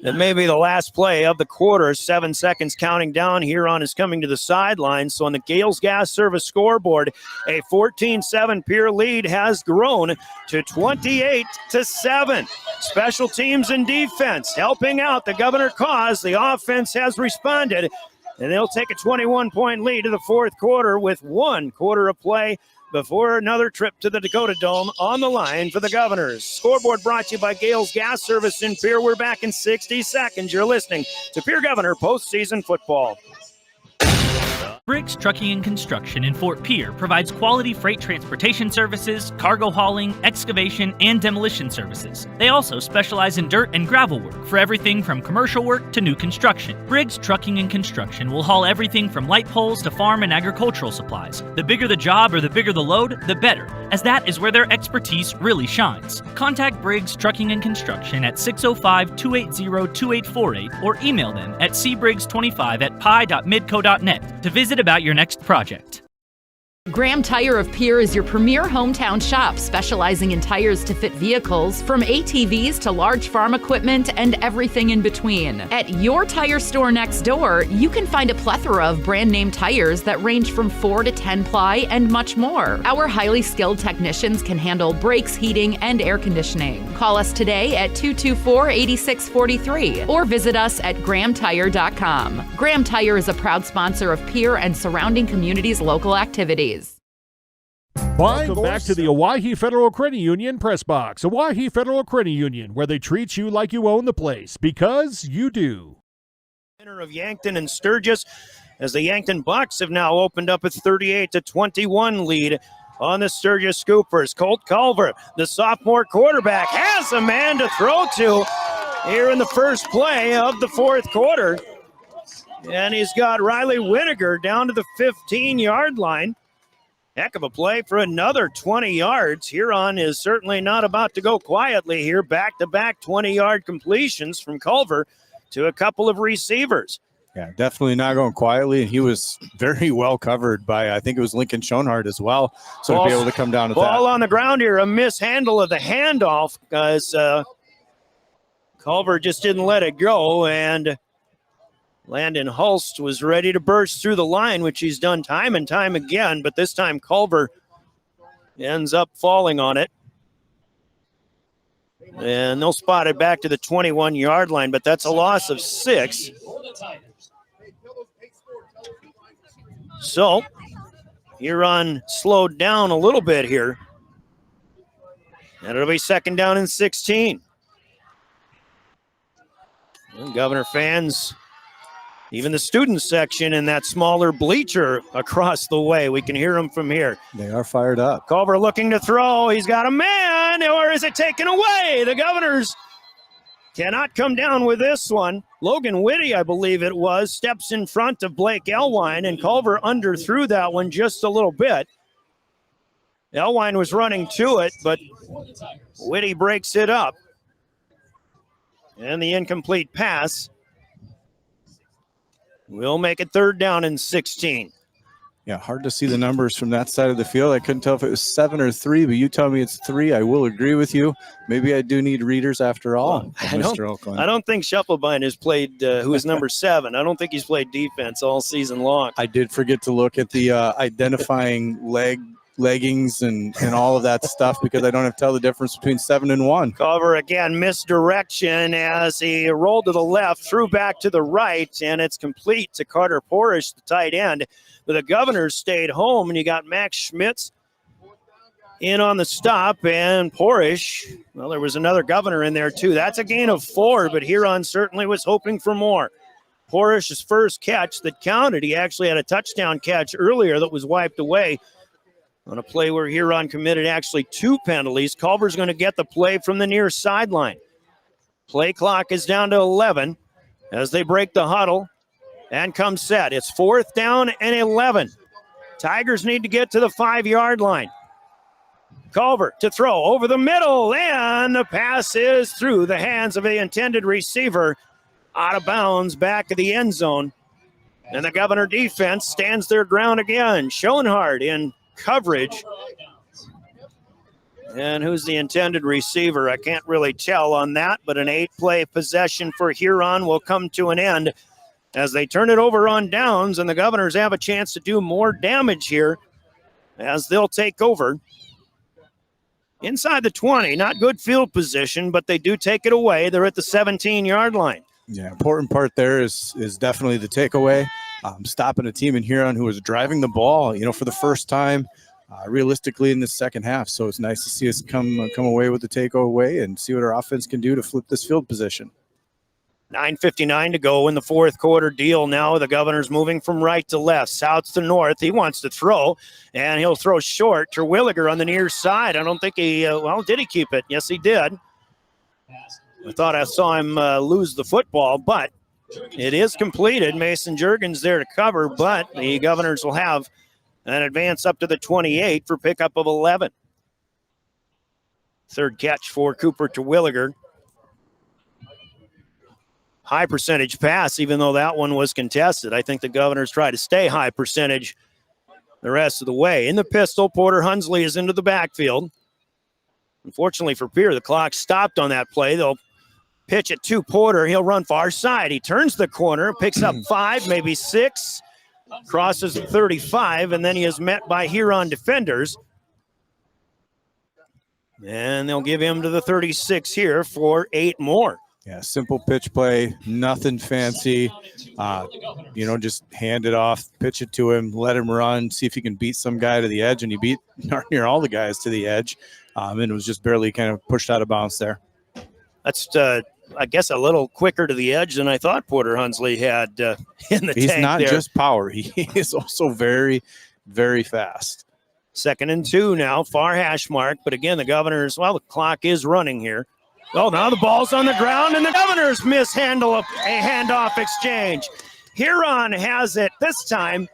It may be the last play of the quarter. 7 seconds counting down. Huron is coming to the sideline. So on the Gales Gas Service scoreboard, a 14-7 Pierre lead has grown to 28-7. Special teams and defense helping out the Governor cause. The offense has responded, and they'll take a 21-point lead to the fourth quarter with 1 quarter of play before another trip to the Dakota Dome on the line for the Governors. Scoreboard brought to you by Gales Gas Service in Pierre. We're back in 60 seconds. You're listening to Pierre Governor postseason football. Briggs Trucking and Construction in Fort Pierre provides quality freight transportation services, cargo hauling, excavation, and demolition services. They also specialize in dirt and gravel work for everything from commercial work to new construction. Briggs Trucking and Construction will haul everything from light poles to farm and agricultural supplies. The bigger the job or the bigger the load, the better, as that is where their expertise really shines. Contact Briggs Trucking and Construction at 605-280-2848 or email them at cbriggs25@pi.midco.net to visit about your next project. Graham Tire of Pierre is your premier hometown shop, specializing in tires to fit vehicles, from ATVs to large farm equipment and everything in between. At your tire store next door, you can find a plethora of brand name tires that range from 4 to 10 ply and much more. Our highly skilled technicians can handle brakes, heating, and air conditioning. Call us today at 224-8643 or visit us at grahamtire.com. Graham Tire is a proud sponsor of Pierre and surrounding communities' local activities. Welcome back to the Owyhee Federal Credit Union Press Box. Owyhee Federal Credit Union, where they treat you like you own the place, because you do. Winner of Yankton and Sturgis, as the Yankton Bucks have now opened up a 38-21 lead on the Sturgis Scoopers. Colt Culver, the sophomore quarterback, has a man to throw to here in the first play of the fourth quarter. And he's got Riley Winiger down to the 15-yard line. Heck of a play for another 20 yards. Huron is certainly not about to go quietly here. Back-to-back 20-yard completions from Culver to a couple of receivers. Yeah, definitely not going quietly, and he was very well covered by, I think it was Lincoln Schoenhardt as well, so to be able to come down with that. Ball on the ground here, a mishandle of the handoff as Culver just didn't let it go, and Landon Hulst was ready to burst through the line, which he's done time and time again, but this time Culver ends up falling on it. And they'll spot it back to the 21-yard line, but that's a loss of 6. So, Huron slowed down a little bit here. And it'll be 2nd down and 16. And Governor fans, even the student section in that smaller bleacher across the way, we can hear them from here. They are fired up. Culver looking to throw. He's got a man, or is it taken away? The Governors cannot come down with this one. Logan Whitty, I believe it was, steps in front of Blake Elwine, and Culver underthrew that one just a little bit. Elwine was running to it, but Whitty breaks it up. And the incomplete pass will make it 3rd down and 16. Yeah, hard to see the numbers from that side of the field. I couldn't tell if it was 7 or 3, but you tell me it's 3. I will agree with you. Maybe I do need readers after all, Mr. Oakland. I don't think Scheffelbein has played, who is number 7. I don't think he's played defense all season long. I did forget to look at the identifying leggings and all of that stuff because I don't have to tell the difference between 7 and 1. Culver again, misdirection as he rolled to the left, threw back to the right, and it's complete to Carter Porish, the tight end. But the Governors stayed home, and you got Max Schmitz in on the stop, and Porish, well, there was another Governor in there too. That's a gain of 4, but Huron certainly was hoping for more. Porish's first catch that counted. He actually had a touchdown catch earlier that was wiped away on a play where Huron committed actually 2 penalties. Culver's going to get the play from the near sideline. Play clock is down to 11 as they break the huddle and come set. It's 4th down and 11. Tigers need to get to the 5-yard line. Culver to throw over the middle, and the pass is through the hands of the intended receiver, out of bounds back of the end zone. And the Governor defense stands their ground again. Schoenhardt in coverage. And who's the intended receiver? I can't really tell on that, but an 8-play possession for Huron will come to an end as they turn it over on downs, and the Governors have a chance to do more damage here as they'll take over inside the 20. Not good field position, but they do take it away. They're at the 17-yard line. Yeah, important part there is definitely the takeaway. Stopping a team in Huron who was driving the ball, for the first time realistically in the second half. So it's nice to see us come away with the takeaway and see what our offense can do to flip this field position. 9:59 to go in the 4th quarter deal now. The Governors moving from right to left, south to north. He wants to throw, and he'll throw short. Terwilliger on the near side. I don't think he, did he keep it? Yes, he did. I thought I saw him lose the football, but it is completed. Mason Juergens there to cover, but the Governors will have an advance up to the 28 for pickup of 11. 3rd catch for Cooper Terwilliger. High percentage pass, even though that one was contested. I think the Governors try to stay high percentage the rest of the way. In the pistol, Porter Hunsley is into the backfield. Unfortunately for Pierre, the clock stopped on that play. They'll pitch it to Porter. He'll run far side. He turns the corner, picks up 5, maybe 6, crosses the 35, and then he is met by Huron defenders. And they'll give him to the 36 here for 8 more. Yeah, simple pitch play, nothing fancy. Just hand it off, pitch it to him, let him run, see if he can beat some guy to the edge, and he beat near all the guys to the edge, and it was just barely kind of pushed out of bounds there. That's, I guess, a little quicker to the edge than I thought Porter Hunsley had in the He's tank not there. just power. He is also very, very fast. 2nd and 2 now, far hash mark. But again, the Governors, the clock is running here. Well, now the ball's on the ground, and the Governors mishandle a handoff exchange. Huron has it this time.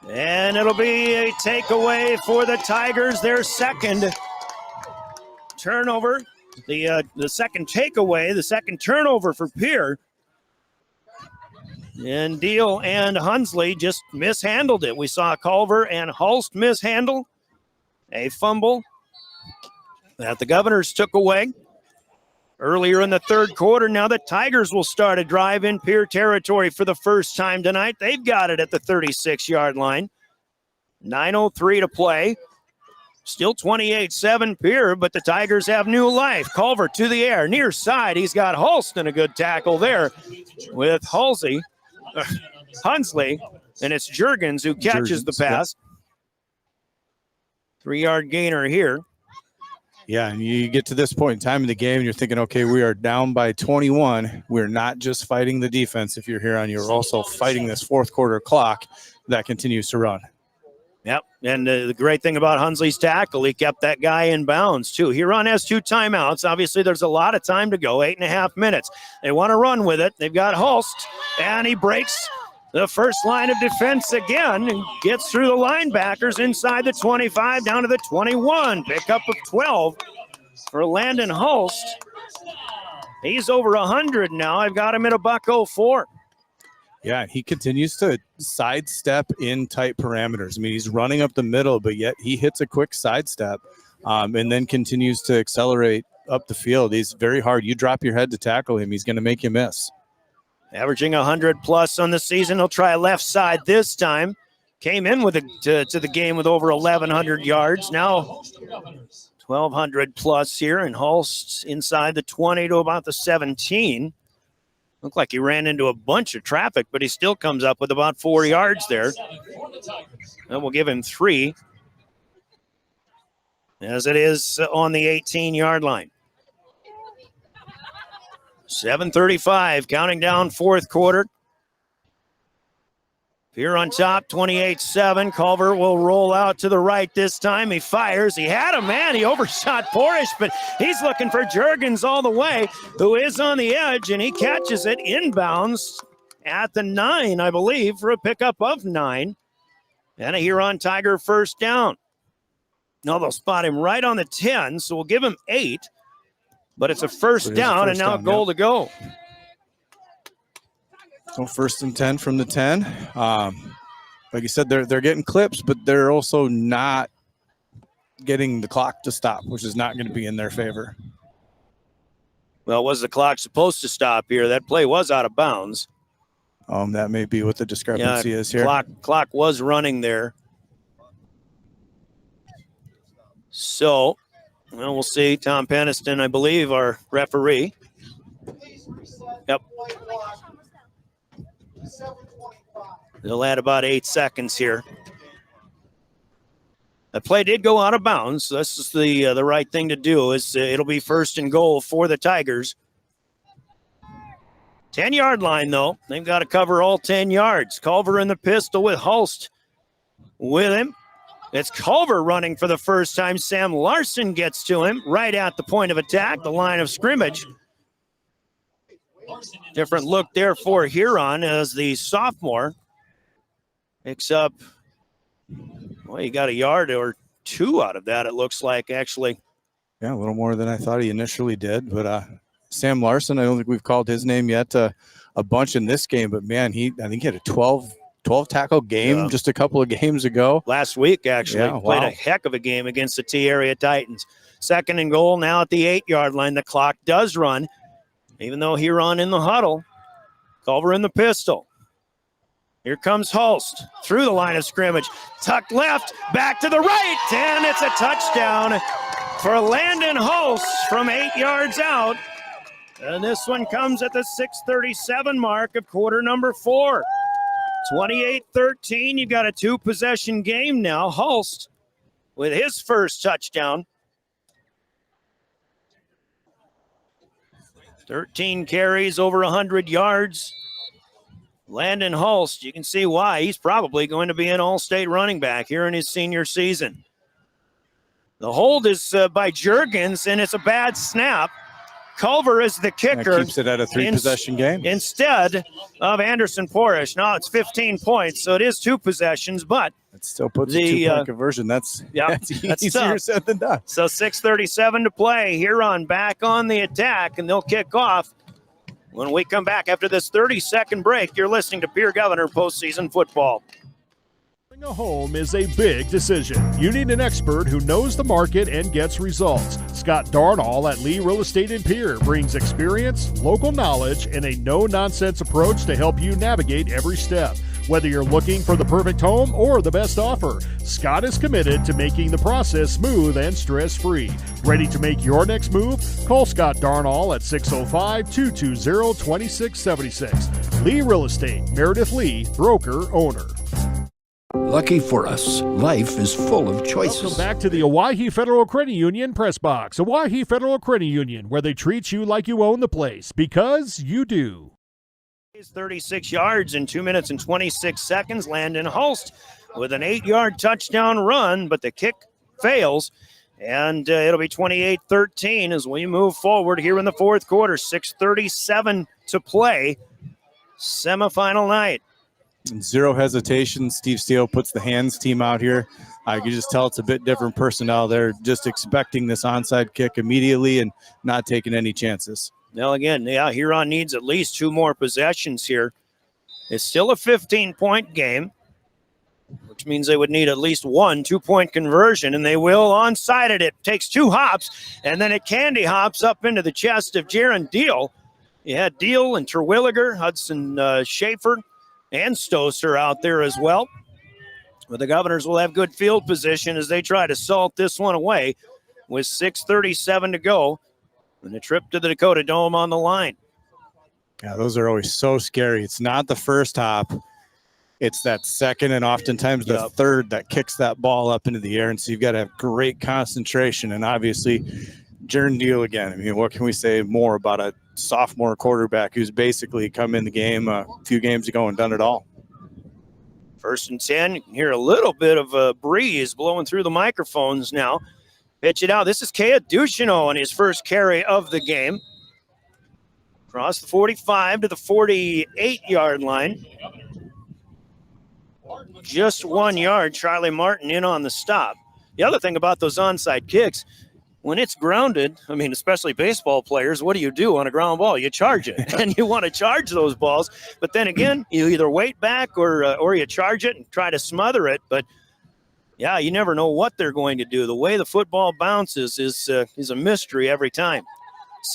And it'll be a takeaway for the Tigers, their second turnover. The second takeaway, the second turnover for Pierre. And Deal and Hunsley just mishandled it. We saw Culver and Hulst mishandle a fumble that the Governors took away. earlier in the third quarter. Now the Tigers will start a drive in Pierre territory for the first time tonight. They've got it at the 36-yard line. 9:03 to play. Still 28-7 Pierre, but the Tigers have new life. Culver to the air, near side. He's got Holston, a good tackle there with Hunsley, and it's Juergens who catches the pass. 3-yard gainer here. Yeah, and you get to this point in time in the game, and you're thinking, okay, we are down by 21. We're not just fighting the defense. If you're Huron, you're also fighting this fourth quarter clock that continues to run. Yep, and the great thing about Hunsley's tackle, he kept that guy in bounds, too. Huron has 2 timeouts. Obviously, there's a lot of time to go, 8.5 minutes. They want to run with it. They've got Holst, and he breaks the first line of defense again and gets through the linebackers inside the 25 down to the 21. Pickup of 12 for Landon Holst. He's over 100 now. I've got him at $104. Yeah, he continues to sidestep in tight parameters. I mean, he's running up the middle, but yet he hits a quick sidestep and then continues to accelerate up the field. He's very hard. You drop your head to tackle him, he's going to make you miss. Averaging 100-plus on the season. He'll try left side this time. Came in with to the game with over 1,100 yards. Now 1,200-plus here, and Holst inside the 20 to about the 17. Looked like he ran into a bunch of traffic, but he still comes up with about 4 yards there. And we'll give him 3, as it is on the 18-yard line. 7:35, counting down fourth quarter. Pierre on top, 28-7. Culver will roll out to the right this time. He fires. He had a man. He overshot Porish, but he's looking for Juergens all the way, who is on the edge, and he catches it inbounds at the 9, I believe, for a pickup of 9. And a Huron Tiger first down. No, they'll spot him right on the 10, so we'll give him 8. But it's a first down, and now a goal to go. So 1st and 10 from the 10. Like you said, they're getting clips, but they're also not getting the clock to stop, which is not going to be in their favor. Well, was the clock supposed to stop here? That play was out of bounds. That may be what the discrepancy is here. Clock was running there. So, well, we'll see. Tom Peniston, I believe, our referee. Yep. They'll add about 8 seconds here. The play did go out of bounds. So this is the right thing to do. It'll be 1st and goal for the Tigers. 10-yard line, though. They've got to cover all 10 yards. Culver in the pistol with Holst with him. It's Culver running for the first time. Sam Larson gets to him right at the point of attack, the line of scrimmage. Different look there for Huron as the sophomore picks up, well, he got a yard or 2 out of that, it looks like, actually. Yeah, a little more than I thought he initially did. But Sam Larson, I don't think we've called his name yet a bunch in this game. But, man, I think he had a 12 tackle game just a couple of games ago. Last week, actually. Yeah, played a heck of a game against the T-Area Titans. 2nd and goal now at the 8-yard line. The clock does run, even though Huron in the huddle. Culver in the pistol. Here comes Holst through the line of scrimmage. Tucked left, back to the right, and it's a touchdown for Landon Holst from 8 yards out. And this one comes at the 6:37 mark of quarter number 4. 28-13, you've got a 2-possession game now. Holst with his first touchdown. 13 carries, over 100 yards. Landon Holst, you can see why. He's probably going to be an all-state running back here in his senior season. The hold is by Juergens, and it's a bad snap. Culver is the kicker. That keeps it at a 3-possession game. Instead of Anderson Porish. Now it's 15 points, so it is 2 possessions, but it still puts a 2-point conversion. That's easier said than done. So 6:37 to play. Huron back on the attack, and they'll kick off when we come back after this 30-second break. You're listening to Pierre Governor Postseason Football. A home is a big decision. You need an expert who knows the market and gets results. Scott Darnall at Lee Real Estate in Pierre brings experience, local knowledge, and a no-nonsense approach to help you navigate every step. Whether you're looking for the perfect home or the best offer, Scott is committed to making the process smooth and stress-free. Ready to make your next move? Call Scott Darnall at 605-220-2676. Lee Real Estate, Meredith Lee, broker-owner. Lucky for us, life is full of choices. Welcome back to the Owyhee Federal Credit Union Press Box. Owyhee Federal Credit Union, where they treat you like you own the place, because you do. 36 yards in 2 minutes and 26 seconds. Landon Hulst with an 8-yard touchdown run, but the kick fails, and it'll be 28-13 as we move forward here in the fourth quarter. 6:37 to play, semifinal night. Zero hesitation. Steve Steele puts the hands team out here. I can just tell it's a bit different personnel. They're just expecting this onside kick immediately and not taking any chances. Well, again, yeah, Huron needs at least 2 more possessions here. It's still a 15-point game, which means they would need at least 1 2-point conversion, and they will onside it. It takes 2 hops, and then it candy hops up into the chest of Jaron Deal. You had Deal and Terwilliger, Hudson Schaefer, and Stoser out there as well. But the Governors will have good field position as they try to salt this one away with 6:37 to go and a trip to the Dakota Dome on the line. Yeah, those are always so scary. It's not the first hop. It's that second and oftentimes the third that kicks that ball up into the air. And so you've got to have great concentration. And obviously, Jaron Deal again. I mean, what can we say more about a sophomore quarterback who's basically come in the game a few games ago and done it all? 1st and 10. You can hear a little bit of a breeze blowing through the microphones now. Pitch it out. This is Kea Ducheneau on his first carry of the game. Across the 45 to the 48-yard line. Just 1 yard. Charlie Martin in on the stop. The other thing about those onside kicks, when it's grounded, I mean, especially baseball players, what do you do on a ground ball? You charge it, and you want to charge those balls. But then again, you either wait back or you charge it and try to smother it. But, yeah, you never know what they're going to do. The way the football bounces is a mystery every time.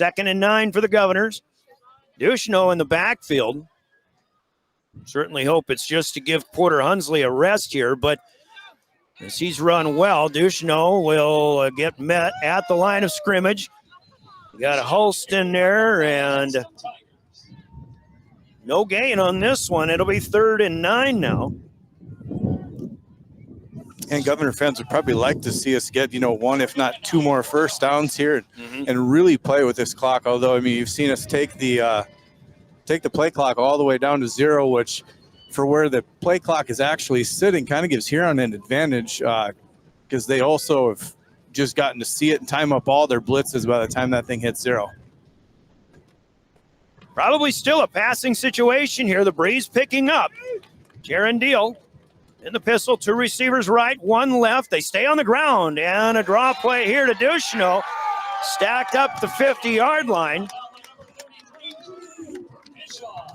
2nd and 9 for the Governors. Ducheneau in the backfield. Certainly hope it's just to give Porter Hunsley a rest here, but as he's run well, Ducheneau will get met at the line of scrimmage. We got a Hulst in there, and no gain on this one. It'll be 3rd and 9 now. And Governor fans would probably like to see us get, 1, if not 2 more first downs here and really play with this clock. Although, I mean, you've seen us take the play clock all the way down to 0, which for where the play clock is actually sitting kind of gives Huron an advantage because they also have just gotten to see it and time up all their blitzes by the time that thing hits 0. Probably still a passing situation here. The breeze picking up. Jaron Deal in the pistol, 2 receivers right, 1 left. They stay on the ground, and a draw play here to Ducheneau. Stacked up the 50-yard line.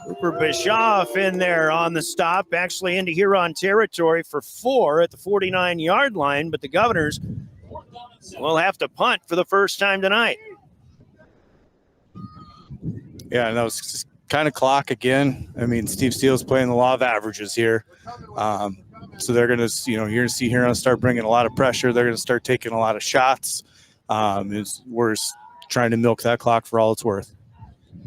Cooper Bischoff in there on the stop, actually into Huron territory for 4 at the 49-yard line, but the Governors will have to punt for the first time tonight. Yeah, and that was just kind of clock again. I mean, Steve Steele's playing the law of averages here. So they're going to, you're going to see Huron start bringing a lot of pressure. They're going to start taking a lot of shots. We're trying to milk that clock for all it's worth.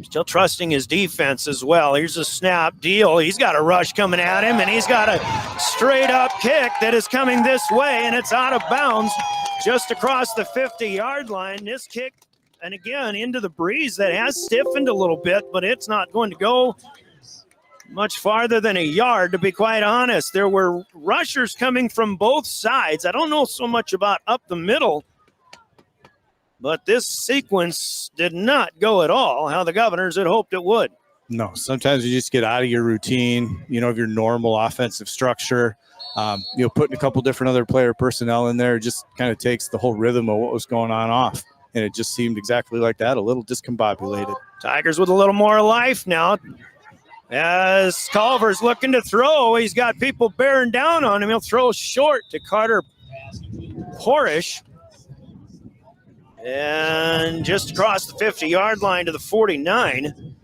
Still trusting his defense as well. Here's a snap. Deal. He's got a rush coming at him, and he's got a straight-up kick that is coming this way, and it's out of bounds just across the 50-yard line. This kick, and again, into the breeze that has stiffened a little bit, but it's not going to go much farther than a yard, to be quite honest. There were rushers coming from both sides. I don't know so much about up the middle, but this sequence did not go at all how the Governors had hoped it would. No, sometimes you just get out of your routine, of your normal offensive structure. Putting a couple different other player personnel in there just kind of takes the whole rhythm of what was going on off. And it just seemed exactly like that, a little discombobulated. Tigers with a little more life now. As Culver's looking to throw, he's got people bearing down on him. He'll throw short to Carter Porish. And just across the 50-yard line to the 49.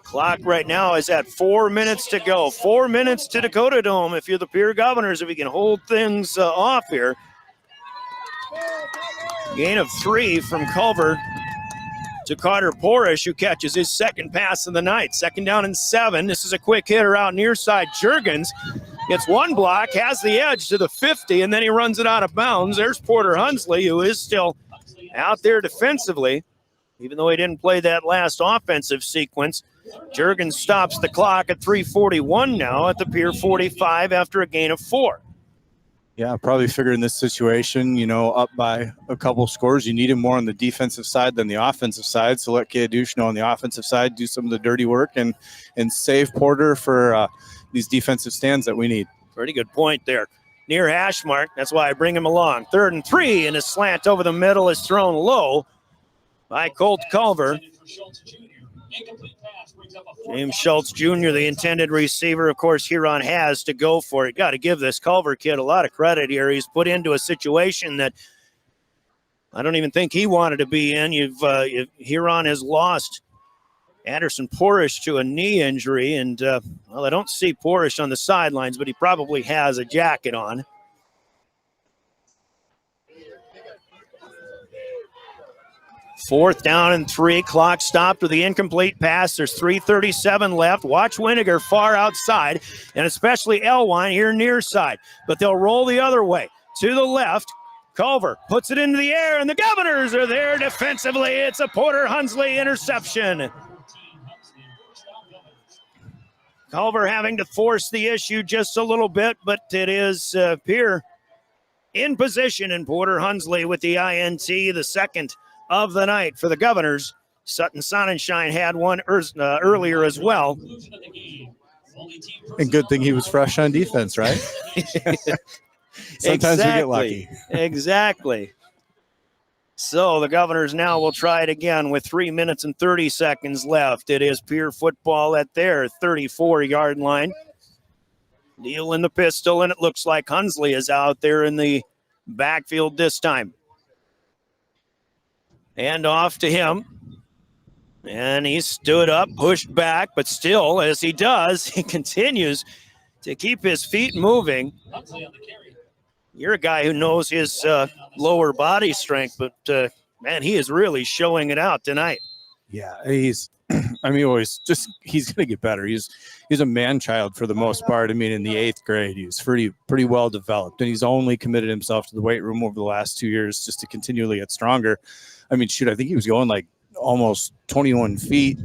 Clock right now is at 4 minutes to go. 4 minutes to Dakota Dome if you're the Pierre Governors, if you can hold things off here. Gain of 3 from Culver to Carter Porish, who catches his second pass of the night. 2nd down and 7. This is a quick hitter out near side. Juergens gets one block, has the edge to the 50, and then he runs it out of bounds. There's Porter Hunsley, who is still out there defensively, even though he didn't play that last offensive sequence. Juergens stops the clock at 3:41 now at the Pierre 45 after a gain of 4. Yeah, probably figure in this situation, up by a couple scores, you need him more on the defensive side than the offensive side. So let Kadush know on the offensive side, do some of the dirty work and save Porter for these defensive stands that we need. Pretty good point there. Near hash mark, that's why I bring him along. 3rd and 3, and a slant over the middle is thrown low by Colt Culver. James Schultz Jr., the intended receiver, of course, Huron has to go for it. Got to give this Culver kid a lot of credit here. He's put into a situation that I don't even think he wanted to be in. Huron has lost Anderson Porish to a knee injury, and, I don't see Porish on the sidelines, but he probably has a jacket on. Fourth down and 3. Clock stopped with the incomplete pass. There's 3:37 left. Watch Winiger far outside, and especially Elwine here near side. But they'll roll the other way. To the left, Culver puts it into the air, and the Governors are there defensively. It's a Porter Hunsley interception. Culver having to force the issue just a little bit, but it is Pierre in position, and Porter Hunsley with the INT, the second of the night for the Governors. Sutton Sonnenschein had one earlier as well. And good thing he was fresh on defense, right? Sometimes we get lucky. Exactly. So the Governors now will try it again with 3 minutes and 30 seconds left. It is Pierre football at their 34-yard line. Neal in the pistol, and it looks like Hunsley is out there in the backfield this time. Hand off to him. And he stood up, pushed back, but still, as he does, he continues to keep his feet moving. You're a guy who knows his lower body strength, but, man, he is really showing it out tonight. Yeah, he's going to get better. He's a man-child for the most part. In the 8th grade, he was pretty well developed, and he's only committed himself to the weight room over the last 2 years just to continually get stronger. I think he was going like almost 21 feet.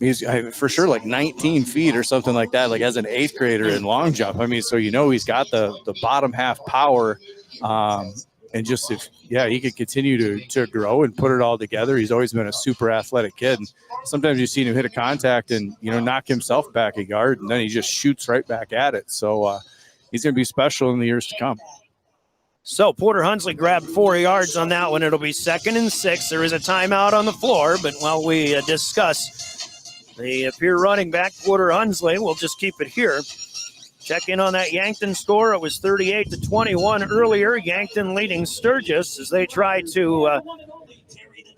He's for sure like 19 feet or something like that, like as an 8th grader in long jump. So he's got the bottom half power. And just he could continue to grow and put it all together. He's always been a super athletic kid. And sometimes you've seen him hit a contact and, knock himself back a yard, and then he just shoots right back at it. So he's going to be special in the years to come. So Porter Hunsley grabbed 4 yards on that one. It'll be 2nd and 6. There is a timeout on the floor, but while we discuss the Pierre running back, Porter Hunsley, we'll just keep it here. Check in on that Yankton score. It was 38-21 earlier. Yankton leading Sturgis as they try to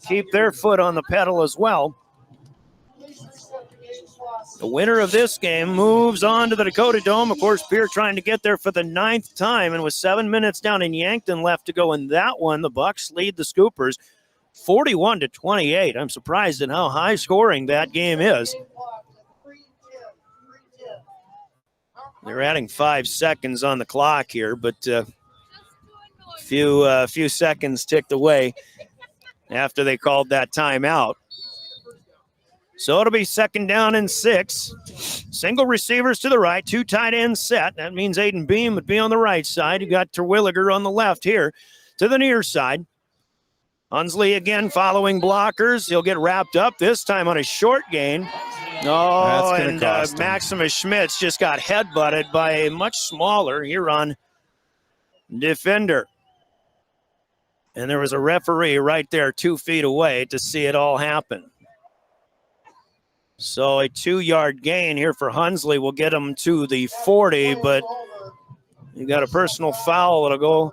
keep their foot on the pedal as well. The winner of this game moves on to the Dakota Dome. Of course, Pierre trying to get there for the 9th time, and with 7 minutes down in Yankton left to go in that one, the Bucks lead the Scoopers 41-28. I'm surprised at how high scoring that game is. They're adding 5 seconds on the clock here, but a few seconds ticked away after they called that timeout. So it'll be 2nd down and 6. Single receivers to the right, 2 tight ends set. That means Aiden Beam would be on the right side. You got Terwilliger on the left here to the near side. Hunsley again following blockers. He'll get wrapped up this time on a short gain. Oh, and Maximus Schmitz just got headbutted by a much smaller Huron defender. And there was a referee right there 2 feet away to see it all happen. So a 2-yard gain here for Hunsley will get him to the 40, but you got a personal foul that'll go.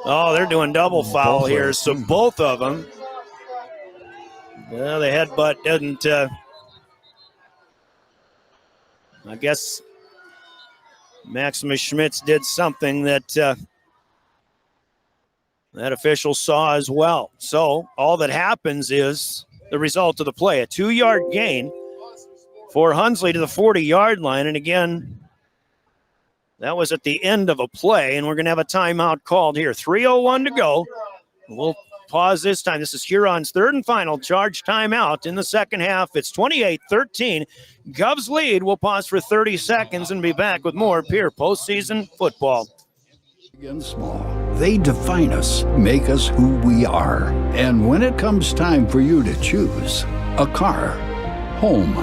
Oh, they're doing double foul both here, ways. so both of them. Well, the headbutt didn't, I guess Maximus Schmitz did something that that official saw as well. So all that happens is the result of the play, a 2-yard gain for Hunsley to the 40-yard line. And again, that was at the end of a play, and we're going to have a timeout called here. 3:01 to go. We'll pause this time. This is Huron's third and final charge timeout in the second half. It's 28-13. Govs lead. We'll pause for 30 seconds and be back with more Pierre postseason football. Big and small. They define us, make us who we are. And when it comes time for you to choose a car, home,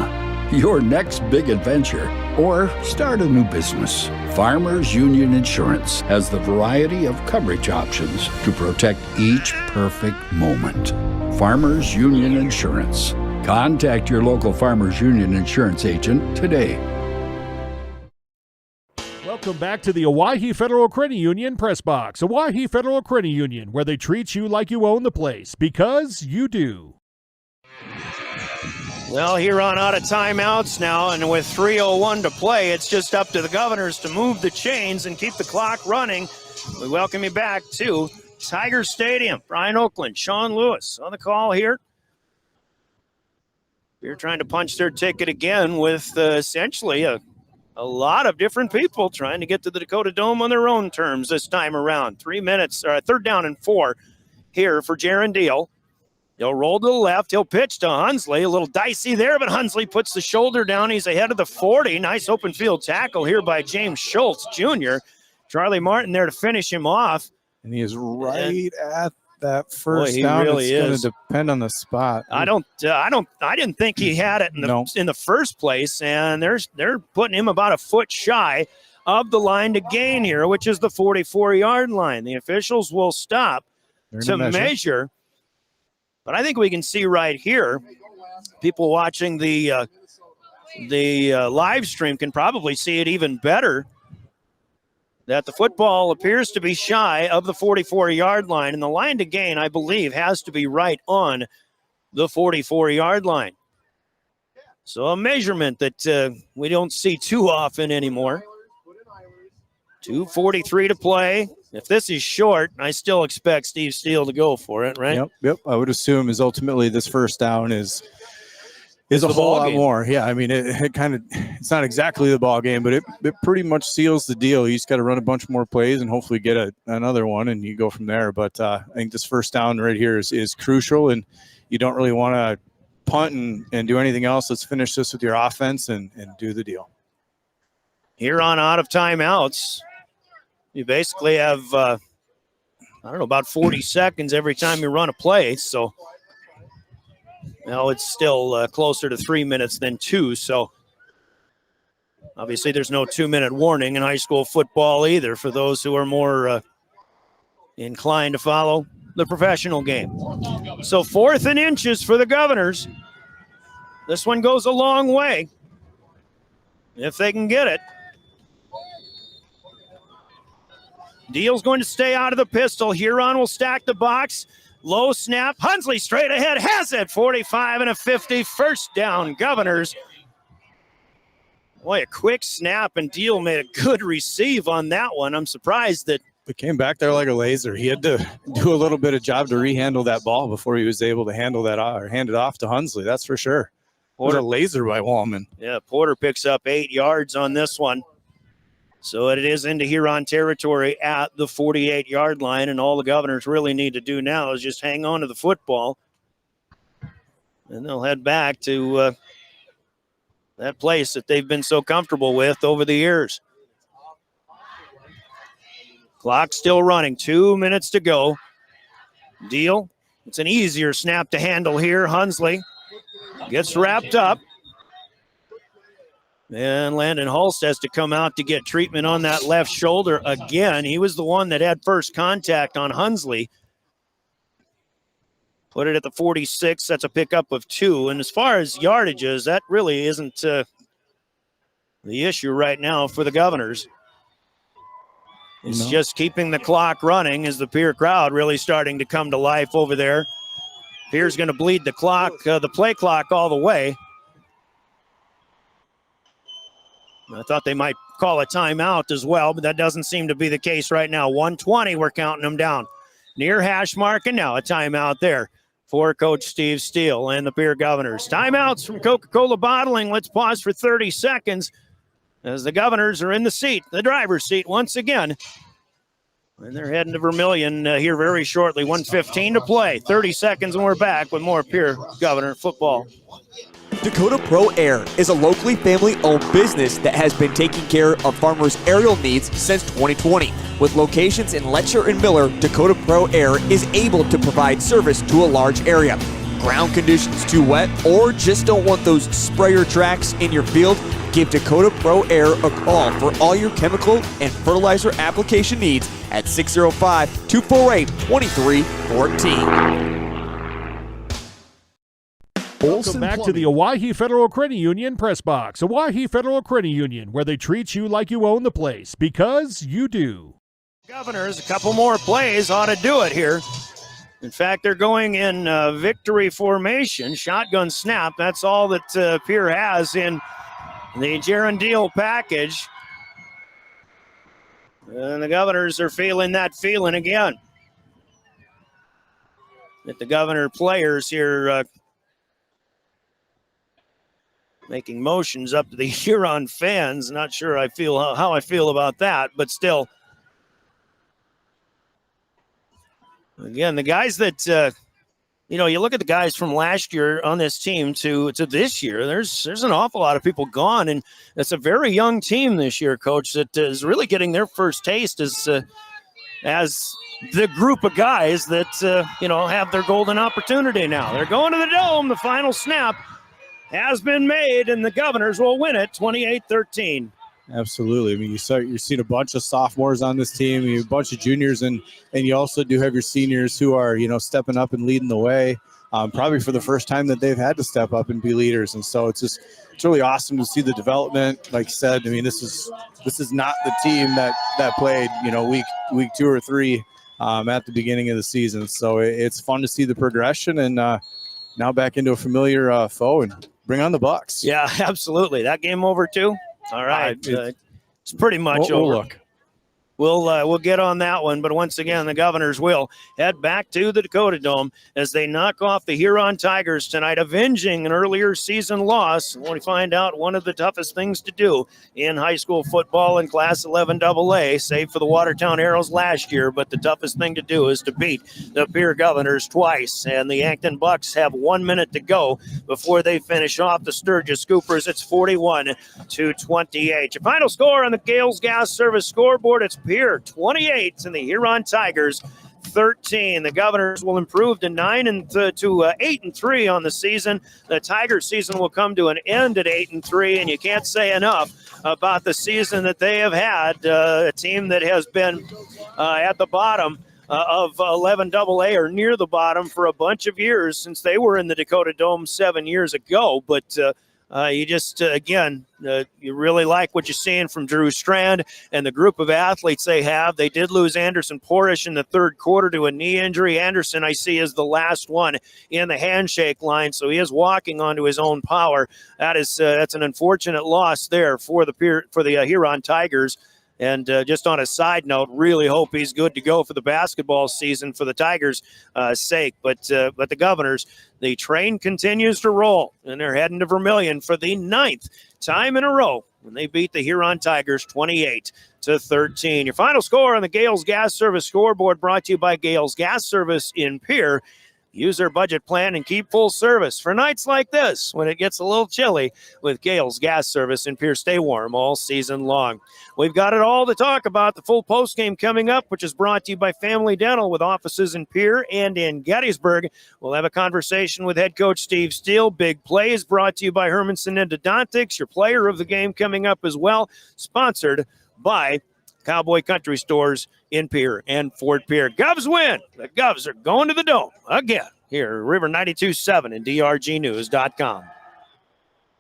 your next big adventure, or start a new business, Farmers Union Insurance has the variety of coverage options to protect each perfect moment. Farmers Union Insurance. Contact your local Farmers Union Insurance agent today. Welcome back to the Owyhee Federal Credit Union Press Box. Owyhee Federal Credit Union, where they treat you like you own the place, because you do. Well, Huron out of timeouts now, and with 3:01 to play, it's just up to the Governors to move the chains and keep the clock running. We welcome you back to Tiger Stadium. Brian Oakland, Sean Lewis on the call here. They're trying to punch their ticket again with essentially a lot of different people trying to get to the Dakota Dome on their own terms this time around. 3 minutes, third down and 4 here for Jaron Deal. He'll roll to the left. He'll pitch to Hunsley. A little dicey there, but Hunsley puts the shoulder down. He's ahead of the 40. Nice open field tackle here by James Schultz Jr. Charlie Martin there to finish him off. And he is right at that first Boy, he down. really It's going is. to depend on the spot. I didn't think he had it in the first place, and they're putting him about a foot shy of the line to gain here, which is the 44-yard line. The officials will stop to measure. But I think we can see right here, people watching the live stream can probably see it even better, that the football appears to be shy of the 44-yard line. And the line to gain, I believe, has to be right on the 44-yard line. So a measurement that we don't see too often anymore. 2:43 to play. If this is short, I still expect Steve Steele to go for it, right? Yep. I would assume is ultimately this first down is a whole lot more. Yeah, I mean, it's not exactly the ball game, but it pretty much seals the deal. You just got to run a bunch more plays and hopefully get another one, and you go from there. But I think this first down right here is crucial, and you don't really want to punt and do anything else. Let's finish this with your offense and do the deal. Huron out of timeouts. You basically have, about 40 seconds every time you run a play. So now it's still closer to 3 minutes than 2. So obviously there's no 2-minute warning in high school football either for those who are more inclined to follow the professional game. So 4th and inches for the Governors. This one goes a long way if they can get it. Deal's going to stay out of the pistol. Huron will stack the box. Low snap. Hunsley straight ahead. Has it. 45 and a 50. First down, Governors. Boy, a quick snap, and Deal made a good receive on that one. I'm surprised that It came back there like a laser. He had to do a little bit of job to rehandle that ball before he was able to handle that or hand it off to Hunsley. That's for sure. It was a laser by Wallman. Yeah, Porter picks up 8 yards on this one. So it is into Huron territory at the 48-yard line, and all the Governors really need to do now is just hang on to the football. And they'll head back to that place that they've been so comfortable with over the years. Clock still running. 2 minutes to go. Deal. It's an easier snap to handle here. Hunsley gets wrapped up. And Landon Hulst has to come out to get treatment on that left shoulder again. He was the one that had first contact on Hunsley. Put it at the 46. That's a pickup of 2. And as far as yardages, that really isn't the issue right now for the Governors. It's just keeping the clock running as the Pierre crowd really starting to come to life over there. Pierre's going to bleed the clock, the play clock all the way. I thought they might call a timeout as well, but that doesn't seem to be the case right now. 1:20, we're counting them down. Near hash mark, and now a timeout there for Coach Steve Steele and the Pierre Governors. Timeouts from Coca-Cola Bottling. Let's pause for 30 seconds as the Governors are in the seat, the driver's seat once again. And they're heading to Vermilion here very shortly. 1:15 to play. 30 seconds and we're back with more Pierre Governor football. Dakota Pro Air is a locally family-owned business that has been taking care of farmers' aerial needs since 2020. With locations in Letcher and Miller, Dakota Pro Air is able to provide service to a large area. Ground conditions too wet, or just don't want those sprayer tracks in your field? Give Dakota Pro Air a call for all your chemical and fertilizer application needs at 605-248-2314. Welcome back to the Owyhee Federal Credit Union Press Box. Owyhee Federal Credit Union, where they treat you like you own the place, because you do. Governors, a couple more plays ought to do it here. In fact, they're going in victory formation, shotgun snap. That's all that Pierre has in the Gerundale package. And the Governors are feeling that feeling again. That the Governor players here making motions up to the Huron fans. Not sure how I feel about that, but still. Again, the guys that, you look at the guys from last year on this team to this year, there's an awful lot of people gone, and it's a very young team this year, Coach, that is really getting their first taste as the group of guys that, have their golden opportunity now. They're going to the Dome. The final snap has been made, and the Governors will win it 28-13. Absolutely. I mean, you're seeing a bunch of sophomores on this team, a bunch of juniors, and you also do have your seniors who are, stepping up and leading the way, probably for the first time that they've had to step up and be leaders. And so it's really awesome to see the development. Like I said, I mean, this is not the team that played, week 2 or 3 at the beginning of the season. So it's fun to see the progression, and now back into a familiar foe, and bring on the Bucks. Yeah, absolutely. That game over too? All right. It's pretty much over. Look. We'll get on that one, but once again, the Governors will head back to the Dakota Dome as they knock off the Huron Tigers tonight, avenging an earlier season loss. When we find out one of the toughest things to do in high school football in Class 11 AA, save for the Watertown Arrows last year, but the toughest thing to do is to beat the Pierre Governors twice. And the Yankton Bucks have 1 minute to go before they finish off the Sturgis Scoopers. It's 41-28. Your final score on the Gales Gas Service scoreboard, it's Pierre 28 and the Huron Tigers 13. The Governors will improve to 8-3 on the season. The Tigers season will come to an end at 8-3, and you can't say enough about the season that they have had. A team that has been at the bottom of 11 AA or near the bottom for a bunch of years since they were in the Dakota Dome 7 years ago. But you just, you really like what you're seeing from Drew Strand and the group of athletes they have. They did lose Anderson Porish in the third quarter to a knee injury. Anderson, I see, is the last one in the handshake line, so he is walking onto his own power. That's an unfortunate loss there for the Huron Tigers. And just on a side note, really hope he's good to go for the basketball season for the Tigers' sake. But the Governors, the train continues to roll, and they're heading to Vermilion for the 9th time in a row when they beat the Huron Tigers 28-13. Your final score on the Gales Gas Service scoreboard brought to you by Gales Gas Service in Pierre. Use their budget plan and keep full service for nights like this when it gets a little chilly with Gales Gas Service in Pierre. Stay warm all season long. We've got it all to talk about. The full postgame coming up, which is brought to you by Family Dental with offices in Pierre and in Gettysburg. We'll have a conversation with head coach Steve Steele. Big Plays brought to you by Hermanson Endodontics, your player of the game coming up as well, sponsored by Cowboy Country Stores in Pierre and Fort Pierre. Govs win. The Govs are going to the Dome again here, River 92.7 and drgnews.com.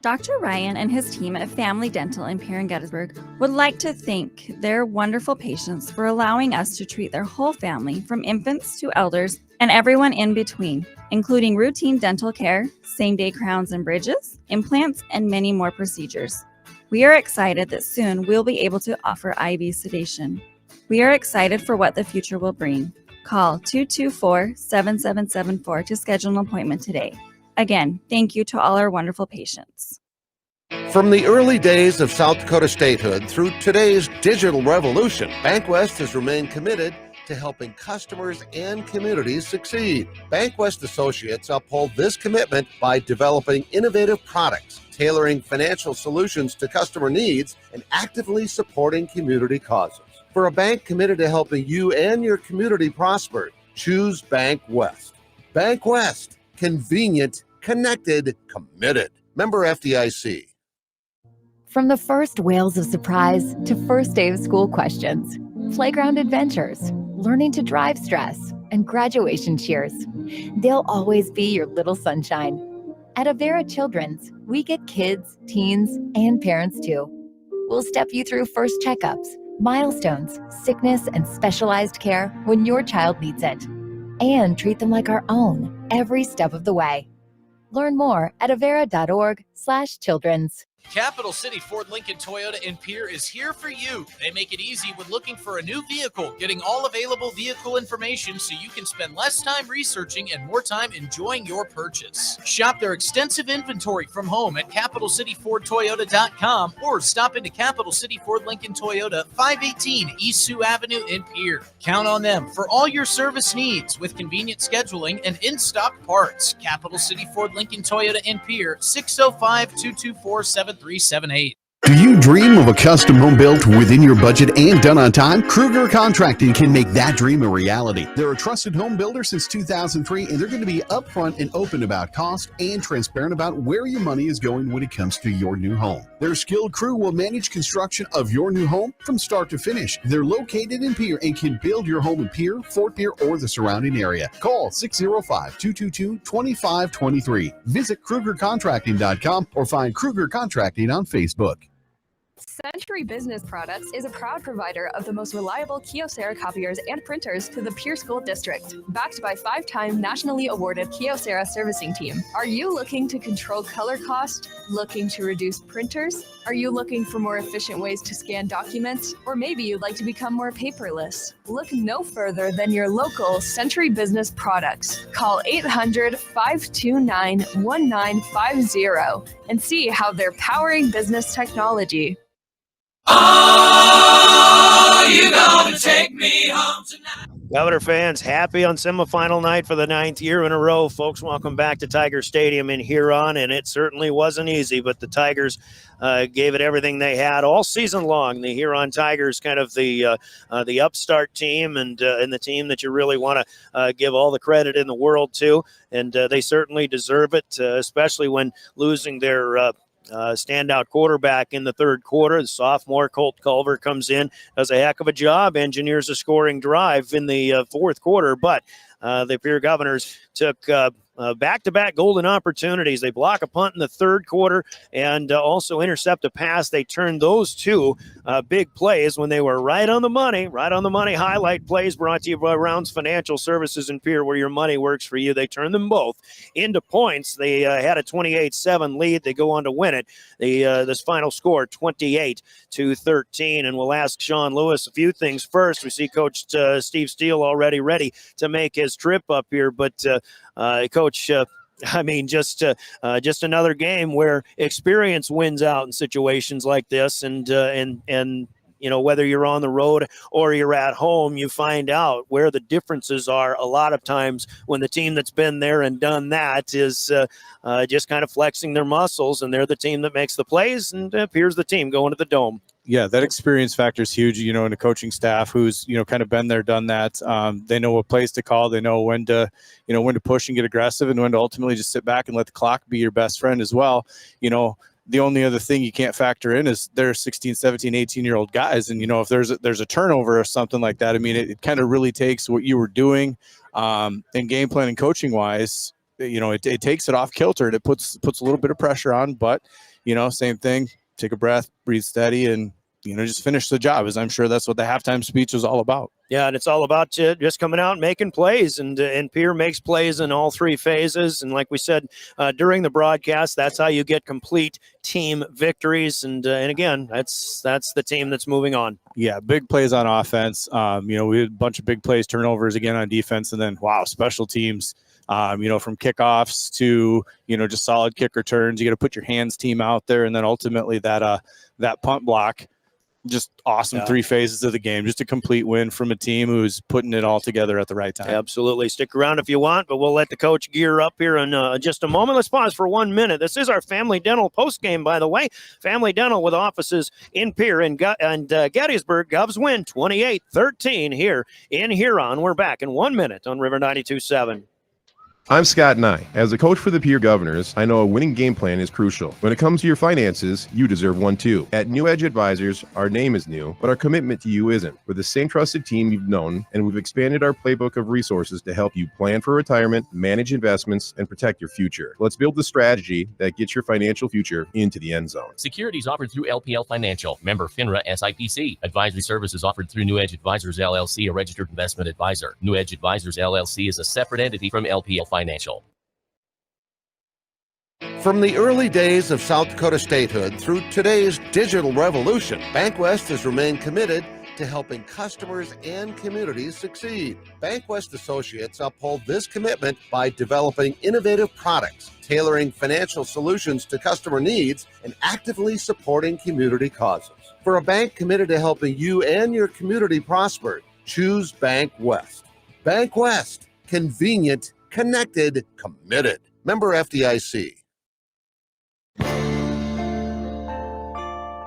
Dr. Ryan and his team at Family Dental in Pierre and Gettysburg would like to thank their wonderful patients for allowing us to treat their whole family, from infants to elders and everyone in between, including routine dental care, same-day crowns and bridges, implants, and many more procedures. We are excited that soon we'll be able to offer IV sedation. We are excited for what the future will bring. Call 224-7774 to schedule an appointment today. Again, thank you to all our wonderful patients. From the early days of South Dakota statehood through today's digital revolution, BankWest has remained committed to helping customers and communities succeed. BankWest Associates uphold this commitment by developing innovative products, tailoring financial solutions to customer needs, and actively supporting community causes. For a bank committed to helping you and your community prosper, choose BankWest. BankWest. Convenient, connected, committed. Member FDIC. From the first wails of surprise to first day of school questions, playground adventures, learning to drive stress, and graduation cheers, they'll always be your little sunshine. At Avera Children's, we get kids, teens, and parents too. We'll step you through first checkups, milestones, sickness, and specialized care when your child needs it, and treat them like our own every step of the way. Learn more at avera.org/children's. Capital City Ford Lincoln Toyota in Pierre is here for you. They make it easy when looking for a new vehicle, getting all available vehicle information so you can spend less time researching and more time enjoying your purchase. Shop their extensive inventory from home at CapitalCityFordToyota.com or stop into Capital City Ford Lincoln Toyota, 518 East Sioux Avenue in Pierre. Count on them for all your service needs with convenient scheduling and in-stock parts. Capital City Ford Lincoln Toyota in Pierre, 605-224-7378. Do you dream of a custom home built within your budget and done on time? Kruger Contracting can make that dream a reality. They're a trusted home builder since 2003, and they're going to be upfront and open about cost and transparent about where your money is going when it comes to your new home. Their skilled crew will manage construction of your new home from start to finish. They're located in Pierre and can build your home in Pierre, Fort Pierre, or the surrounding area. Call 605-222-2523. Visit KrugerContracting.com or find Kruger Contracting on Facebook. Century Business Products is a proud provider of the most reliable Kyocera copiers and printers to the Pierre School District. Backed by 5-time nationally awarded Kyocera servicing team. Are you looking to control color cost? Looking to reduce printers? Are you looking for more efficient ways to scan documents? Or maybe you'd like to become more paperless? Look no further than your local Century Business Products. Call 800-529-1950 and see how they're powering business technology. Are you gonna take me home tonight? Governor fans, happy on semifinal night for the 9th year in a row. Folks, welcome back to Tiger Stadium in Huron, and it certainly wasn't easy, but the Tigers gave it everything they had all season long. The Huron Tigers, kind of the upstart team and the team that you really want to give all the credit in the world to, and they certainly deserve it, especially when losing their standout quarterback in the third quarter. The sophomore Colt Culver comes in, does a heck of a job, engineers a scoring drive in the fourth quarter, but the Pierre Governors took back-to-back golden opportunities. They block a punt in the third quarter and also intercept a pass. They turned those two big plays when they were right on the money. Highlight plays brought to you by Rounds Financial Services in Pierre, where your money works for you. They turned them both into points. They had a 28-7 lead. They go on to win it. This final score, 28-13. And we'll ask Sean Lewis a few things first. We see Coach Steve Steele already ready to make his trip up here, but Coach, just another game where experience wins out in situations like this, and you know, whether you're on the road or you're at home, you find out where the differences are a lot of times when the team that's been there and done that is just kind of flexing their muscles, and they're the team that makes the plays, and here's the team going to the Dome. Yeah, that experience factor is huge, you know, in a coaching staff who's, you know, kind of been there, done that. They know what plays to call. They know when to push and get aggressive, and when to ultimately just sit back and let the clock be your best friend as well. You know, the only other thing you can't factor in is they're 16, 17, 18-year-old guys. And, if there's a turnover or something like that, I mean, it kind of really takes what you were doing and game plan and coaching wise, it takes it off kilter and it puts a little bit of pressure on, but, same thing, take a breath, breathe steady, and, just finish the job, as I'm sure that's what the halftime speech was all about. Yeah, and it's all about just coming out and making plays, and Pierre makes plays in all three phases. And like we said during the broadcast, that's how you get complete team victories. And again, that's the team that's moving on. Yeah, big plays on offense. We had a bunch of big plays, turnovers again on defense, and then special teams. From kickoffs to just solid kick returns. You got to put your hands team out there, and then ultimately that punt block. Just awesome 3 phases of the game. Just a complete win from a team who's putting it all together at the right time. Absolutely. Stick around if you want, but we'll let the coach gear up here in just a moment. Let's pause for 1 minute. This is our Family Dental postgame, by the way. Family Dental with offices in Pierre and Gettysburg. Govs win 28-13 here in Huron. We're back in 1 minute on River 92.7. I'm Scott Nye. As a coach for the Pierre Governors, I know a winning game plan is crucial. When it comes to your finances, you deserve one too. At New Edge Advisors, our name is new, but our commitment to you isn't. We're the same trusted team you've known, and we've expanded our playbook of resources to help you plan for retirement, manage investments, and protect your future. Let's build the strategy that gets your financial future into the end zone. Securities offered through LPL Financial, member FINRA SIPC. Advisory services offered through New Edge Advisors LLC, a registered investment advisor. New Edge Advisors LLC is a separate entity from LPL Financial. From the early days of South Dakota statehood through today's digital revolution, BankWest has remained committed to helping customers and communities succeed. BankWest Associates uphold this commitment by developing innovative products, tailoring financial solutions to customer needs, and actively supporting community causes. For a bank committed to helping you and your community prosper, choose BankWest. BankWest, convenient, connected, committed. Member FDIC.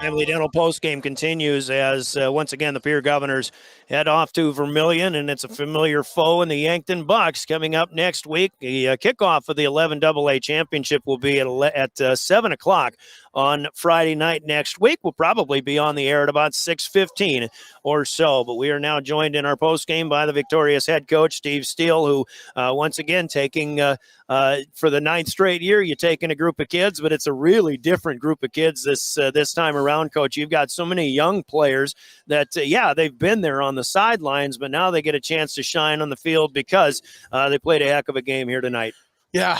Family Dental postgame continues as once again the Pierre Governors head off to Vermilion, and it's a familiar foe in the Yankton Bucks. Coming up next week, the kickoff of the 11AA championship will be at 7 o'clock on Friday night next week. We'll probably be on the air at about 6:15 or so, but we are now joined in our postgame by the victorious head coach, Steve Steele, who once again taking for the 9th straight year, you're taking a group of kids, but it's a really different group of kids this time around, Coach. You've got so many young players that, they've been there on the sidelines, but now they get a chance to shine on the field because they played a heck of a game here tonight. Yeah,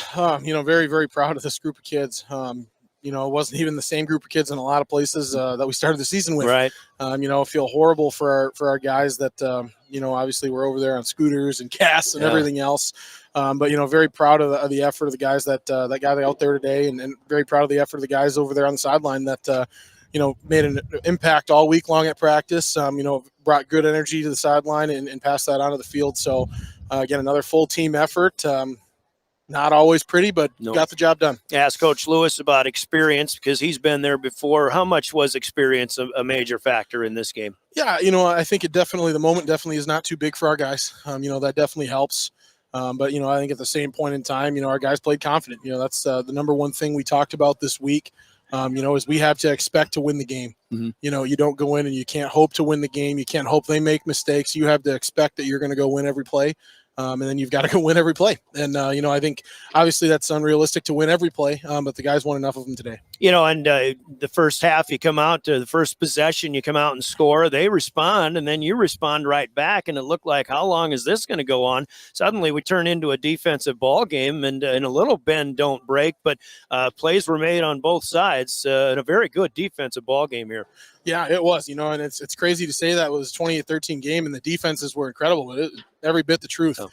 very, very proud of this group of kids. It wasn't even the same group of kids in a lot of places that we started the season with. Right. Feel horrible for our guys that, obviously we're over there on scooters and gas and everything else. But very proud of the effort of the guys that got out there today, and very proud of the effort of the guys over there on the sideline that, made an impact all week long at practice, brought good energy to the sideline and passed that onto the field. So, again, another full team effort. Not always pretty, but got the job done. Ask Coach Lewis about experience because he's been there before. How much was experience a major factor in this game? Yeah, I think the moment definitely is not too big for our guys. That definitely helps. But, I think at the same point in time, our guys played confident. That's the number one thing we talked about this week, is we have to expect to win the game. Mm-hmm. You don't go in and you can't hope to win the game. You can't hope they make mistakes. You have to expect that you're going to go win every play. And then you've got to go win every play. And, I think obviously that's unrealistic to win every play, but the guys won enough of them today. And the first half, you come out to the first possession, you come out and score. They respond, and then you respond right back. And it looked like, how long is this going to go on? Suddenly we turn into a defensive ball game and a little bend, don't break. But plays were made on both sides and a very good defensive ball game here. Yeah, it was, and it's crazy to say that it was a 28-13 game and the defenses were incredible, but every bit the truth. Oh.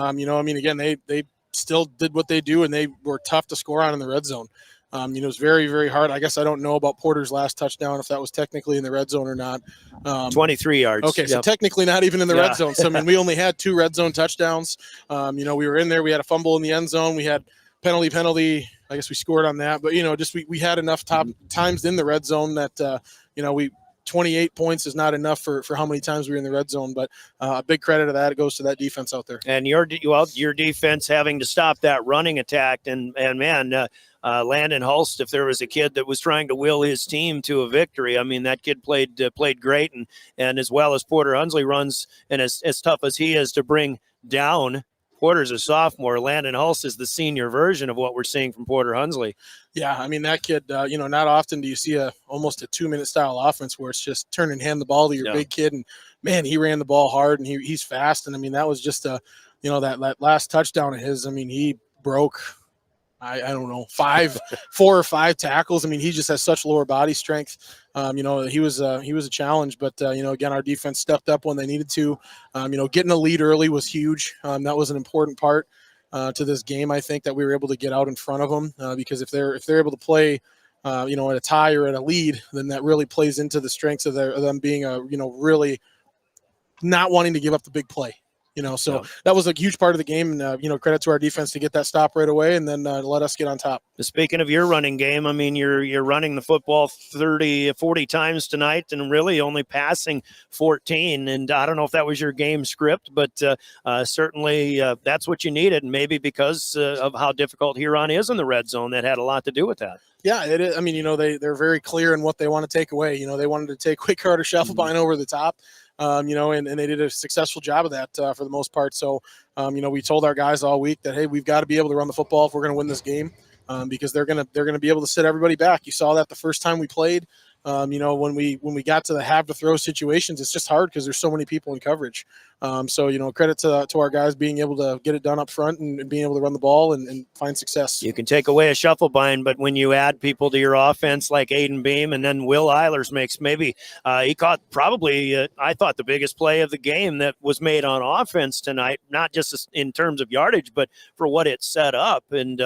Again, they still did what they do and they were tough to score on in the red zone. It was very, very hard. I guess I don't know about Porter's last touchdown, if that was technically in the red zone or not. 23 yards. Okay, so technically not even in the red zone. So, we only had 2 red zone touchdowns. We were in there. We had a fumble in the end zone. We had penalty. I guess we scored on that. But, we had enough times in the red zone that, 28 points is not enough for how many times we were in the red zone, but a big credit to that. It goes to that defense out there. And your defense having to stop that running attack. And man, Landon Hulst, if there was a kid that was trying to will his team to a victory, I mean, that kid played great. And as well as Porter Hunsley runs, and as tough as he is to bring down, Porter's a sophomore. Landon Hulst is the senior version of what we're seeing from Porter Hunsley. Yeah, I mean, that kid, not often do you see almost a 2-minute style offense where it's just turn and hand the ball to your big kid. And, man, he ran the ball hard, and he's fast. And, I mean, that was just that last touchdown of his, I mean, he broke – I don't know, 4 or 5 tackles. I mean, he just has such lower body strength. He was a challenge, but again, our defense stepped up when they needed to. Getting a lead early was huge. That was an important part to this game. I think that we were able to get out in front of them because if they're able to play, at a tie or at a lead, then that really plays into the strengths of them being really not wanting to give up the big play. That was a huge part of the game. And, credit to our defense to get that stop right away and then let us get on top. Speaking of your running game, I mean, you're running the football 40 times tonight and really only passing 14. And I don't know if that was your game script, but certainly that's what you needed. And maybe because of how difficult Huron is in the red zone, that had a lot to do with that. Yeah, it is. I mean, they're very clear in what they want to take away. They wanted to take quick Carter Scheffelbein over the top. And they did a successful job of that for the most part. So, we told our guys all week that, hey, we've got to be able to run the football if we're going to win this game because they're going to be able to sit everybody back. You saw that the first time we played. When we got to the have to throw situations, it's just hard because there's so many people in coverage. Credit to our guys being able to get it done up front and being able to run the ball and find success. You can take away a Scheffelbein, but when you add people to your offense like Aiden Beam and then Will Eilers makes he caught probably, I thought, the biggest play of the game that was made on offense tonight, not just in terms of yardage, but for what it set up and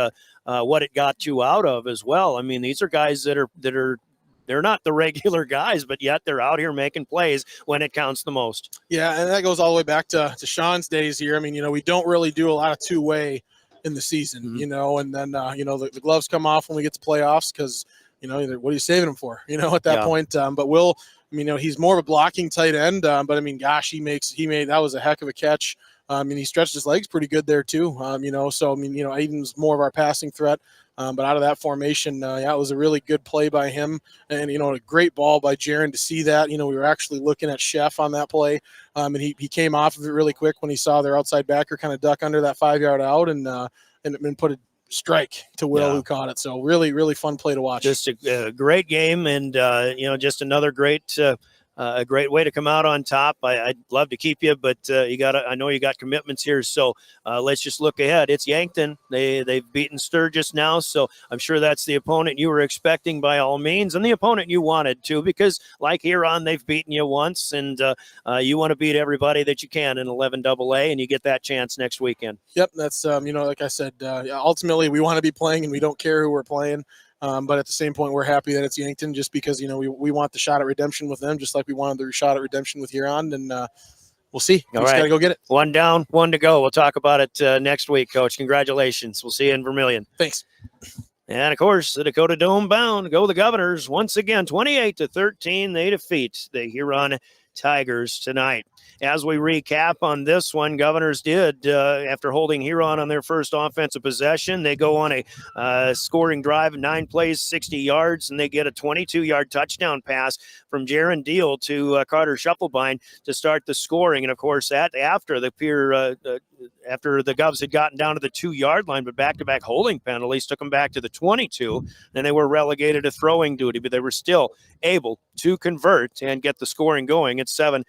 what it got you out of as well. I mean, these are guys that are they're not the regular guys, but yet they're out here making plays when it counts the most. Yeah, and that goes all the way back to Sean's days here. I mean, we don't really do a lot of two-way in the season, and then, the gloves come off when we get to playoffs because, what are you saving them for, at that point. But Will, he's more of a blocking tight end, but, gosh, he made that was a heck of a catch. He stretched his legs pretty good there too, Aiden's more of our passing threat. But out of that formation, it was a really good play by him and, a great ball by Jaron to see that. We were actually looking at Chef on that play, and he came off of it really quick when he saw their outside backer kind of duck under that 5-yard out and put a strike to Will who caught it. So really, really fun play to watch. Just a great game and, just another great a great way to come out on top. I'd love to keep you, but I know you got commitments here. So let's just look ahead. It's Yankton. They've beaten Sturgis now. So I'm sure that's the opponent you were expecting by all means and the opponent you wanted to, because like Huron, they've beaten you once and you want to beat everybody that you can in 11 AA and you get that chance next weekend. Yep. That's, like I said, ultimately we want to be playing and we don't care who we're playing. But at the same point, we're happy that it's Yankton just because, we want the shot at redemption with them, just like we wanted the shot at redemption with Huron. And we'll see. We just got to go get it. 1 down, 1 to go. We'll talk about it next week, Coach. Congratulations. We'll see you in Vermilion. Thanks. And, of course, the Dakota Dome bound. Go the Governors. Once again, 28-13. They defeat the Huron Tigers tonight. As we recap on this one, Governors did, after holding Huron on their first offensive possession, they go on a scoring drive, 9 plays, 60 yards, and they get a 22-yard touchdown pass from Jaron Deal to Carter Scheffelbein to start the scoring. And, of course, after the Govs had gotten down to the 2-yard line, but back-to-back holding penalties took them back to the 22, and they were relegated to throwing duty, but they were still able to convert and get the scoring going at 7-0.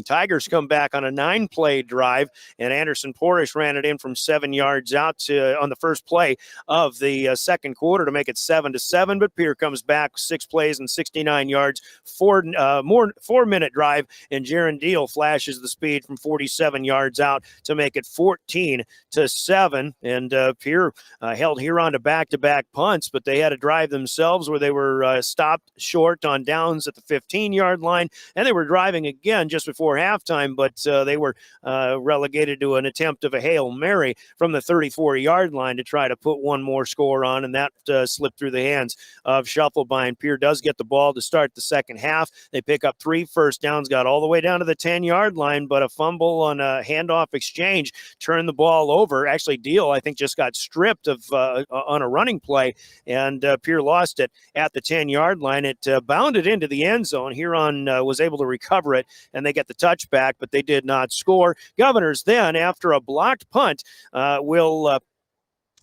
Tigers come back on a 9-play drive, and Anderson Porish ran it in from 7 yards out on the first play of the second quarter to make it 7-7. But Pierre comes back 6 plays and 69 yards, 4-minute drive, and Jaron Deal flashes the speed from 47 yards out to make it 14-7. And Pierre held Huron to back-to-back punts, but they had a drive themselves where they were stopped short on down downs at the 15-yard line, and they were driving again just before halftime, but they were relegated to an attempt of a Hail Mary from the 34-yard line to try to put one more score on, and that slipped through the hands of Shufflebine. Pierre does get the ball to start the second half. They pick up 3 first downs, got all the way down to the 10-yard line, but a fumble on a handoff exchange turned the ball over. Actually, Deal, I think, just got stripped of on a running play, and Pierre lost it at the 10-yard line. It bounded into the end zone. Huron was able to recover it, and they get the touchback, but they did not score. Governors then, after a blocked punt, will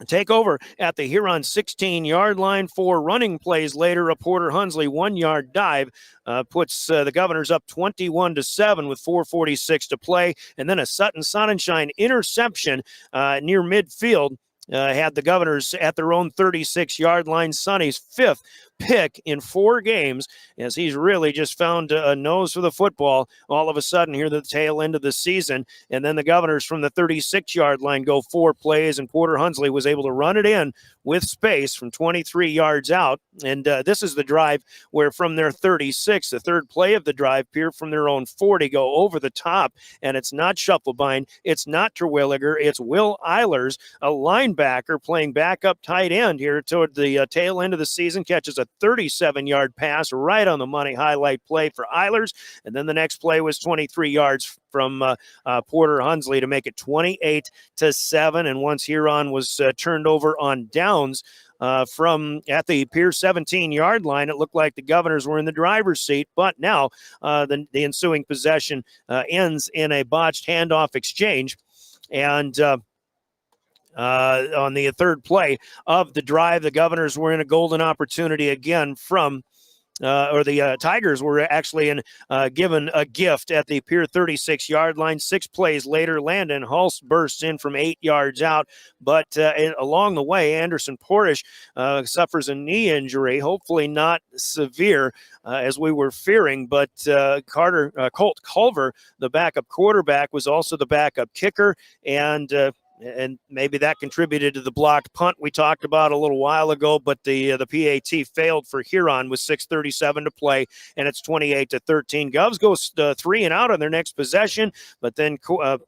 take over at the Huron 16-yard line. 4 running plays later, a Porter Hunsley 1-yard dive puts the Governors up 21-7 with 4:46 to play, and then a Sutton Sonnenschein interception near midfield had the Governors at their own 36-yard line. Sonny's 5th pick in 4 games, as he's really just found a nose for the football all of a sudden here at the tail end of the season. And then the Governors from the 36-yard line go 4 plays, and Porter Hunsley was able to run it in with space from 23 yards out. And this is the drive where from their 36, the third play of the drive, Pierre from their own 40 go over the top, and it's not Shufflebine, it's not Terwilliger, it's Will Eilers, a linebacker playing backup tight end here toward the tail end of the season, catches a 37-yard pass right on the money, highlight play for Eilers. And then the next play was 23 yards from Porter Hunsley to make it 28-7. And once Huron was turned over on downs from at the Pierre 17-yard line, it looked like the Governors were in the driver's seat. But now the ensuing possession ends in a botched handoff exchange. And on the third play of the drive, the Governors were in a golden opportunity again from the Tigers were actually given a gift at the Pierre 36-yard line. 6 plays later, Landon Hulse bursts in from 8 yards out, but along the way, Anderson Portish suffers a knee injury, hopefully not severe as we were fearing, but Colt Culver, the backup quarterback, was also the backup kicker, and maybe that contributed to the blocked punt we talked about a little while ago, but the PAT failed for Huron with 6:37 to play, and it's 28-13. Govs goes 3 and out on their next possession, but then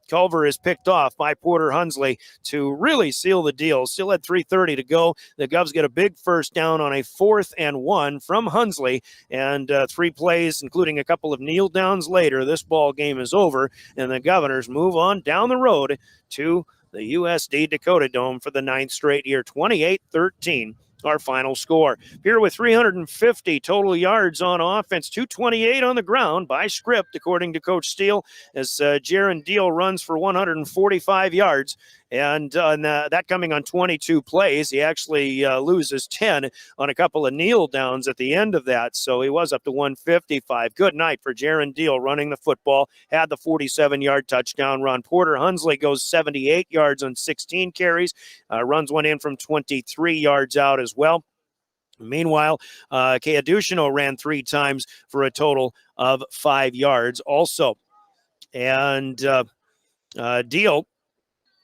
Culver is picked off by Porter Hunsley to really seal the deal. Still had 3:30 to go. The Govs get a big first down on a 4th and 1 from Hunsley, and 3 plays, including a couple of kneel downs later, this ball game is over, and the Governors move on down the road to the USD Dakota Dome for the 9th straight year. 28-13, our final score. Pierre with 350 total yards on offense, 228 on the ground by script, according to Coach Steele, as Jaron Deal runs for 145 yards. And that coming on 22 plays. He actually loses 10 on a couple of kneel downs at the end of that. So he was up to 155. Good night for Jaron Deal running the football. Had the 47-yard touchdown run. Porter Hunsley goes 78 yards on 16 carries. Runs one in from 23 yards out as well. Meanwhile, Kea Duchino ran 3 times for a total of 5 yards also. And Deal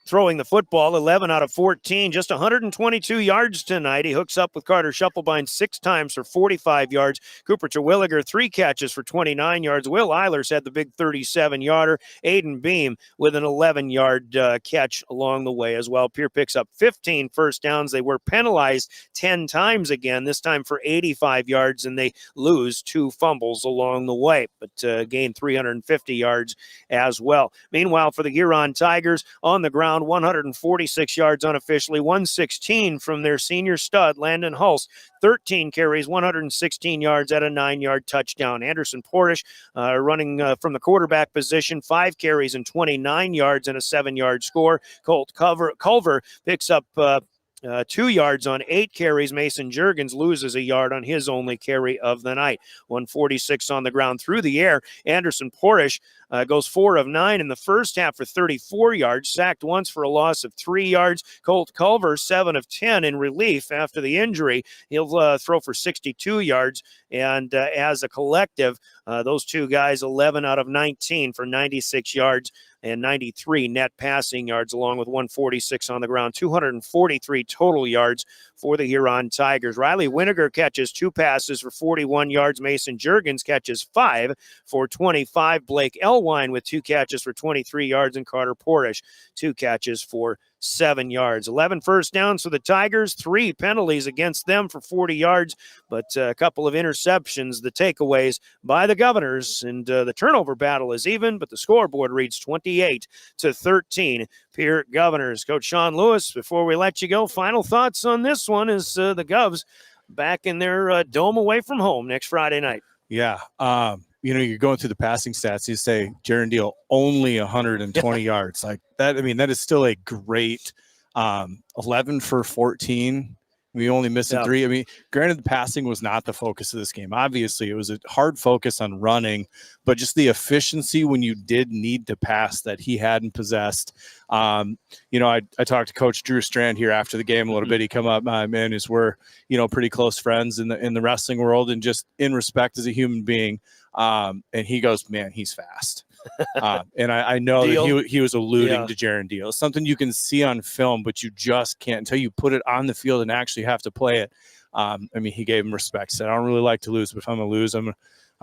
throwing the football, 11 out of 14, just 122 yards tonight. He hooks up with Carter Shufflebine 6 times for 45 yards. Cooper Terwilliger, 3 catches for 29 yards. Will Eilers had the big 37-yarder. Aiden Beam with an 11-yard catch along the way as well. Pierre picks up 15 first downs. They were penalized 10 times again, this time for 85 yards, and they lose 2 fumbles along the way, but gain 350 yards as well. Meanwhile, for the Huron Tigers, on the ground, 146 yards unofficially, 116 from their senior stud, Landon Hulse, 13 carries, 116 yards at a 9-yard touchdown. Anderson Portish running from the quarterback position, 5 carries and 29 yards and a 7-yard score. Colt Culver picks up 2 yards on 8 carries. Mason Juergens loses a yard on his only carry of the night. 146 on the ground through the air. Anderson Portish goes 4 of 9 in the first half for 34 yards, sacked once for a loss of 3 yards. Colt Culver, 7 of 10 in relief after the injury. He'll throw for 62 yards. And as a collective, those two guys, 11 out of 19 for 96 yards and 93 net passing yards, along with 146 on the ground, 243 total yards for the Huron Tigers. Riley Winiger catches 2 passes for 41 yards. Mason Juergens catches 5 for 25. Blake Elwine with 2 catches for 23 yards, and Carter Porish 2 catches for 7 yards. 11 first downs for the Tigers, 3 penalties against them for 40 yards, but a couple of interceptions. The takeaways by the Governors, and the turnover battle is even, but the scoreboard reads 28-13. Pierre Governors. Coach Sean Lewis, before we let you go, final thoughts on this one as the Govs back in their dome away from home next Friday night. Yeah. You're going through the passing stats. You say Jaron Deal only 120 yards. Like that. I mean, that is still a great 11 for 14. We only missed 3. I mean, granted, the passing was not the focus of this game. Obviously, it was a hard focus on running, but just the efficiency when you did need to pass that he hadn't possessed. I talked to Coach Drew Strand here after the game a little bit. He come up, man, we're pretty close friends in the wrestling world, and just in respect as a human being. And he goes, man, he's fast. And I know that he was alluding to Jaron Deal. It's something you can see on film, but you just can't until you put it on the field and actually have to play it. He gave him respect. Said, I don't really like to lose, but if I'm going to lose, I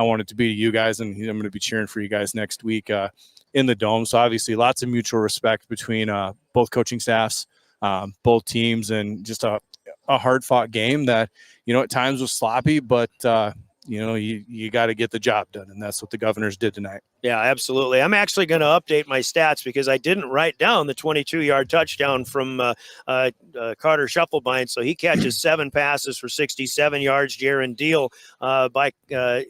want it to be to you guys, and I'm going to be cheering for you guys next week in the Dome. So obviously lots of mutual respect between both coaching staffs, both teams, and just a hard-fought game that, at times was sloppy, but you got to get the job done, and that's what the Governors did tonight. Yeah, absolutely. I'm actually going to update my stats because I didn't write down the 22-yard touchdown from Carter Shufflebein. So he catches 7 passes for 67 yards. Jaron Deal at the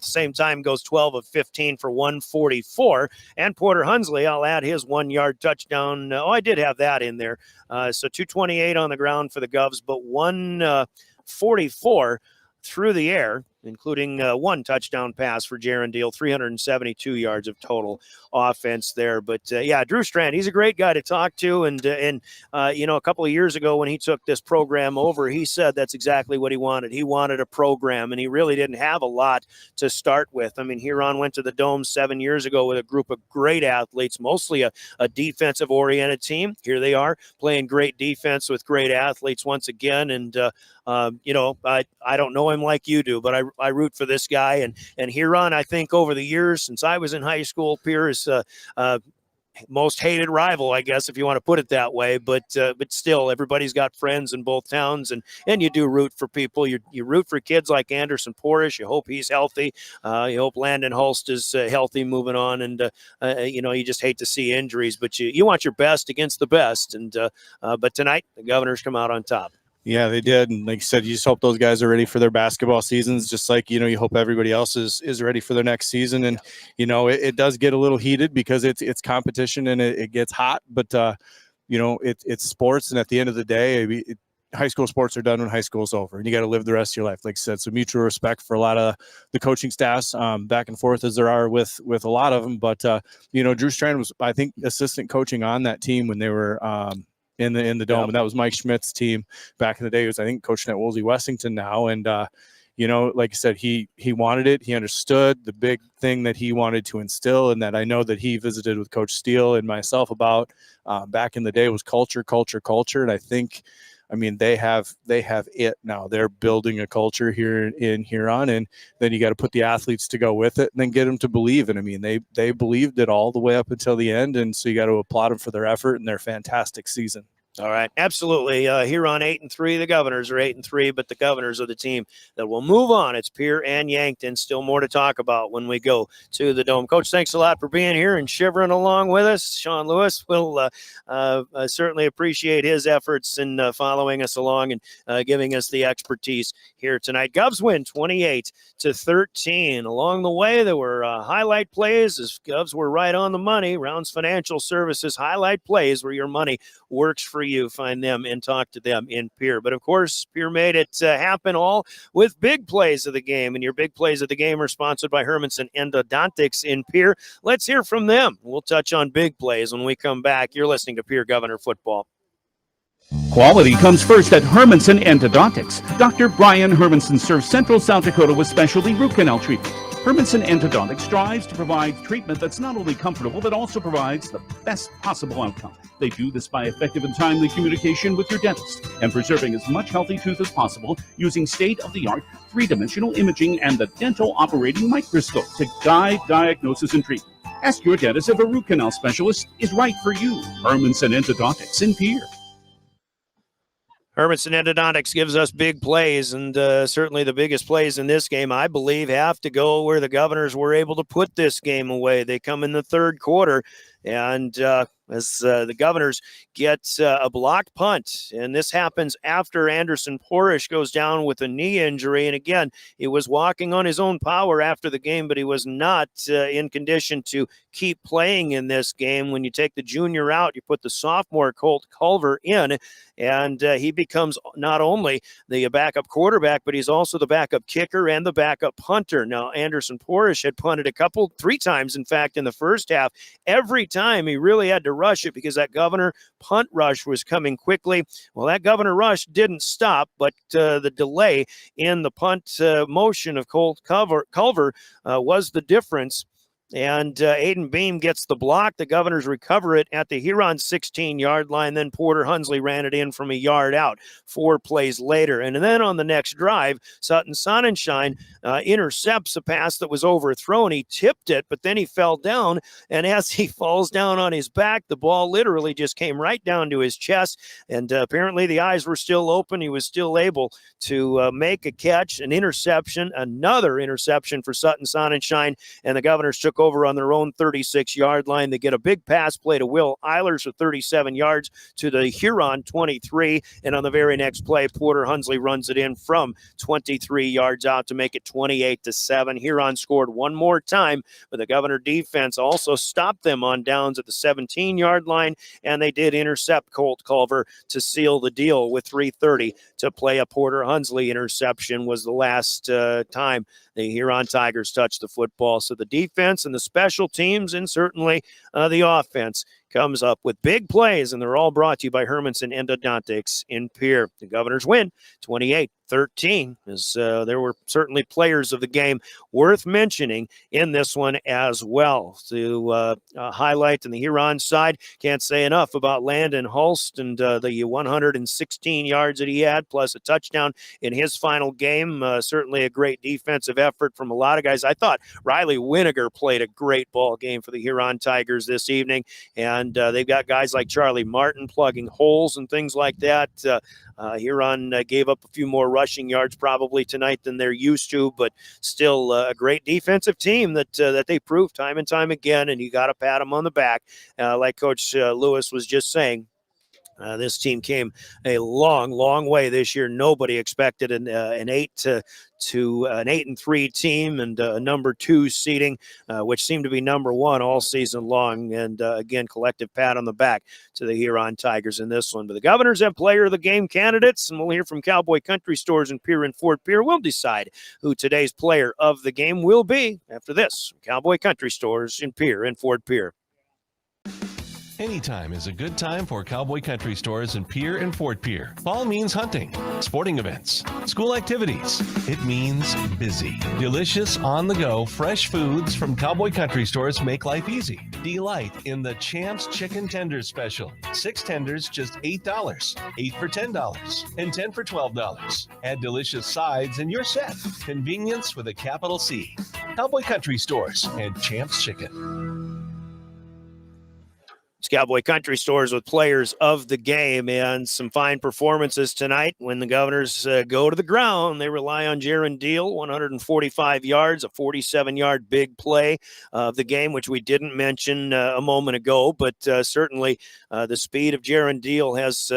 same time goes 12 of 15 for 144. And Porter Hunsley, I'll add his 1-yard touchdown. I did have that in there. So 228 on the ground for the Govs, but 144 through the air, including 1 touchdown pass for Jaron Deal, 372 yards of total offense there. But Drew Strand, he's a great guy to talk to. And a couple of years ago when he took this program over, he said that's exactly what he wanted. He wanted a program, and he really didn't have a lot to start with. I mean, Huron went to the Dome 7 years ago with a group of great athletes, mostly a defensive-oriented team. Here they are playing great defense with great athletes once again. And, I don't know him like you do, but I root for this guy. And Huron, I think over the years since I was in high school, Pierre is most hated rival, I guess, if you want to put it that way. But still, everybody's got friends in both towns, and you do root for people. You root for kids like Anderson Porish. You hope he's healthy. You hope Landon Hulst is healthy moving on, and you just hate to see injuries, but you want your best against the best. And but tonight the Governors come out on top. Yeah, they did. And like you said, you just hope those guys are ready for their basketball seasons, just like, you hope everybody else is ready for their next season. And, it does get a little heated because it's competition and it gets hot, but, it's sports. And at the end of the day, high school sports are done when high school's over, and you got to live the rest of your life. Like I said, so mutual respect for a lot of the coaching staffs back and forth as there are with a lot of them. But, Drew Strand was, I think, assistant coaching on that team when they were in the Dome. Yep. And that was Mike Schmidt's team back in the day. He was, I think, coaching at Woolsey Wessington now. And, like I said, he wanted it. He understood the big thing that he wanted to instill, and that I know that he visited with Coach Steele and myself about back in the day was culture. And I think, they have it now. They're building a culture here in Huron, and then you got to put the athletes to go with it and then get them to believe it. They believed it all the way up until the end, and so you got to applaud them for their effort and their fantastic season. All right, absolutely. Huron 8-3. The Governors are 8-3, but the Governors are the team that will move on. It's Pierre and Yankton. Still more to talk about when we go to the Dome. Coach, thanks a lot for being here and shivering along with us. Sean Lewis will certainly appreciate his efforts in following us along and giving us the expertise here tonight. Govs win 28-13. Along the way, there were highlight plays as Govs were right on the money. Rounds Financial Services highlight plays where your money works for you find them and talk to them in Pierre. But, of course, Pierre made it happen all with big plays of the game. And your big plays of the game are sponsored by Hermanson Endodontics in Pierre. Let's hear from them. We'll touch on big plays when we come back. You're listening to Pierre Governor Football. Quality comes first at Hermanson Endodontics. Dr. Brian Hermanson serves Central South Dakota with specialty root canal treatment. Hermanson Endodontics strives to provide treatment that's not only comfortable, but also provides the best possible outcome. They do this by effective and timely communication with your dentist and preserving as much healthy tooth as possible using state-of-the-art three-dimensional imaging and the dental operating microscope to guide diagnosis and treatment. Ask your dentist if a root canal specialist is right for you. Hermanson Endodontics in Pierre. Hermanson Endodontics gives us big plays, and certainly the biggest plays in this game, I believe, have to go where the Governors were able to put this game away. They come in the third quarter, and as the Governors get a blocked punt, and this happens after Anderson Porish goes down with a knee injury. And again, he was walking on his own power after the game, but he was not in condition to keep playing in this game. When you take the junior out, you put the sophomore Colt Culver in, and he becomes not only the backup quarterback, but he's also the backup kicker and the backup punter. Now, Anderson Porish had punted three times, in fact, in the first half. Every time he really had to rush it because that Governor punt rush was coming quickly. Well, that Governor rush didn't stop, but the delay in the punt motion of Colt Culver was the difference. And Aiden Beam gets the block. The Governors recover it at the Huron 16-yard line. Then Porter Hunsley ran it in from a yard out 4 plays later. And then on the next drive, Sutton Sonnenschein intercepts a pass that was overthrown. He tipped it, but then he fell down. And as he falls down on his back, the ball literally just came right down to his chest. And apparently the eyes were still open. He was still able to make a catch, an interception, another interception for Sutton Sonnenschein. And the Governors took over on their own 36-yard line. They get a big pass play to Will Eilers for 37 yards to the Huron 23. And on the very next play, Porter Hunsley runs it in from 23 yards out to make it 28-7. Huron scored one more time, but the Governor defense also stopped them on downs at the 17-yard line, and they did intercept Colt Culver to seal the deal with 3:30 to play. A Porter Hunsley interception was the last time the Huron Tigers touched the football. So the defense and the special teams and certainly the offense comes up with big plays, and they're all brought to you by Hermanson Endodontics in Pierre. The Governors win 28-13, as there were certainly players of the game worth mentioning in this one as well. To highlight on the Huron side, can't say enough about Landon Hulst and the 116 yards that he had, plus a touchdown in his final game. Certainly a great defensive effort from a lot of guys. I thought Riley Winiger played a great ball game for the Huron Tigers this evening, and they've got guys like Charlie Martin plugging holes and things like that. Huron gave up a few more rushing yards probably tonight than they're used to, but still a great defensive team that they proved time and time again, and you got to pat them on the back. Like Coach Lewis was just saying, this team came a long way this year. Nobody expected an 8-3 team and a number 2 seeding, which seemed to be number 1 all season long. And again, collective pat on the back to the Huron Tigers in this one. But the Governors have player of the game candidates, and we'll hear from Cowboy Country Stores in Pierre and Fort Pierre. We'll decide who today's player of the game will be after this. Cowboy Country Stores in Pierre and Fort Pierre. Anytime is a good time for Cowboy Country Stores in Pierre and Fort Pierre. Fall means hunting, sporting events, school activities. It means busy. Delicious, on-the-go, fresh foods from Cowboy Country Stores make life easy. Delight in the Champs Chicken Tenders Special. 6 tenders, just $8. 8 for $10 and 10 for $12. Add delicious sides and you're set. Convenience with a capital C. Cowboy Country Stores and Champs Chicken. It's Cowboy Country Stores with players of the game, and some fine performances tonight. When the Governors go to the ground, they rely on Jaron Deal, 145 yards, a 47-yard big play of the game, which we didn't mention a moment ago, but certainly the speed of Jaron Deal has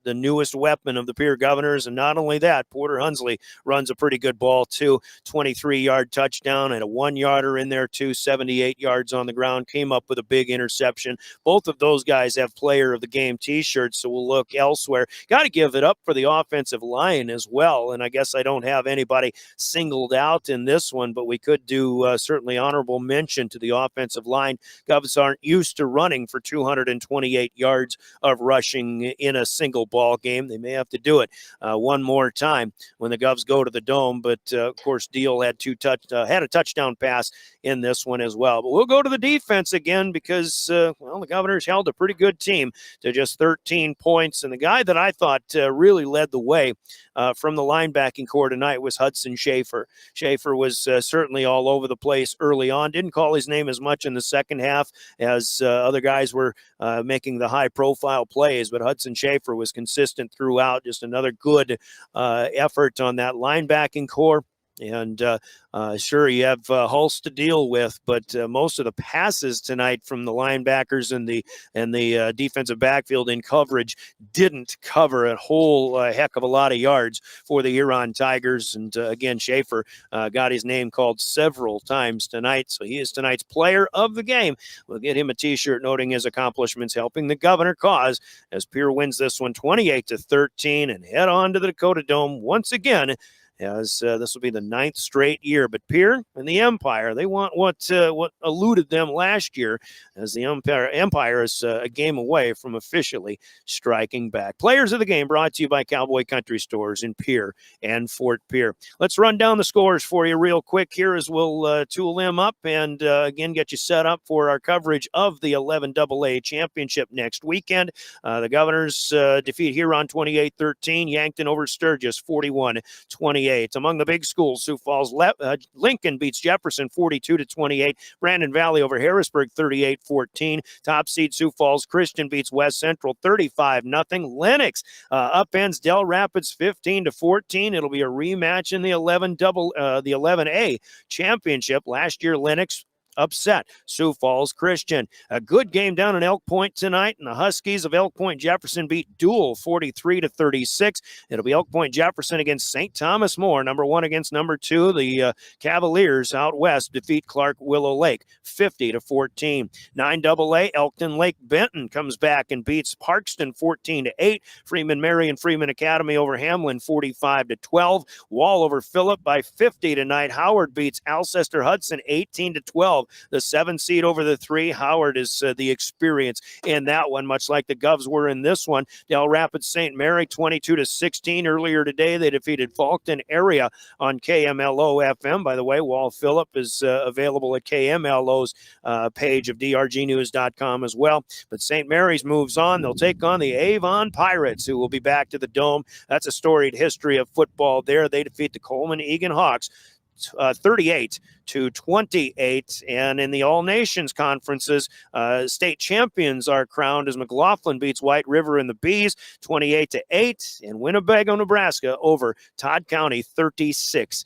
the newest weapon of the Pierre Governors. And not only that, Porter Hunsley runs a pretty good ball too. 23-yard touchdown and a 1-yarder in there too. 78 yards on the ground. Came up with a big interception. Both of those guys have player of the game t-shirts, so we'll look elsewhere. Got to give it up for the offensive line as well. And I guess I don't have anybody singled out in this one, but we could do certainly honorable mention to the offensive line. Govs aren't used to running for 228 yards of rushing in a single ball game. They may have to do it one more time when the Govs go to the Dome. But of course, Deal had had a touchdown pass in this one as well. But we'll go to the defense again because the Governors held a pretty good team to just 13 points. And the guy that I thought really led the way from the linebacking core tonight was Hudson Schaefer. Schaefer was certainly all over the place early on. Didn't call his name as much in the second half as other guys were making the high-profile plays, but Hudson Schaefer was consistent throughout. Just another good effort on that linebacking core. And sure, you have Hulse to deal with, but most of the passes tonight from the linebackers and the defensive backfield in coverage didn't cover a whole heck of a lot of yards for the Huron Tigers. And again, Schaefer got his name called several times tonight, so he is tonight's player of the game. We'll get him a T-shirt noting his accomplishments, helping the Governor cause as Pierre wins this one 28-13 and head on to the Dakota Dome once again, as this will be the 9th straight year. But Pierre and the Empire, they want what eluded them last year, as the Empire is a game away from officially striking back. Players of the game brought to you by Cowboy Country Stores in Pierre and Fort Pierre. Let's run down the scores for you real quick here as we'll tool them up and again get you set up for our coverage of the 11AA Championship next weekend. The Governors defeat Huron 28-13, Yankton over Sturgis 41-28. Among the big schools, Sioux Falls Lincoln beats Jefferson 42-28. Brandon Valley over Harrisburg 38-14. Top seed Sioux Falls Christian beats West Central 35-0. Lennox upends Del Rapids 15-14. It'll be a rematch in the 11A championship. Last year, Lennox upset Sioux Falls Christian. A good game down in Elk Point tonight, and the Huskies of Elk Point Jefferson beat Dual 43-36. It'll be Elk Point Jefferson against St. Thomas More, number 1 against number 2. The Cavaliers out west defeat Clark Willow Lake 50-14. 9AA Elkton Lake Benton comes back and beats Parkston 14-8. Freeman Mary and Freeman Academy over Hamlin 45-12. Wall over Phillip by 50 tonight. Howard beats Alcester Hudson 18-12. The 7 seed over the 3. Howard is the experience in that one, much like the Govs were in this one. Del Rapids St. Mary 22-16. Earlier today, they defeated Faulkton area on KMLO FM. By the way, Wall Phillip is available at KMLO's page of drgnews.com as well. But St. Mary's moves on. They'll take on the Avon Pirates, who will be back to the Dome. That's a storied history of football there. They defeat the Coleman Egan Hawks 38-28. And in the All Nations conferences, state champions are crowned as McLaughlin beats White River and the Bees 28-8, and Winnebago, Nebraska over Todd County 36-8.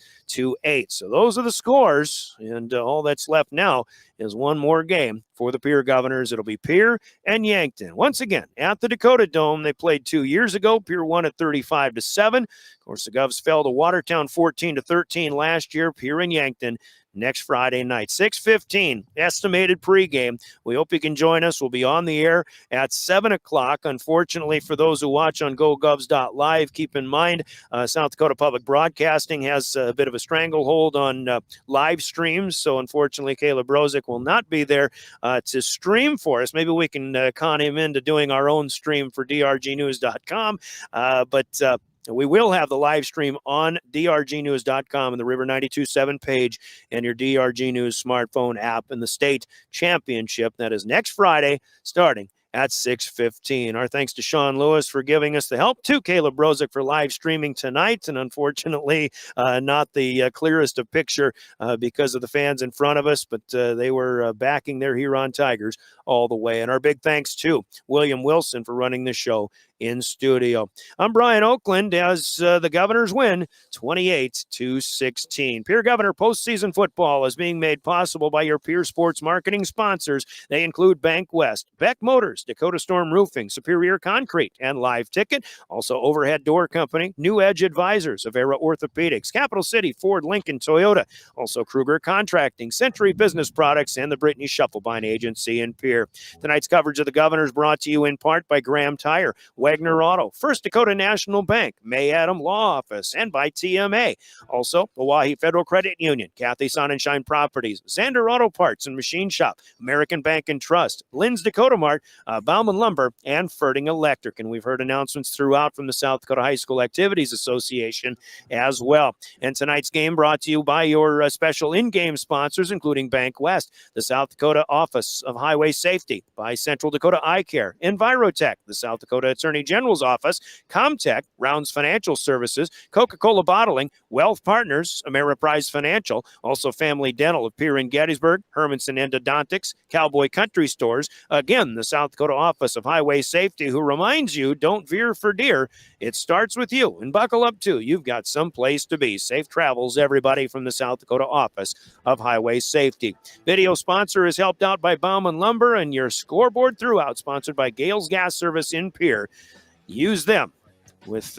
So those are the scores, and all that's left now is one more game for the Pierre Governors. It'll be Pierre and Yankton. Once again, at the Dakota Dome, they played 2 years ago. Pierre won at 35-7. Of course, the Govs fell to Watertown 14-13 last year. Pierre and Yankton next Friday night, 6:15 estimated pregame. We hope you can join us. We'll be on the air at 7 o'clock. Unfortunately, for those who watch on GoGovs.live, keep in mind South Dakota Public Broadcasting has a bit of a stranglehold on live streams. So unfortunately, Caleb Brozick will not be there to stream for us. Maybe we can con him into doing our own stream for drgnews.com. But we will have the live stream on drgnews.com and the River 92.7 page and your DRG News smartphone app in the state championship. That is next Friday starting at 6:15. Our thanks to Sean Lewis for giving us the help, to Caleb Brozick for live streaming tonight, and unfortunately not the clearest of picture because of the fans in front of us, but they were backing their Huron Tigers all the way. And our big thanks to William Wilson for running the show in studio. I'm Brian Oakland as the Governors win 28-16. Pierre Governor postseason football is being made possible by your Pierre Sports marketing sponsors. They include Bank West, Beck Motors, Dakota Storm Roofing, Superior Concrete, and Live Ticket. Also Overhead Door Company, New Edge Advisors, Avera Orthopedics, Capital City, Ford, Lincoln, Toyota. Also Kruger Contracting, Century Business Products, and the Brittany Shufflebine Agency in Pierre. Tonight's coverage of the Governors brought to you in part by Graham Tire, Wagner Auto, First Dakota National Bank, May Adam Law Office, and by TMA. Also, Oahe Federal Credit Union, Kathy Sonnenschein Properties, Zander Auto Parts and Machine Shop, American Bank and Trust, Lynn's Dakota Mart, Bauman Lumber, and Ferding Electric. And we've heard announcements throughout from the South Dakota High School Activities Association as well. And tonight's game brought to you by your special in-game sponsors, including Bank West, the South Dakota Office of Highway Safety, by Central Dakota Eye Care, Envirotech, the South Dakota Attorney General's Office, Comtech, Rounds Financial Services, Coca-Cola Bottling, Wealth Partners, Ameriprise Financial, also Family Dental of Pierre and Gettysburg, Hermanson Endodontics, Cowboy Country Stores, again, the South Dakota Office of Highway Safety, who reminds you, don't veer for deer. It starts with you, and buckle up too. You've got some place to be. Safe travels, everybody, from the South Dakota Office of Highway Safety. Video sponsor is helped out by Bauman Lumber, and your scoreboard throughout, sponsored by Gales Gas Service in Pierre. Use them with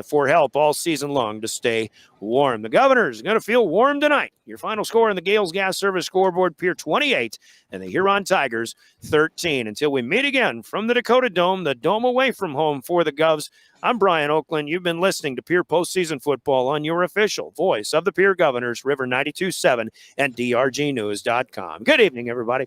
for help all season long to stay warm. The Governors are going to feel warm tonight. Your final score in the Gales Gas Service scoreboard, Pierre 28, and the Huron Tigers 13. Until we meet again from the Dakota Dome, the dome away from home for the Govs, I'm Brian Oakland. You've been listening to Pierre Postseason Football on your official voice of the Pierre Governors, River 92.7 and DRGnews.com. Good evening, everybody.